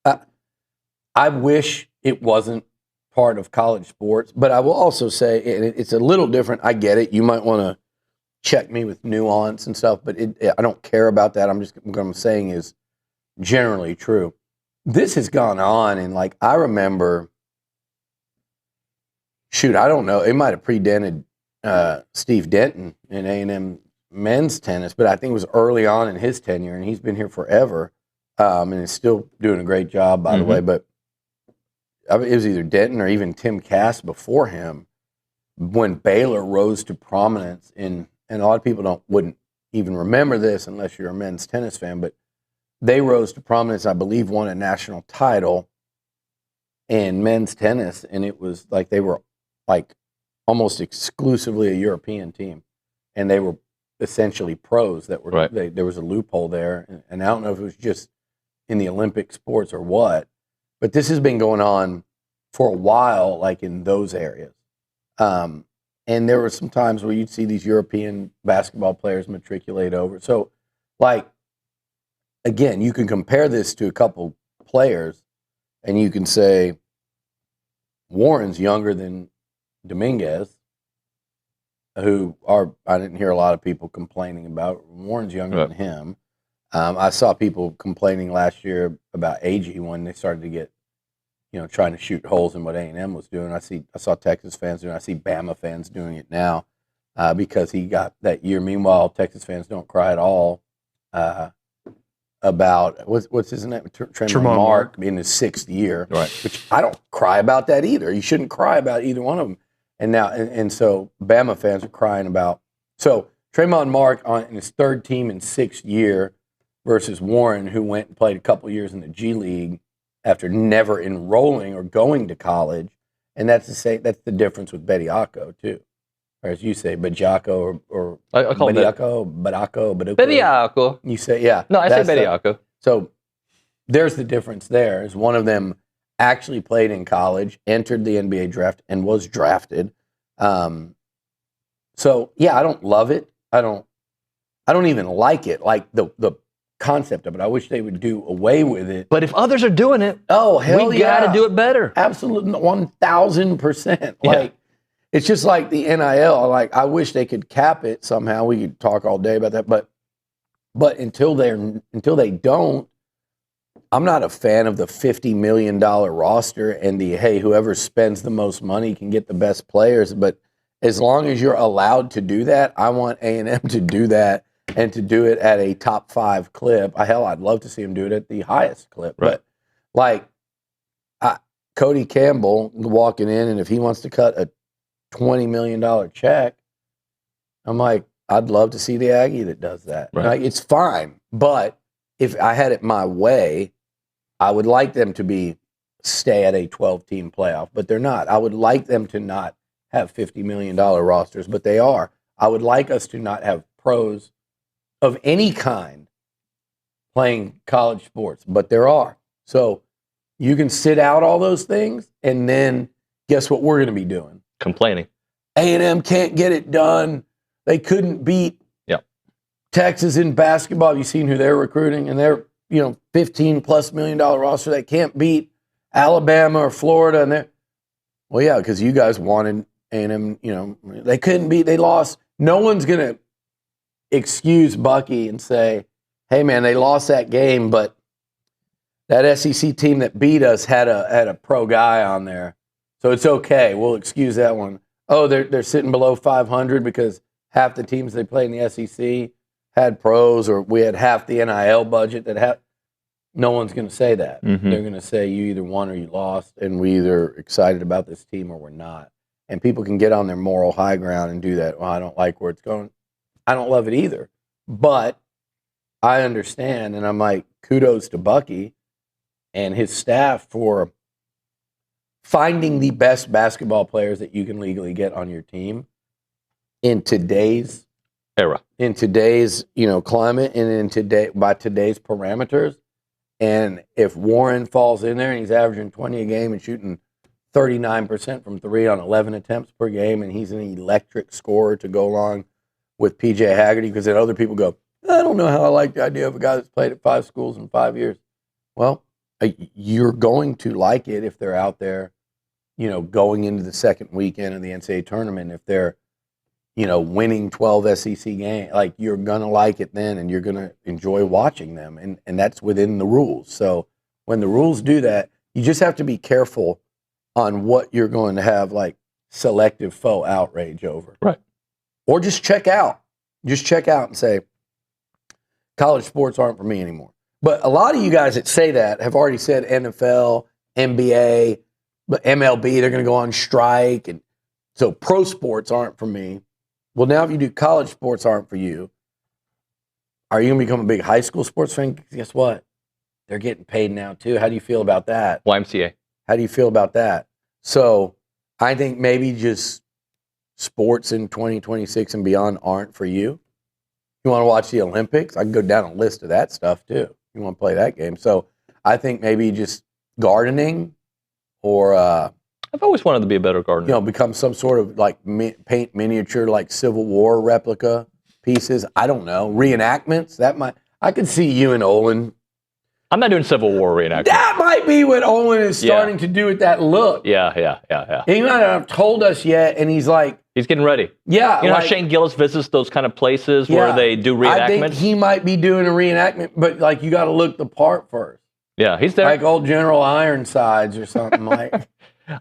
I wish it wasn't part of college sports. But I will also say, and it's a little different. I get it. You might want to check me with nuance and stuff, but I don't care about that. What I'm saying is generally true. This has gone on, and like I remember, I don't know, it might have predated Steve Denton in A&M men's tennis, but I think it was early on in his tenure, and he's been here forever, and is still doing a great job, by the way. But it was either Denton or even Tim Cass before him when Baylor rose to prominence in. And a lot of people wouldn't even remember this unless you're a men's tennis fan, but they rose to prominence, I believe, won a national title in men's tennis, and it was like they were like almost exclusively a European team, and they were essentially pros that were there was a loophole there, and I don't know if it was just in the Olympic sports or what, but this has been going on for a while, like in those areas. And there were some times where you'd see these European basketball players matriculate over. So, like, again, you can compare this to a couple players, and you can say Warren's younger than Dominguez, I didn't hear a lot of people complaining about. Warren's younger than him. I saw people complaining last year about Aggie when they started to get, trying to shoot holes in what A&M was doing. I saw Texas fans doing it. I see Bama fans doing it now because he got that year. Meanwhile, Texas fans don't cry at all about what's his name? Tremont Mark in his 6th year, which I don't cry about that either. You shouldn't cry about either one of them. And now, and so Bama fans are crying about. So Tremont Mark in his 3rd team in 6th year versus Warren, who went and played a couple years in the G League after never enrolling or going to college, and that's the difference with Bediako too, or as you say, Bediako or I call Bediako. You say No, I say Bediako. So there's the difference. There is one of them actually played in college, entered the NBA draft, and was drafted. So yeah, I don't love it. I don't even like it. Like the concept of it. I wish they would do away with it. But if others are doing it, hell yeah. We got to do it better. Absolutely, 1,000%. Like, it's just like the NIL. Like, I wish they could cap it somehow. We could talk all day about that. But until they don't, I'm not a fan of the $50 million roster and the, hey, whoever spends the most money can get the best players. But as long as you're allowed to do that, I want A&M to do that and to do it at a top 5 clip. Hell, I'd love to see them do it at the highest clip. Right. But like Cody Campbell walking in, and if he wants to cut a $20 million check, I'm like, I'd love to see the Aggie that does that. Right. Like, it's fine. But if I had it my way, I would like them to stay at a 12-team playoff, but they're not. I would like them to not have $50 million rosters, but they are. I would like us to not have pros of any kind playing college sports, but there are. So you can sit out all those things, and then guess what we're going to be doing? Complaining. A&M can't get it done. They couldn't beat Texas in basketball. Have you seen who they're recruiting? And they're, $15+ million roster. They can't beat Alabama or Florida. And well, yeah, because you guys wanted A&M, they couldn't beat, they lost. No one's going to excuse Bucky and say, hey, man, they lost that game, but that SEC team that beat us had a pro guy on there. So it's okay. We'll excuse that one. Oh, they're sitting below 500 because half the teams they play in the SEC had pros, or we had half the NIL budget that had. No one's going to say that. Mm-hmm. They're going to say you either won or you lost, and we either excited about this team or we're not. And people can get on their moral high ground and do that. Well, I don't like where it's going. I don't love it either. But I understand, and I'm like, kudos to Bucky and his staff for finding the best basketball players that you can legally get on your team in today's era, in today's climate, and by today's parameters. And if Warren falls in there and he's averaging 20 a game and shooting 39% from 3 on 11 attempts per game, and he's an electric scorer to go along with PJ Haggerty, because then other people go, I don't know how I like the idea of a guy that's played at 5 schools in 5 years. Well, you're going to like it if they're out there, going into the second weekend of the NCAA tournament. If they're, winning 12 SEC games, like, you're going to like it then, and you're going to enjoy watching them. And that's within the rules. So when the rules do that, you just have to be careful on what you're going to have, like, selective faux outrage over. Right. Or just check out. Just check out and say, college sports aren't for me anymore. But a lot of you guys that say that have already said NFL, NBA, but MLB, they're going to go on strike. And so pro sports aren't for me. Well, now if you do college sports aren't for you, are you going to become a big high school sports fan? Guess what? They're getting paid now too. How do you feel about that? YMCA. How do you feel about that? So I think maybe just sports in 2026 and beyond aren't for you. You want to watch the Olympics? I can go down a list of that stuff too. You want to play that game. So I think maybe just gardening, or I've always wanted to be a better gardener. Become some sort of like paint miniature, like Civil War replica pieces. I don't know. Reenactments. I could see you and Olin. I'm not doing Civil War reenactments. That might be what Olin is starting to do with that look. Yeah. He might not have told us yet, and he's like, he's getting ready. Yeah. How Shane Gillis visits those kind of places where they do reenactments? I think he might be doing a reenactment, but like, you got to look the part first. Yeah, he's there. Like old General Ironsides or something like.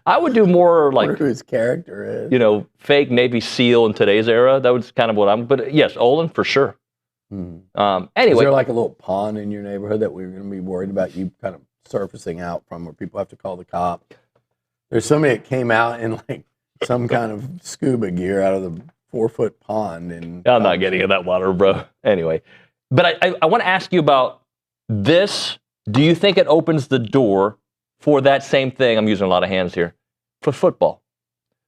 I would do more like, who his character is. Fake Navy SEAL in today's era. That was kind of what but yes, Olin for sure. Anyway. Is there like a little pond in your neighborhood that we're going to be worried about you kind of surfacing out from, where people have to call the cop? There's somebody that came out in like some kind of scuba gear out of the 4-foot pond. And I'm not getting in that water, bro. Anyway, but I want to ask you about this. Do you think it opens the door for that same thing? I'm using a lot of hands here for football.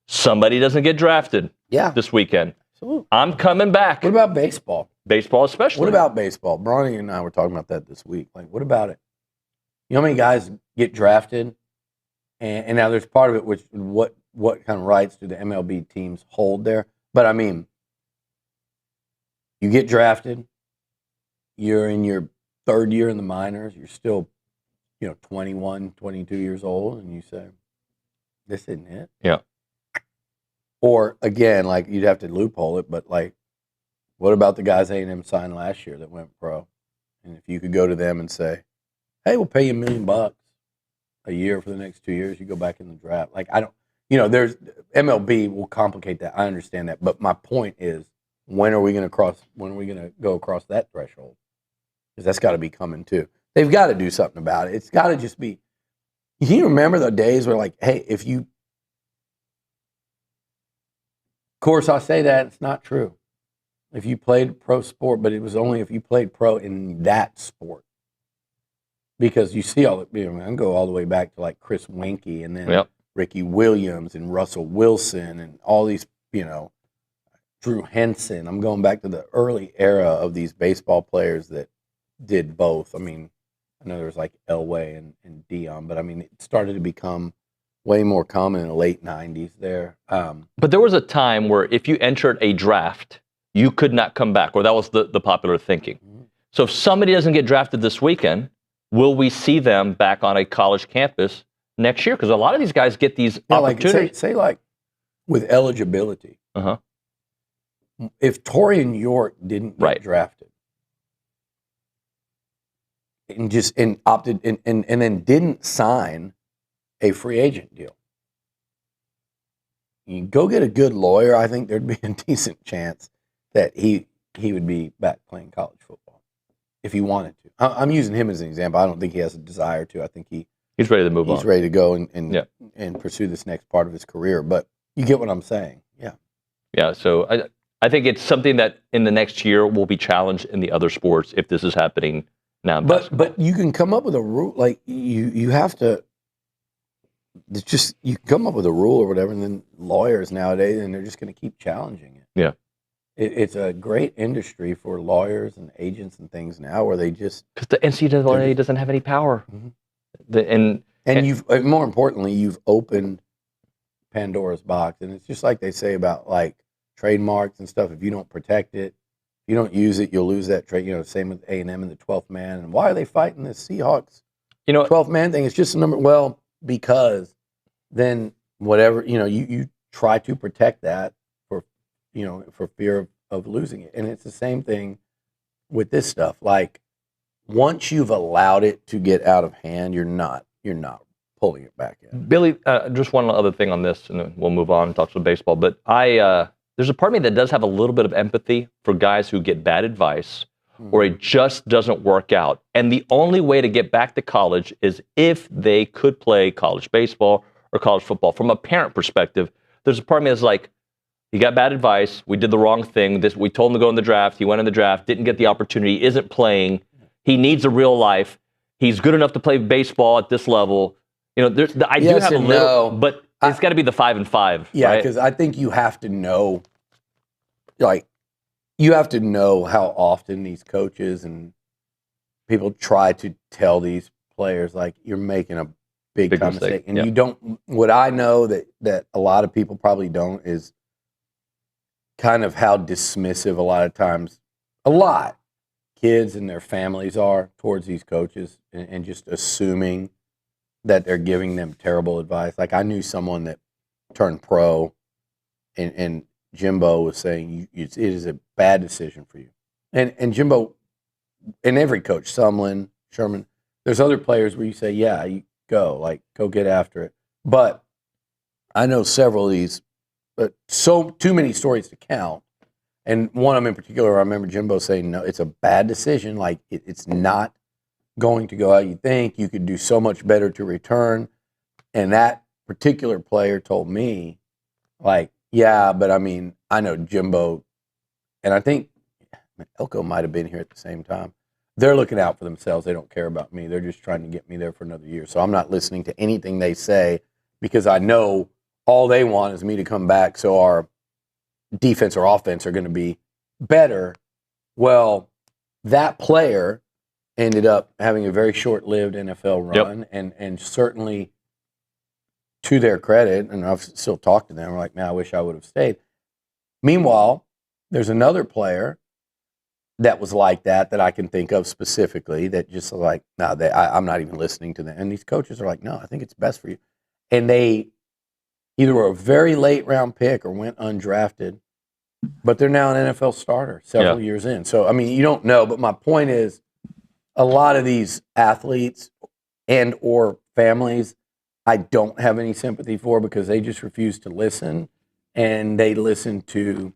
Somebody doesn't get drafted this weekend. Absolutely. I'm coming back. What about baseball? Baseball especially. What about baseball? Brauninger and I were talking about that this week. Like, what about it? You know how many guys get drafted? And now there's part of it, which what kind of rights do the MLB teams hold there? But I mean, you get drafted, you're in your 3rd year in the minors, you're still, 21, 22 years old, and you say, this isn't it. Yeah. Or again, like, you'd have to loophole it, but like, what about the guys A&M signed last year that went pro? And if you could go to them and say, hey, we'll pay you $1 million a year for the next 2 years. You go back in the draft. Like, I don't, there's MLB will complicate that. I understand that. But my point is, when are we going to go across that threshold? Because that's got to be coming too. They've got to do something about it. It's got to just be. You remember the days where, like, hey, if you. Of course, I say that it's not true. If you played pro sport, but it was only if you played pro in that sport. Because you see all the, I can go all the way back to like Chris Winkie and then Ricky Williams and Russell Wilson and all these, Drew Henson. I'm going back to the early era of these baseball players that did both. I mean, I know there was like Elway and Dion, but I mean, it started to become way more common in the late 90s there. But there was a time where if you entered a draft, you could not come back, or that was the popular thinking. Mm-hmm. So if somebody doesn't get drafted this weekend, will we see them back on a college campus next year? Because a lot of these guys get these opportunities. Like, say like with eligibility. If Torian York didn't get drafted and opted and then didn't sign a free agent deal, you go get a good lawyer, I think there'd be a decent chance that he would be back playing college football if he wanted to. I'm using him as an example. I don't think he has a desire to. I think he's ready to move on. He's ready to go and pursue this next part of his career. But you get what I'm saying. Yeah. Yeah. So I think it's something that in the next year will be challenged in the other sports if this is happening now. But you can come up with a rule. Like you have to. It's just you come up with a rule or whatever, and then lawyers nowadays, and they're just going to keep challenging it. Yeah. It's a great industry for lawyers and agents and things now, where they just because the NCAA doesn't have any power, and you've more importantly you've opened Pandora's box, and it's just like they say about like trademarks and stuff. If you don't protect it, if you don't use it, you'll lose that trade. Same with A&M and the 12th man. And why are they fighting the Seahawks? 12th man thing. It's just a number. Well, because then whatever you try to protect that. For fear of losing it. And it's the same thing with this stuff. Like, once you've allowed it to get out of hand, you're not pulling it back in. Billy, just one other thing on this, and then we'll move on and talk some baseball. But there's a part of me that does have a little bit of empathy for guys who get bad advice or it just doesn't work out. And the only way to get back to college is if they could play college baseball or college football. From a parent perspective, there's a part of me that's like, he got bad advice. We did the wrong thing. We told him to go in the draft. He went in the draft, didn't get the opportunity, isn't playing. He needs a real life. He's good enough to play baseball at this level. I do have a little, but it's got to be the 5 and 5. Yeah, because I think you have to know, how often these coaches and people try to tell these players, like, you're making a big time mistake. And you don't, what I know that a lot of people probably don't is kind of how dismissive a lot kids and their families are towards these coaches and just assuming that they're giving them terrible advice. Like, I knew someone that turned pro and Jimbo was saying it is a bad decision for you. And Jimbo, and every coach, Sumlin, Sherman, there's other players where you say, yeah, you go get after it. But I know several of these, but too many stories to count. And one of them in particular, I remember Jimbo saying, no, it's a bad decision. Like, it's not going to go how you think. You could do so much better to return. And that particular player told me, like, yeah, but I mean, I know Jimbo, and I think Elko might have been here at the same time. They're looking out for themselves. They don't care about me. They're just trying to get me there for another year. So I'm not listening to anything they say because I know all they want is me to come back so our defense or offense are going to be better. Well, that player ended up having a very short-lived NFL run, and certainly to their credit, and I've still talked to them, like, man, I wish I would have stayed. Meanwhile, there's another player that was like that I can think of specifically that just like, no, I'm not even listening to them. And these coaches are like, no, I think it's best for you. And they either were a very late round pick or went undrafted, but they're now an NFL starter several years in. So, I mean, you don't know, but my point is a lot of these athletes and or families, I don't have any sympathy for because they just refuse to listen, and they listen to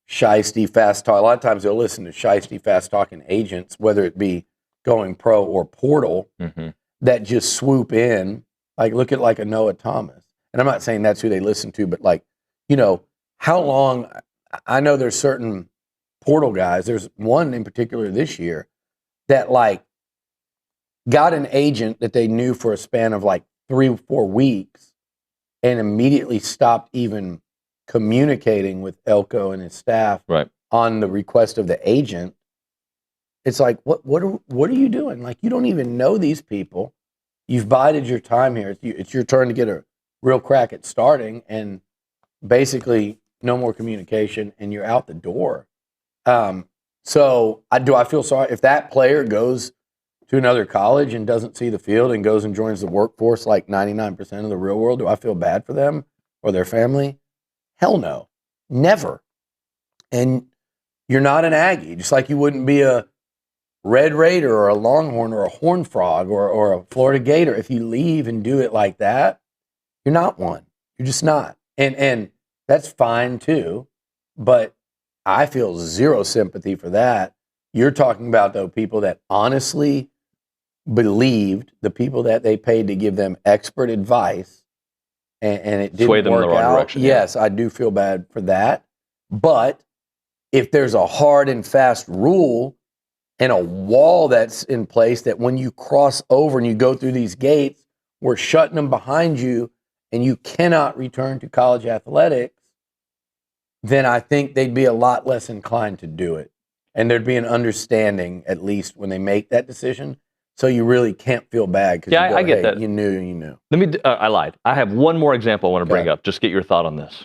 shiesty, fast talk. A lot of times they'll listen to shiesty, fast talking agents, whether it be going pro or portal, that just swoop in. Like, look at like a Noah Thomas. And I'm not saying that's who they listen to, but like, you know, how long, I know there's certain portal guys, there's one in particular this year that like got an agent that they knew for a span of like 3 or 4 weeks and immediately stopped even communicating with Elko and his staff on the request of the agent. It's like, what are you doing? Like, you don't even know these people. You've bided your time here. It's your turn to get a real crack at starting, and basically no more communication, and you're out the door. So I feel sorry if that player goes to another college and doesn't see the field and goes and joins the workforce like 99% of the real world? Do I feel bad for them or their family? Hell no. Never. And you're not an Aggie, just like you wouldn't be a Red Raider or a Longhorn or a Horned Frog or a Florida Gator. If you leave and do it like that, you're not one. You're just not. And that's fine too, but I feel zero sympathy for that. You're talking about, though, people that honestly believed the people that they paid to give them expert advice, and it didn't sway them work in the wrong out. direction. Yes, I do feel bad for that. But if there's a hard and fast rule and a wall that's in place that when you cross over and you go through these gates, we're shutting them behind you and you cannot return to college athletics, then I think they'd be a lot less inclined to do it. And there'd be an understanding, at least, when they make that decision. So you really can't feel bad because I get that. You knew. Let me. I lied. I have one more example I want to bring up. Just get your thought on this.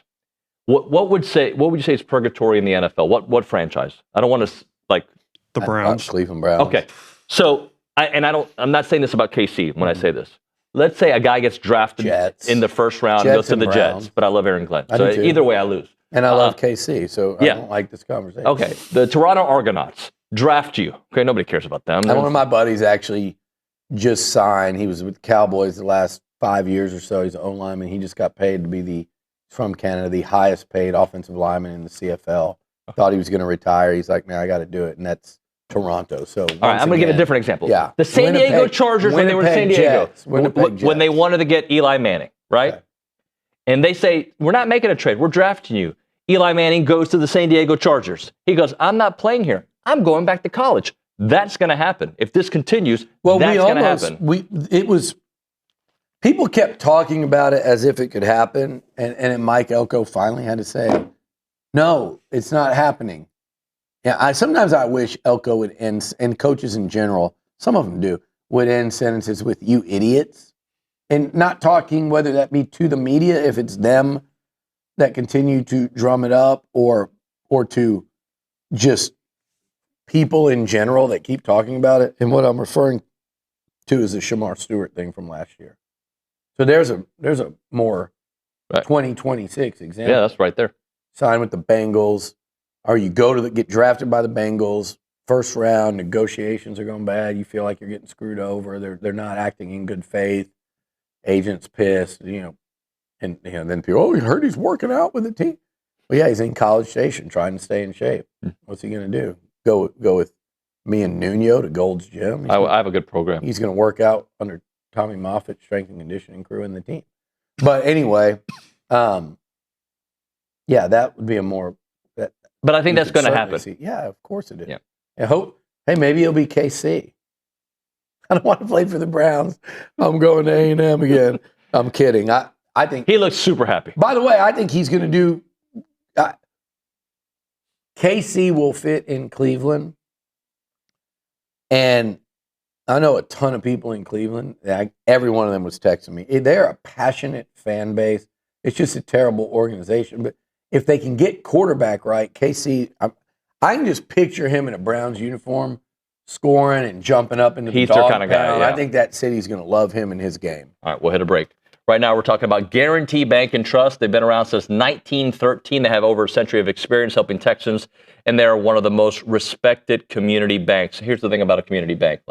What would you say is purgatory in the NFL? What franchise? I don't want to like the Browns, Cleveland Browns. Okay, so I'm not saying this about KC when I say this. Let's say a guy gets drafted in the first round, goes to the Jets, but I love Aaron Glenn. So either way, I lose. And I love KC, so I don't like this conversation. Okay, the Toronto Argonauts draft you. Okay, nobody cares about them. One of my buddies actually just signed. He was with the Cowboys the last 5 years or so. He's an O lineman. He just got paid to be from Canada, the highest paid offensive lineman in the CFL. Thought he was going to retire. He's like, man, I got to do it, and that's Toronto. So all right, I'm going to give a different example. Yeah, the San Diego Chargers when they were in San Diego, when they wanted to get Eli Manning, right? Okay. And they say, we're not making a trade. We're drafting you. Eli Manning goes to the San Diego Chargers. He goes, I'm not playing here. I'm going back to college. That's going to happen. If this continues, that's going to happen. People kept talking about it as if it could happen, and Mike Elko finally had to say, no, it's not happening. Yeah, sometimes I wish Elko would end, and coaches in general, some of them do, would end sentences with "you idiots," and not talking whether that be to the media, if it's them that continue to drum it up, or to just people in general that keep talking about it. And what I'm referring to is the Shamar Stewart thing from last year. So there's a more 2026 example. Yeah, that's right there. Sign with the Bengals, or you go to get drafted by the Bengals, first round, negotiations are going bad, you feel like you're getting screwed over, they're not acting in good faith, agent's pissed, and then people, oh, we heard he's working out with the team. Well, yeah, he's in College Station trying to stay in shape. What's he going to do? Go with me and Nuño to Gold's Gym? I have a good program. He's going to work out under Tommy Moffitt, strength and conditioning crew, and the team. But anyway, yeah, that would be a more. But I think that's going to happen. Yeah, of course it is. Yeah. I hope. Hey, maybe it'll be KC. I don't want to play for the Browns. I'm going to A&M again. I'm kidding. I think he looks super happy. By the way, I think he's going to do. KC will fit in Cleveland, and I know a ton of people in Cleveland. Every one of them was texting me. They're a passionate fan base. It's just a terrible organization. But if they can get quarterback right, KC, I can just picture him in a Browns uniform, scoring and jumping up into the dog kind of guy. Yeah. I think that city's going to love him and his game. All right, we'll hit a break. Right now, we're talking about Guarantee Bank and Trust. They've been around since 1913. They have over a century of experience helping Texans, and they're one of the most respected community banks. Here's the thing about a community bank.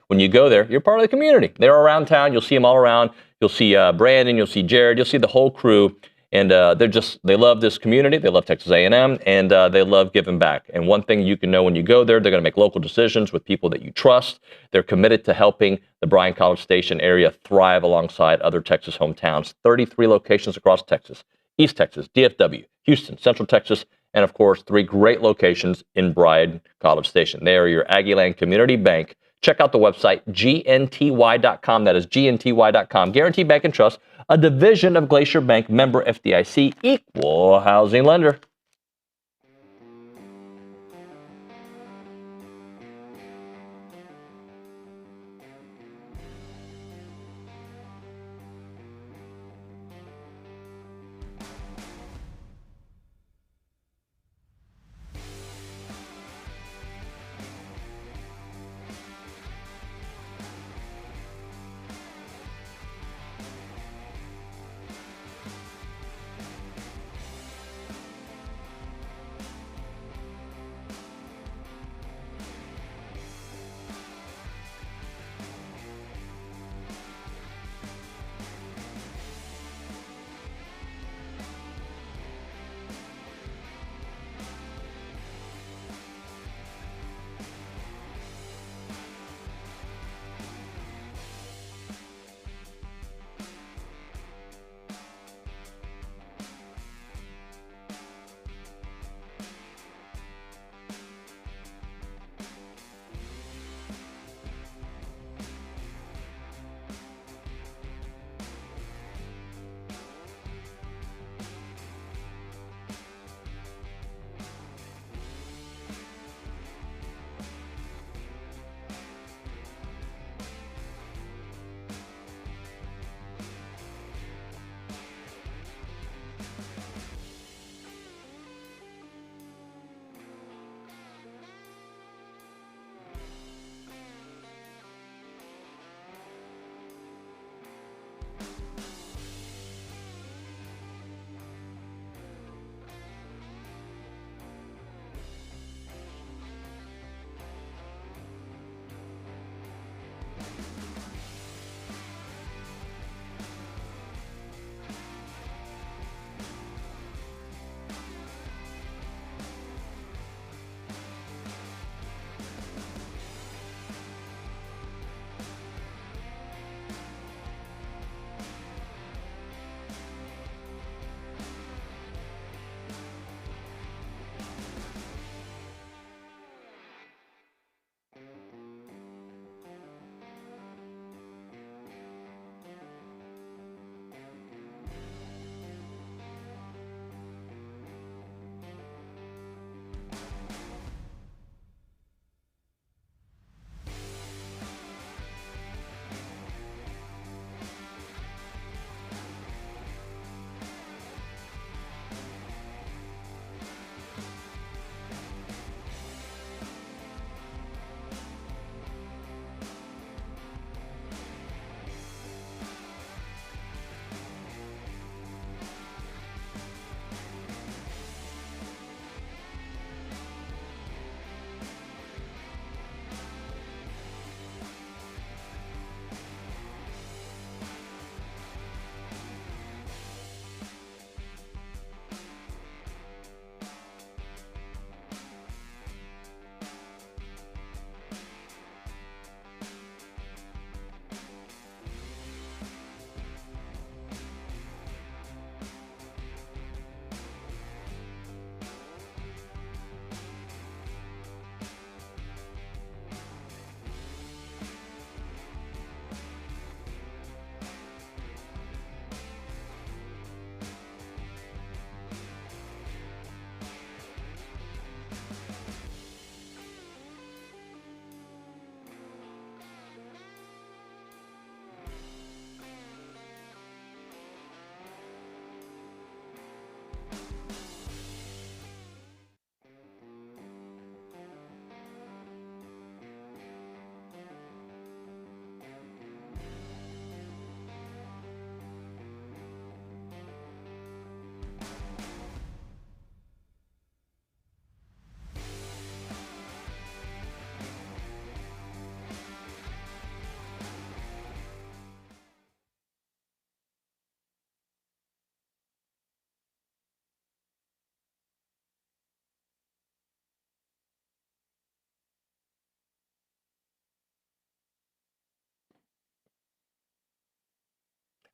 When you go there, you're part of the community. They're around town. You'll see them all around. You'll see Brandon. You'll see Jared. You'll see the whole crew. And they love this community. They love Texas A&M, and they love giving back. And one thing you can know when you go there, they're going to make local decisions with people that you trust. They're committed to helping the Bryan College Station area thrive alongside other Texas hometowns. 33 locations across Texas, East Texas, DFW, Houston, Central Texas, and of course, 3 great locations in Bryan College Station. They are your Aggieland Community Bank. Check out the website, gnty.com. That is gnty.com. Guarantee Bank and Trust, a division of Glacier Bank, member FDIC, equal housing lender.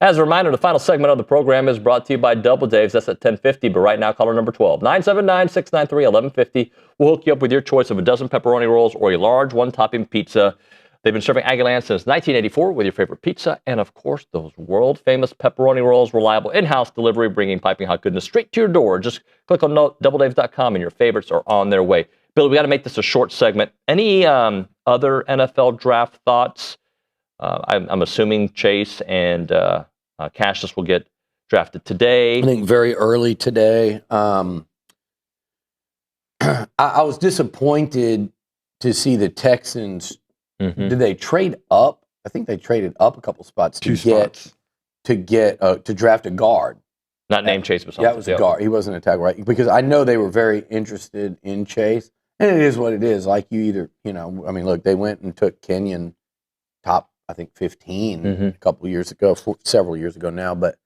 As a reminder, the final segment of the program is brought to you by Double Dave's. That's at 10:50, but right now, caller number 12, 979-693-1150. We'll hook you up with your choice of a dozen pepperoni rolls or a large one-topping pizza. They've been serving Aggieland since 1984 with your favorite pizza and, of course, those world-famous pepperoni rolls, reliable in-house delivery, bringing piping hot goodness straight to your door. Just click on doubledaves.com and your favorites are on their way. Billy, we got to make this a short segment. Any other NFL draft thoughts? I'm assuming Chase and Cassius will get drafted today. I think very early today. I was disappointed to see the Texans. Did they trade up? I think they traded up a couple spots to draft a guard. Not named Chase, but yeah, it was a guard. He wasn't a tackle, right? Because I know they were very interested in Chase, and it is what it is. Like look, they went and took Kenyon top, I think 15 a couple years ago, several years ago now. But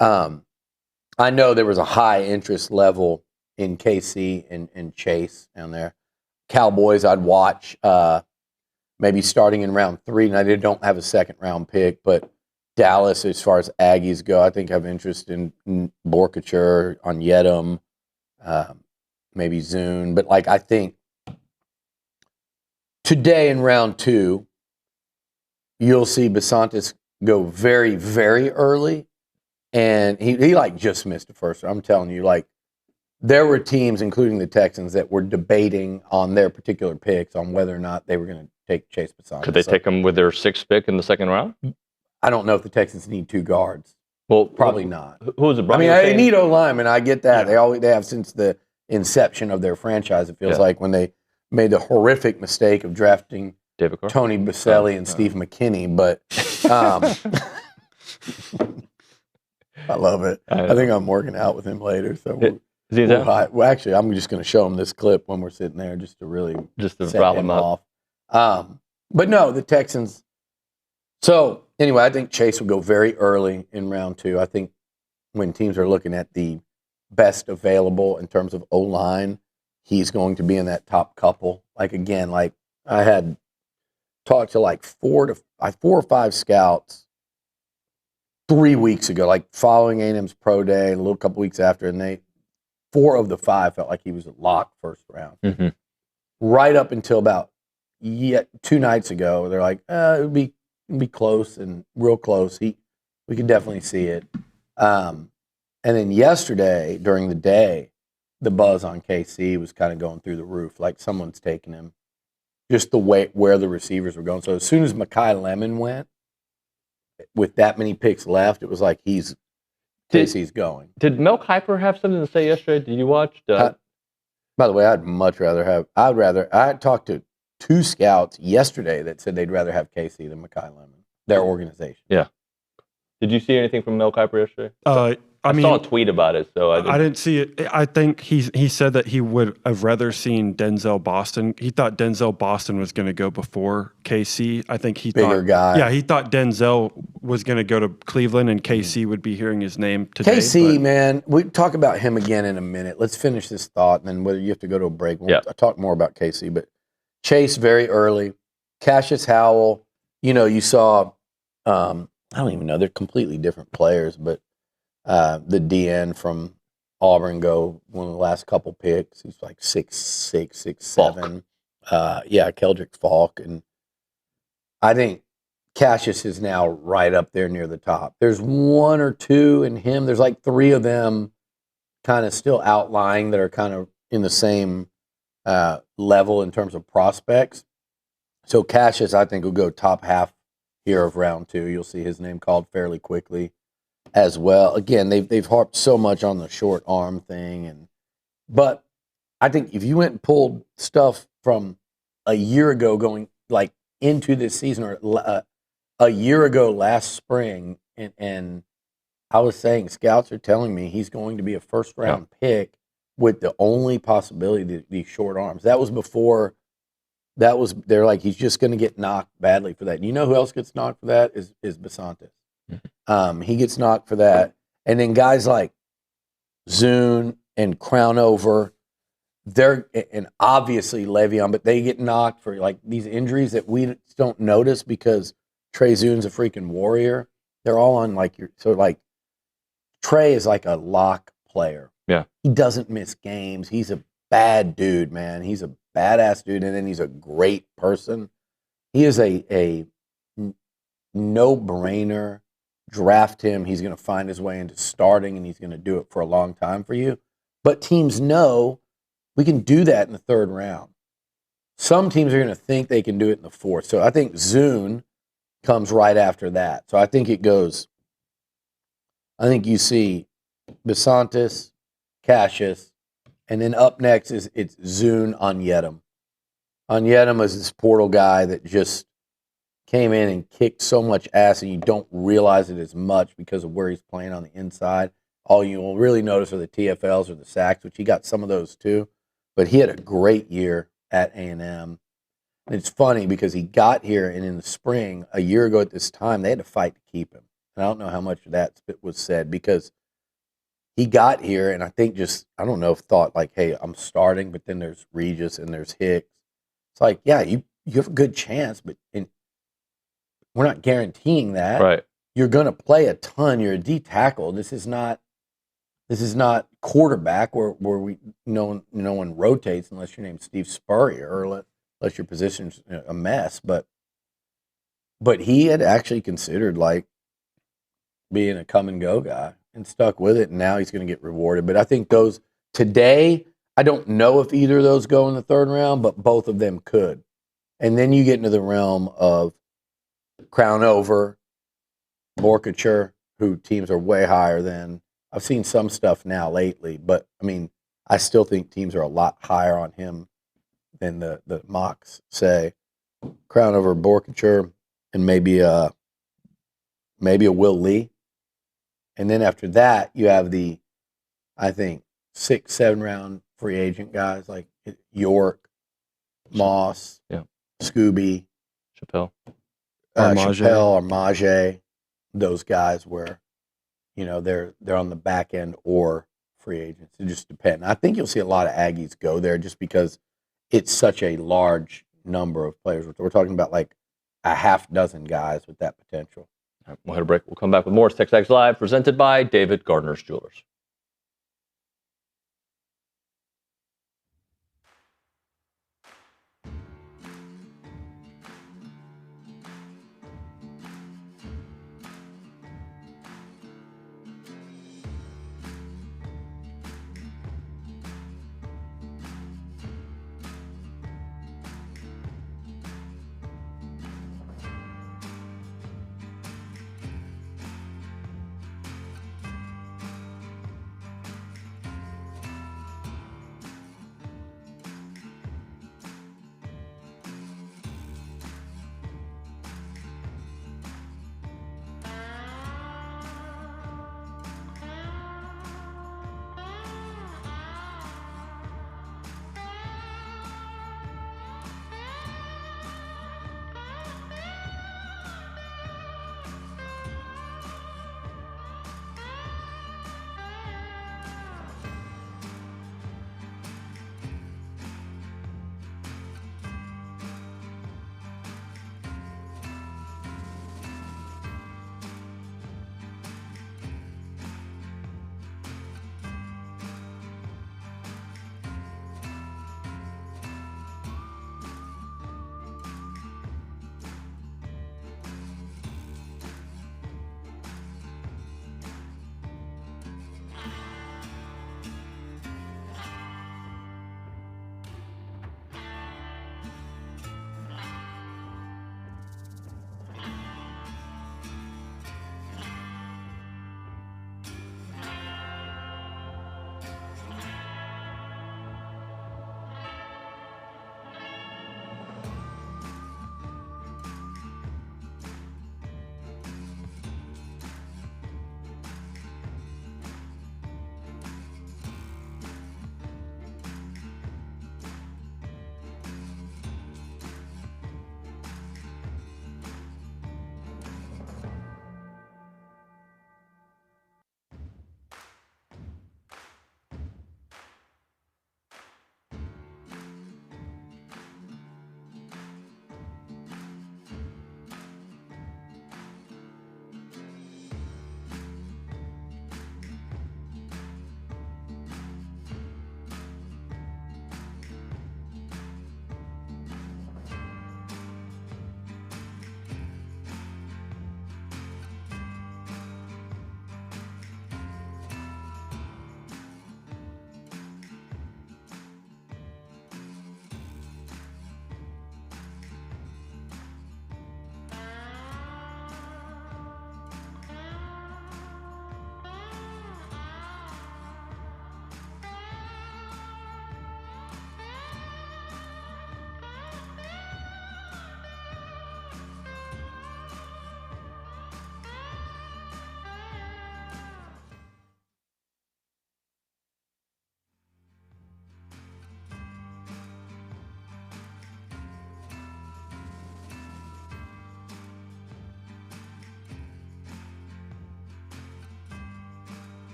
I know there was a high interest level in KC and Chase down there. Cowboys, I'd watch. Maybe starting in round 3. Now, they don't have a second-round pick, but Dallas, as far as Aggies go, I think have interest in Borkature, on Yedem, maybe Zune. But, I think today in round 2, you'll see Basantis go very, very early. And he just missed the first round. I'm telling you, there were teams, including the Texans, that were debating on their particular picks on whether or not they were going to take Chase Basantis. Could they take him with their 6th pick in the second round? I don't know if the Texans need 2 guards. Well, probably not. Who is it? They need O-linemen. I get that. Yeah. They have since the inception of their franchise. It feels like when they made the horrific mistake of drafting Tony Baselli and Steve McKinney. But I love it. I think I'm working out with him later. So actually, I'm just going to show him this clip when we're sitting there just to rile him off. But no, the Texans. So anyway, I think Chase will go very early in round 2. I think when teams are looking at the best available in terms of O-line, he's going to be in that top couple. I had talked to 4 or 5 scouts 3 weeks ago, following A&M's pro day, a little couple weeks after, and 4 of the 5 felt like he was a lock first round. Right up until about 2 nights ago, they're like, it would be close and real close. We could definitely see it. And then yesterday, during the day, the buzz on KC was kind of going through the roof, like someone's taking him. Just the way where the receivers were going. So as soon as Mekhi Lemon went, with that many picks left, it was like KC's going. Did Mel Kiper have something to say yesterday? Did you watch? By the way, I talked to 2 scouts yesterday that said they'd rather have KC than Mekhi Lemon, their organization. Yeah. Did you see anything from Mel Kiper yesterday? I saw a tweet about it, so I didn't see it. I think he said that he would have rather seen Denzel Boston. He thought Denzel Boston was going to go before KC. I think he bigger guy. Yeah, he thought Denzel was going to go to Cleveland and KC would be hearing his name today. KC, man, we talk about him again in a minute. Let's finish this thought, and then whether you have to go to a break, we'll talk more about KC. But Chase very early, Cassius Howell. You saw. I don't even know. They're completely different players, but. The DN from Auburn go one of the last couple picks. He's like 6'6", 6'7". Keldrick Falk. And I think Cassius is now right up there near the top. There's 1 or 2 in him. There's 3 of them kind of still outlying that are kind of in the same level in terms of prospects. So Cassius, I think, will go top half here of round 2. You'll see his name called fairly quickly. As well, again, they've harped so much on the short arm thing, but I think if you went and pulled stuff from a year ago, going into this season, or a year ago last spring, and I was saying scouts are telling me he's going to be a first round pick with the only possibility to be short arms. That was before. They're like he's just going to get knocked badly for that. And you know who else gets knocked for that is Basantis. He gets knocked for that. And then guys like Zune and Crownover, and obviously Le'Veon, but they get knocked for these injuries that we don't notice because Trey Zune's a freaking warrior. They're all on like Trey is like a lock player. Yeah. He doesn't miss games. He's a bad dude, man. He's a badass dude, and then he's a great person. He is a no-brainer. Draft him. He's going to find his way into starting, and he's going to do it for a long time for you. But teams know we can do that in the third round. Some teams are going to think they can do it in the fourth. So I think Zune comes right after that. So I think it goes, I think you see Besantis, Cassius, and then up next it's Zune Onyedim. Onyedim is this portal guy that just came in and kicked so much ass, and you don't realize it as much because of where he's playing on the inside. All you will really notice are the TFLs or the sacks, which he got some of those too. But he had a great year at A&M. And it's funny because he got here, and in the spring, a year ago at this time, they had to fight to keep him. And I don't know how much of that was said because he got here, and I think just, I don't know if thought like, hey, I'm starting, but then there's Regis and there's Hicks. It's like, yeah, you have a good chance, but we're not guaranteeing that. Right. You're going to play a ton. You're a D tackle. This is not quarterback where no one rotates unless your name's Steve Spurrier or unless your position's a mess. But he had actually considered like being a come and go guy and stuck with it, and now he's going to get rewarded. But I think those today, I don't know if either of those go in the third round, but both of them could. And then you get into the realm of Crownover, Borkature, who teams are way higher than. I've seen some stuff now lately, but I mean, I still think teams are a lot higher on him than the mocks say. Crownover, Borkature, and maybe a Will Lee. And then after that, you have the, I think, 6-7 round free agent guys like York, Moss, Scooby, Chappelle, Armage, those guys where, they're on the back end or free agents. It just depends. I think you'll see a lot of Aggies go there just because it's such a large number of players. We're talking about like a half dozen guys with that potential. All right, we'll hit a break. We'll come back with more. It's TexAgs Live, presented by David Gardner's Jewelers.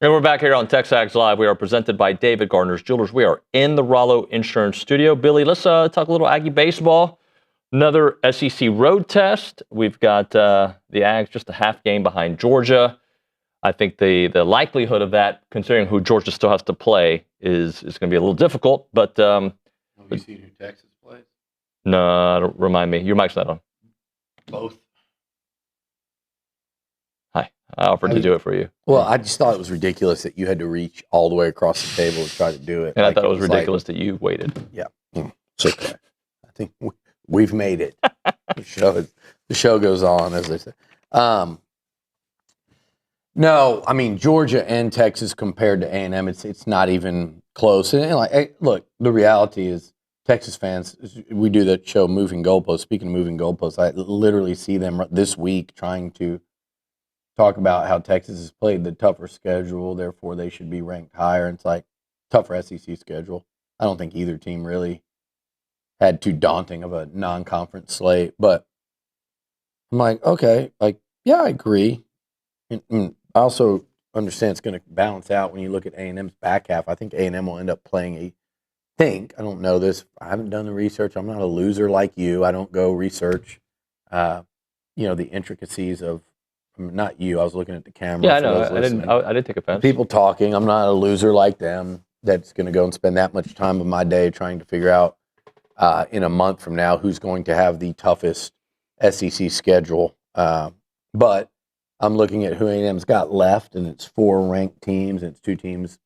And we're back here on TexAgs Live. We are presented by David Gardner's Jewelers. We are in the Rollo Insurance Studio. Billy, let's talk a little Aggie baseball. Another SEC road test. We've got the Ags just a half game behind Georgia. I think the likelihood of that, considering who Georgia still has to play, is going to be a little difficult. But have you seen who Texas plays? No, don't remind me. Your mic's not on. Both. Hi, I offered to do it for you. Well, I just thought it was ridiculous that you had to reach all the way across the table to try to do it. And I thought it was ridiculous that you waited. Yeah, it's okay. I think we've made it. The show goes on, as they say. No, I mean Georgia and Texas compared to A&M, it's not even close. And look, the reality is Texas fans. We do that show, Moving Goalposts. Speaking of moving goalposts, I literally see them this week trying to talk about how Texas has played the tougher schedule, therefore they should be ranked higher. And it's like tougher SEC schedule. I don't think either team really had too daunting of a non-conference slate, but I'm like, okay, yeah, I agree. And I also understand it's going to balance out when you look at A&M's back half. I think A&M will end up playing I don't know this. I haven't done the research. I'm not a loser like you. I don't go research, the intricacies of, not you. I was looking at the camera. Yeah, I know. I didn't take offense. People talking. I'm not a loser like them that's going to go and spend that much time of my day trying to figure out in a month from now who's going to have the toughest SEC schedule. But I'm looking at who A&M's got left, and it's 4 ranked teams, and it's 2 teams,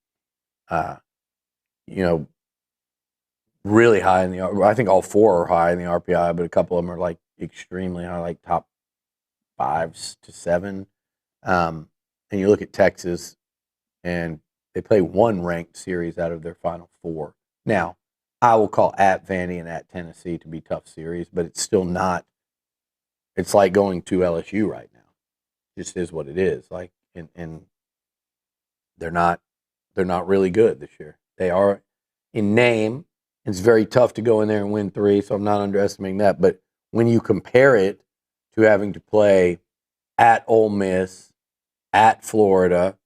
really high in the. I think all 4 are high in the RPI, but a couple of them are like extremely high, like top 5 to 7. And you look at Texas, and they play 1 ranked series out of their final 4. Now, I will call at Vandy and at Tennessee to be tough series, but it's still not. It's like going to LSU right now. It just is what it is. Like, and they're not really good this year. They are in name. It's very tough to go in there and win 3, so I'm not underestimating that. But when you compare it to having to play at Ole Miss, at Florida,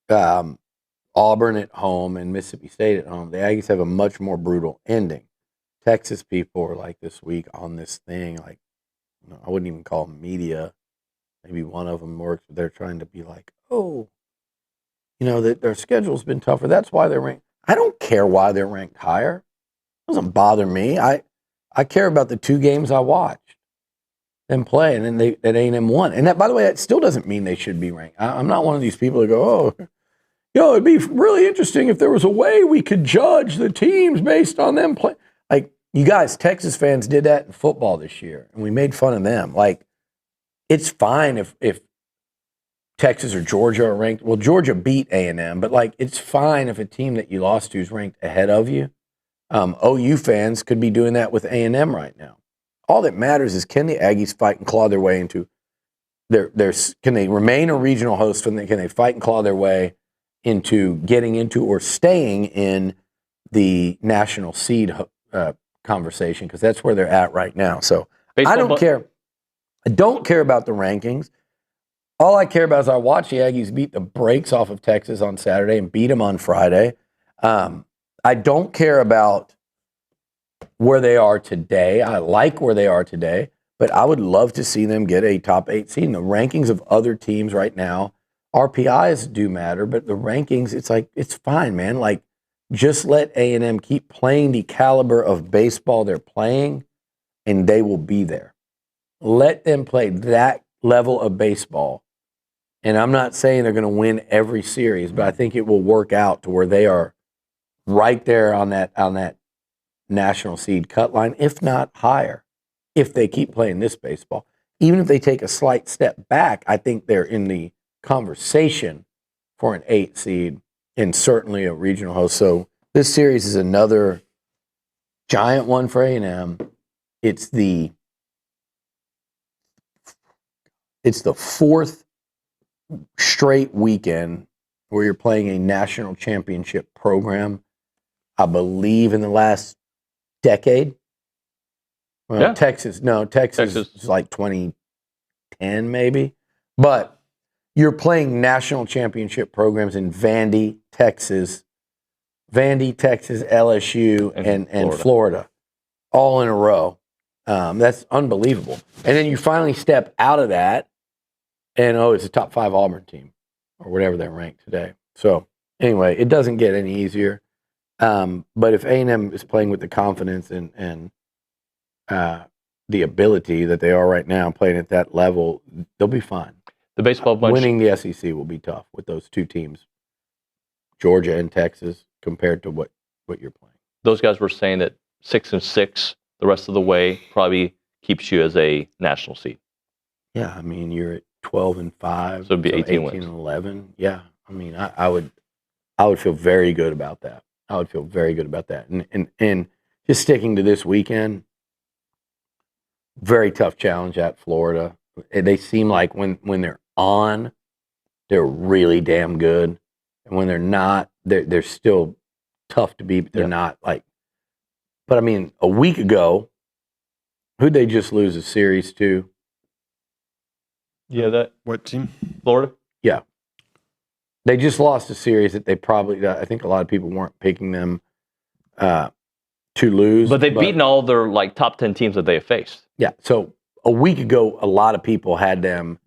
Auburn at home, and Mississippi State at home, the Aggies have a much more brutal ending. Texas people are like this week on this thing, like, I wouldn't even call them media. Maybe one of them works, but they're trying to be like, that their schedule's been tougher. That's why they're ranked. I don't care why they're ranked higher. It doesn't bother me. I care about the 2 games I watched them play, and then that A&M won. And that, by the way, that still doesn't mean they should be ranked. I'm not one of these people that go, it'd be really interesting if there was a way we could judge the teams based on them play. Like, you guys, Texas fans did that in football this year, and we made fun of them. Like, it's fine if Texas or Georgia are ranked. Well, Georgia beat A&M, but it's fine if a team that you lost to is ranked ahead of you. OU fans could be doing that with A&M right now. All that matters is, can the Aggies fight and claw their way into can they remain a regional host? Can they fight and claw their way into getting into or staying in the national seed conversation? Because that's where they're at right now. So I don't care. I don't care about the rankings. All I care about is I watched the Aggies beat the brakes off of Texas on Saturday and beat them on Friday. I don't care about where they are today. I like where they are today, but I would love to see them get a top 8 seed. And the rankings of other teams right now, RPIs do matter, but the rankings, it's fine, man. Like, just let A&M keep playing the caliber of baseball they're playing, and they will be there. Let them play that level of baseball. And I'm not saying they're going to win every series, but I think it will work out to where they are right there on that national seed cut line, if not higher, if they keep playing this baseball. Even if they take a slight step back, I think they're in the conversation for an 8 seed and certainly a regional host. So this series is another giant one for A&M. It's the 4th straight weekend where you're playing a national championship program, I believe, in the last decade. Well, yeah. Texas is like 2010 maybe. But you're playing national championship programs in Vandy, Texas, LSU, and Florida, all in a row. That's unbelievable. And then you finally step out of that, and it's a top 5 Auburn team, or whatever they're ranked today. So anyway, it doesn't get any easier. But if A&M is playing with the confidence and the ability that they are right now, playing at that level, they'll be fine. The baseball bunch winning the SEC will be tough with those two teams, Georgia and Texas, compared to what you're playing. Those guys were saying that 6-6 the rest of the way probably keeps you as a national seed. Yeah, I mean you're at 12-5, so it'd be 18 wins. 11. Yeah, I mean I would feel very good about that. I would feel very good about that. And just sticking to this weekend, very tough challenge at Florida. They seem like when they're on, they're really damn good, and when they're not, they're still tough to beat. But they're not like. But I mean, a week ago, who'd they just lose a series to? Yeah, what team? Florida. Yeah, they just lost a series that they probably. I think a lot of people weren't picking them to lose, but they've beaten all their like top 10 teams that they have faced. Yeah, so a week ago, a lot of people had them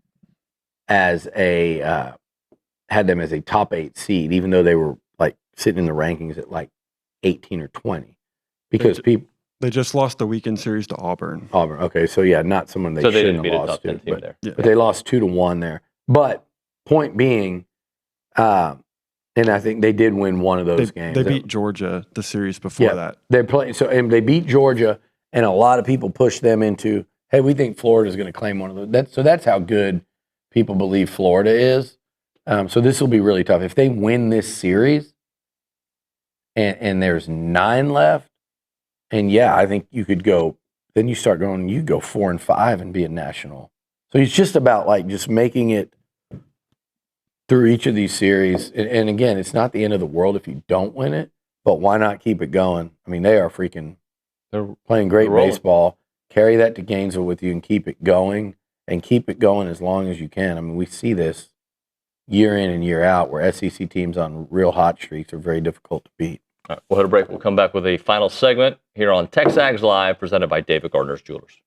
as a top 8 seed, even though they were like sitting in the rankings at like 18 or 20, because they just lost the weekend series to Auburn. Okay, so yeah, not someone they shouldn't have lost to, but they lost 2-1 there. But point being, and I think they did win one of those games. They beat Georgia the series before that. They're playing and they beat Georgia, and a lot of people pushed them into, hey, we think Florida's going to claim one of those. So that's how good people believe Florida is. So this will be really tough. If they win this series and there's 9 left, and yeah, I think you could go, then you start going, you go 4-5 and be a national. So it's just about like just making it through each of these series. And again, it's not the end of the world if you don't win it, but why not keep it going? I mean, they're playing great baseball. Carry that to Gainesville with you and keep it going, as long as you can. I mean, we see this year in and year out where SEC teams on real hot streaks are very difficult to beat. All right, we'll hit a break. We'll come back with a final segment here on TexAgs Live, presented by David Gardner's Jewelers.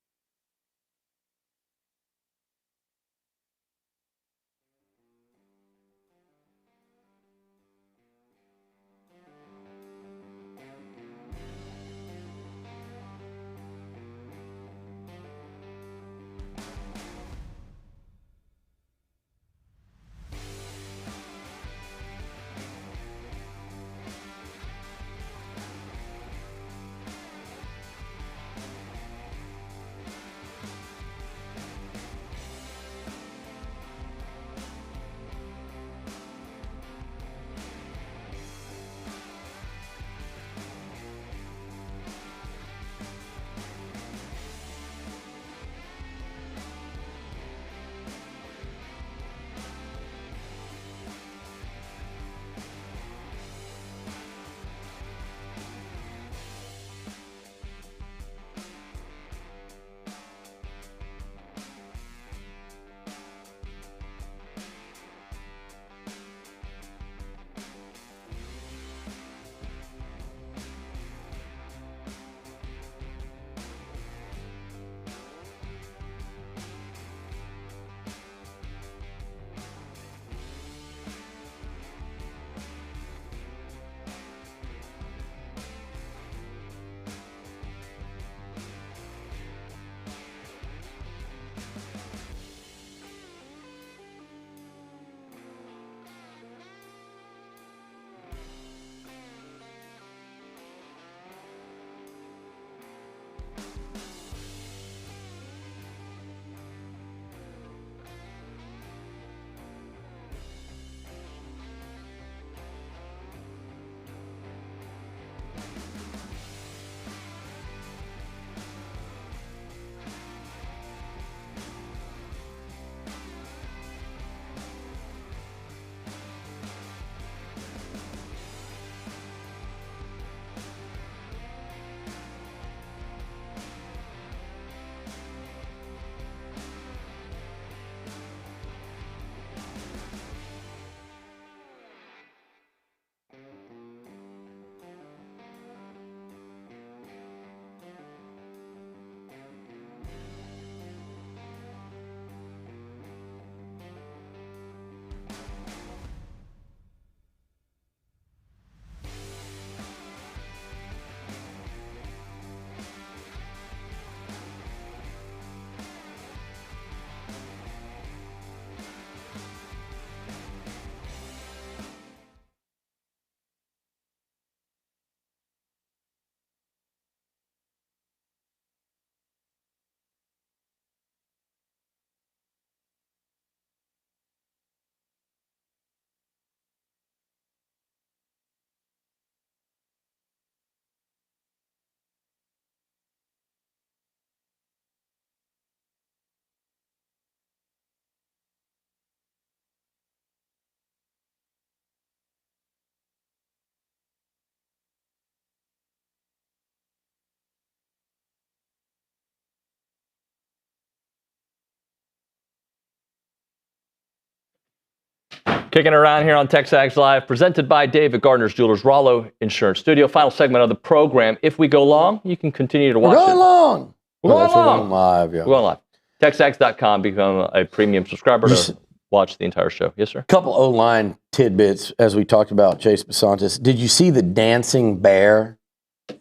Kicking around here on TexAgs Live, presented by David Gardner's Jewelers, Rollo Insurance Studio. Final segment of the program. If we go long, you can continue to watch We're going long. We're going long. We're going live, yeah. We're going live. TexAgs.com, become a premium subscriber to watch the entire show. Yes, sir. Couple O-line tidbits, as we talked about Chase Basantis. Did you see the dancing bear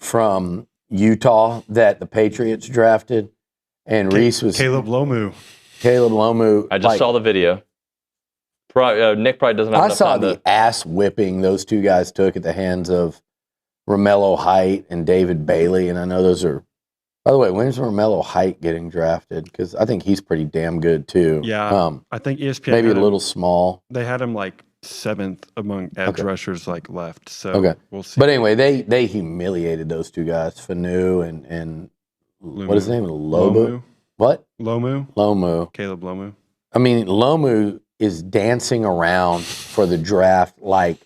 from Utah that the Patriots drafted? And Reese was... Caleb Lomu. I just saw the video. Nick probably doesn't have I enough saw time the ass whipping those two guys took at the hands of Romello Height and David Bailey, and I know those are. By the way, when's Romello Height getting drafted? Because I think he's pretty damn good too. Yeah, I think ESPN maybe a had little small. They had him like 7th among edge rushers like left. So we'll see. But anyway, they humiliated those two guys, Fanu and what is his name? Lomu. What? Lomu. Caleb Lomu. I mean, Lomu is dancing around for the draft like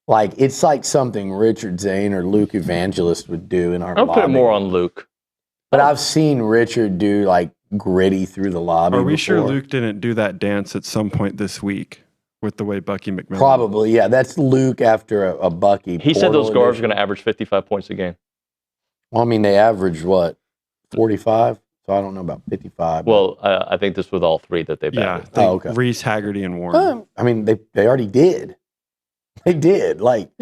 it's like something Richard Zane or Luke Evangelist would do in our I'll lobby. put it more on Luke. But I've seen Richard do like gritty through the lobby. Are we sure before. Luke didn't do that dance at some point this week with the way Bucky McMillan? Probably, yeah. That's Luke after a Bucky. He said those guards edition. are going to average 55 points a game. Well, I mean, they averaged what, 45? So I don't know about 55. Well, I think this with all three that they've added. okay. Reese, Haggerty, and Warren. I mean, they already did. They did. Like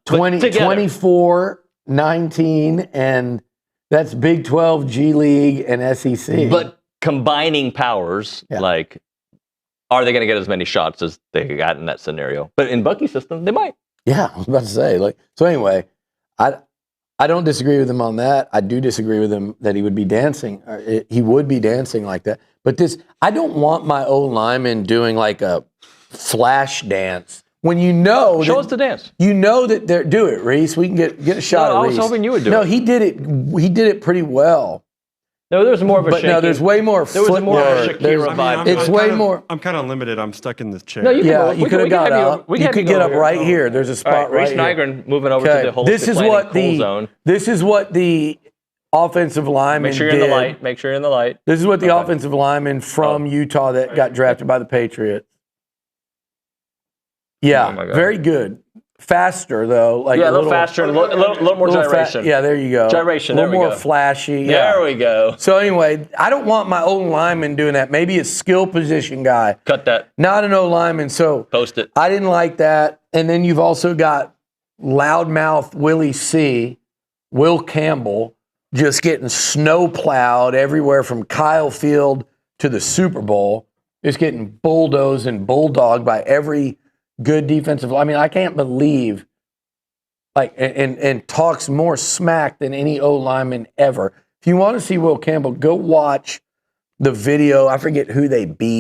24, 19, and that's Big 12, G League, and SEC. But combining powers, like, are they going to get as many shots as they got in that scenario? But in Bucky's system, they might. Yeah, I was about to say. Like, so anyway, I don't disagree with him on that. I do disagree with him that he would be dancing. He would be dancing like that. But I don't want my old lineman doing like a flash dance when you know. Show us the dance. You know that they're do it, Reese. We can get a shot at Reese. I was hoping you would do it. No, he did it. He did it pretty well. No, there was more of a. But no, there's way more. There was more of a Shakira vibe. It's way more. I'm kind of limited. I'm stuck in this chair. No, you could have got up. You could get up right here. There's a spot right here. Reese Nygren moving over to the holistic planning cool zone. This is what the offensive lineman Make sure you're in the light. Make sure you're in the light. This is what the offensive lineman from Utah that got drafted by the Patriots. Yeah, very good. Faster though, like a little faster, and a little more gyration. Yeah, there you go. Gyration. A little more flashy. Yeah. There we go. So anyway, I don't want my old lineman doing that. Maybe a skill position guy. Cut that. Not an old lineman. So post it. I didn't like that. And then you've also got loudmouth Willie C, Will Campbell, just getting snow plowed everywhere from Kyle Field to the Super Bowl, just getting bulldozed and bulldogged by every good defensive. I mean, I can't believe, like, and talks more smack than any O lineman ever. If you want to see Will Campbell, go watch the video. I forget who they beat.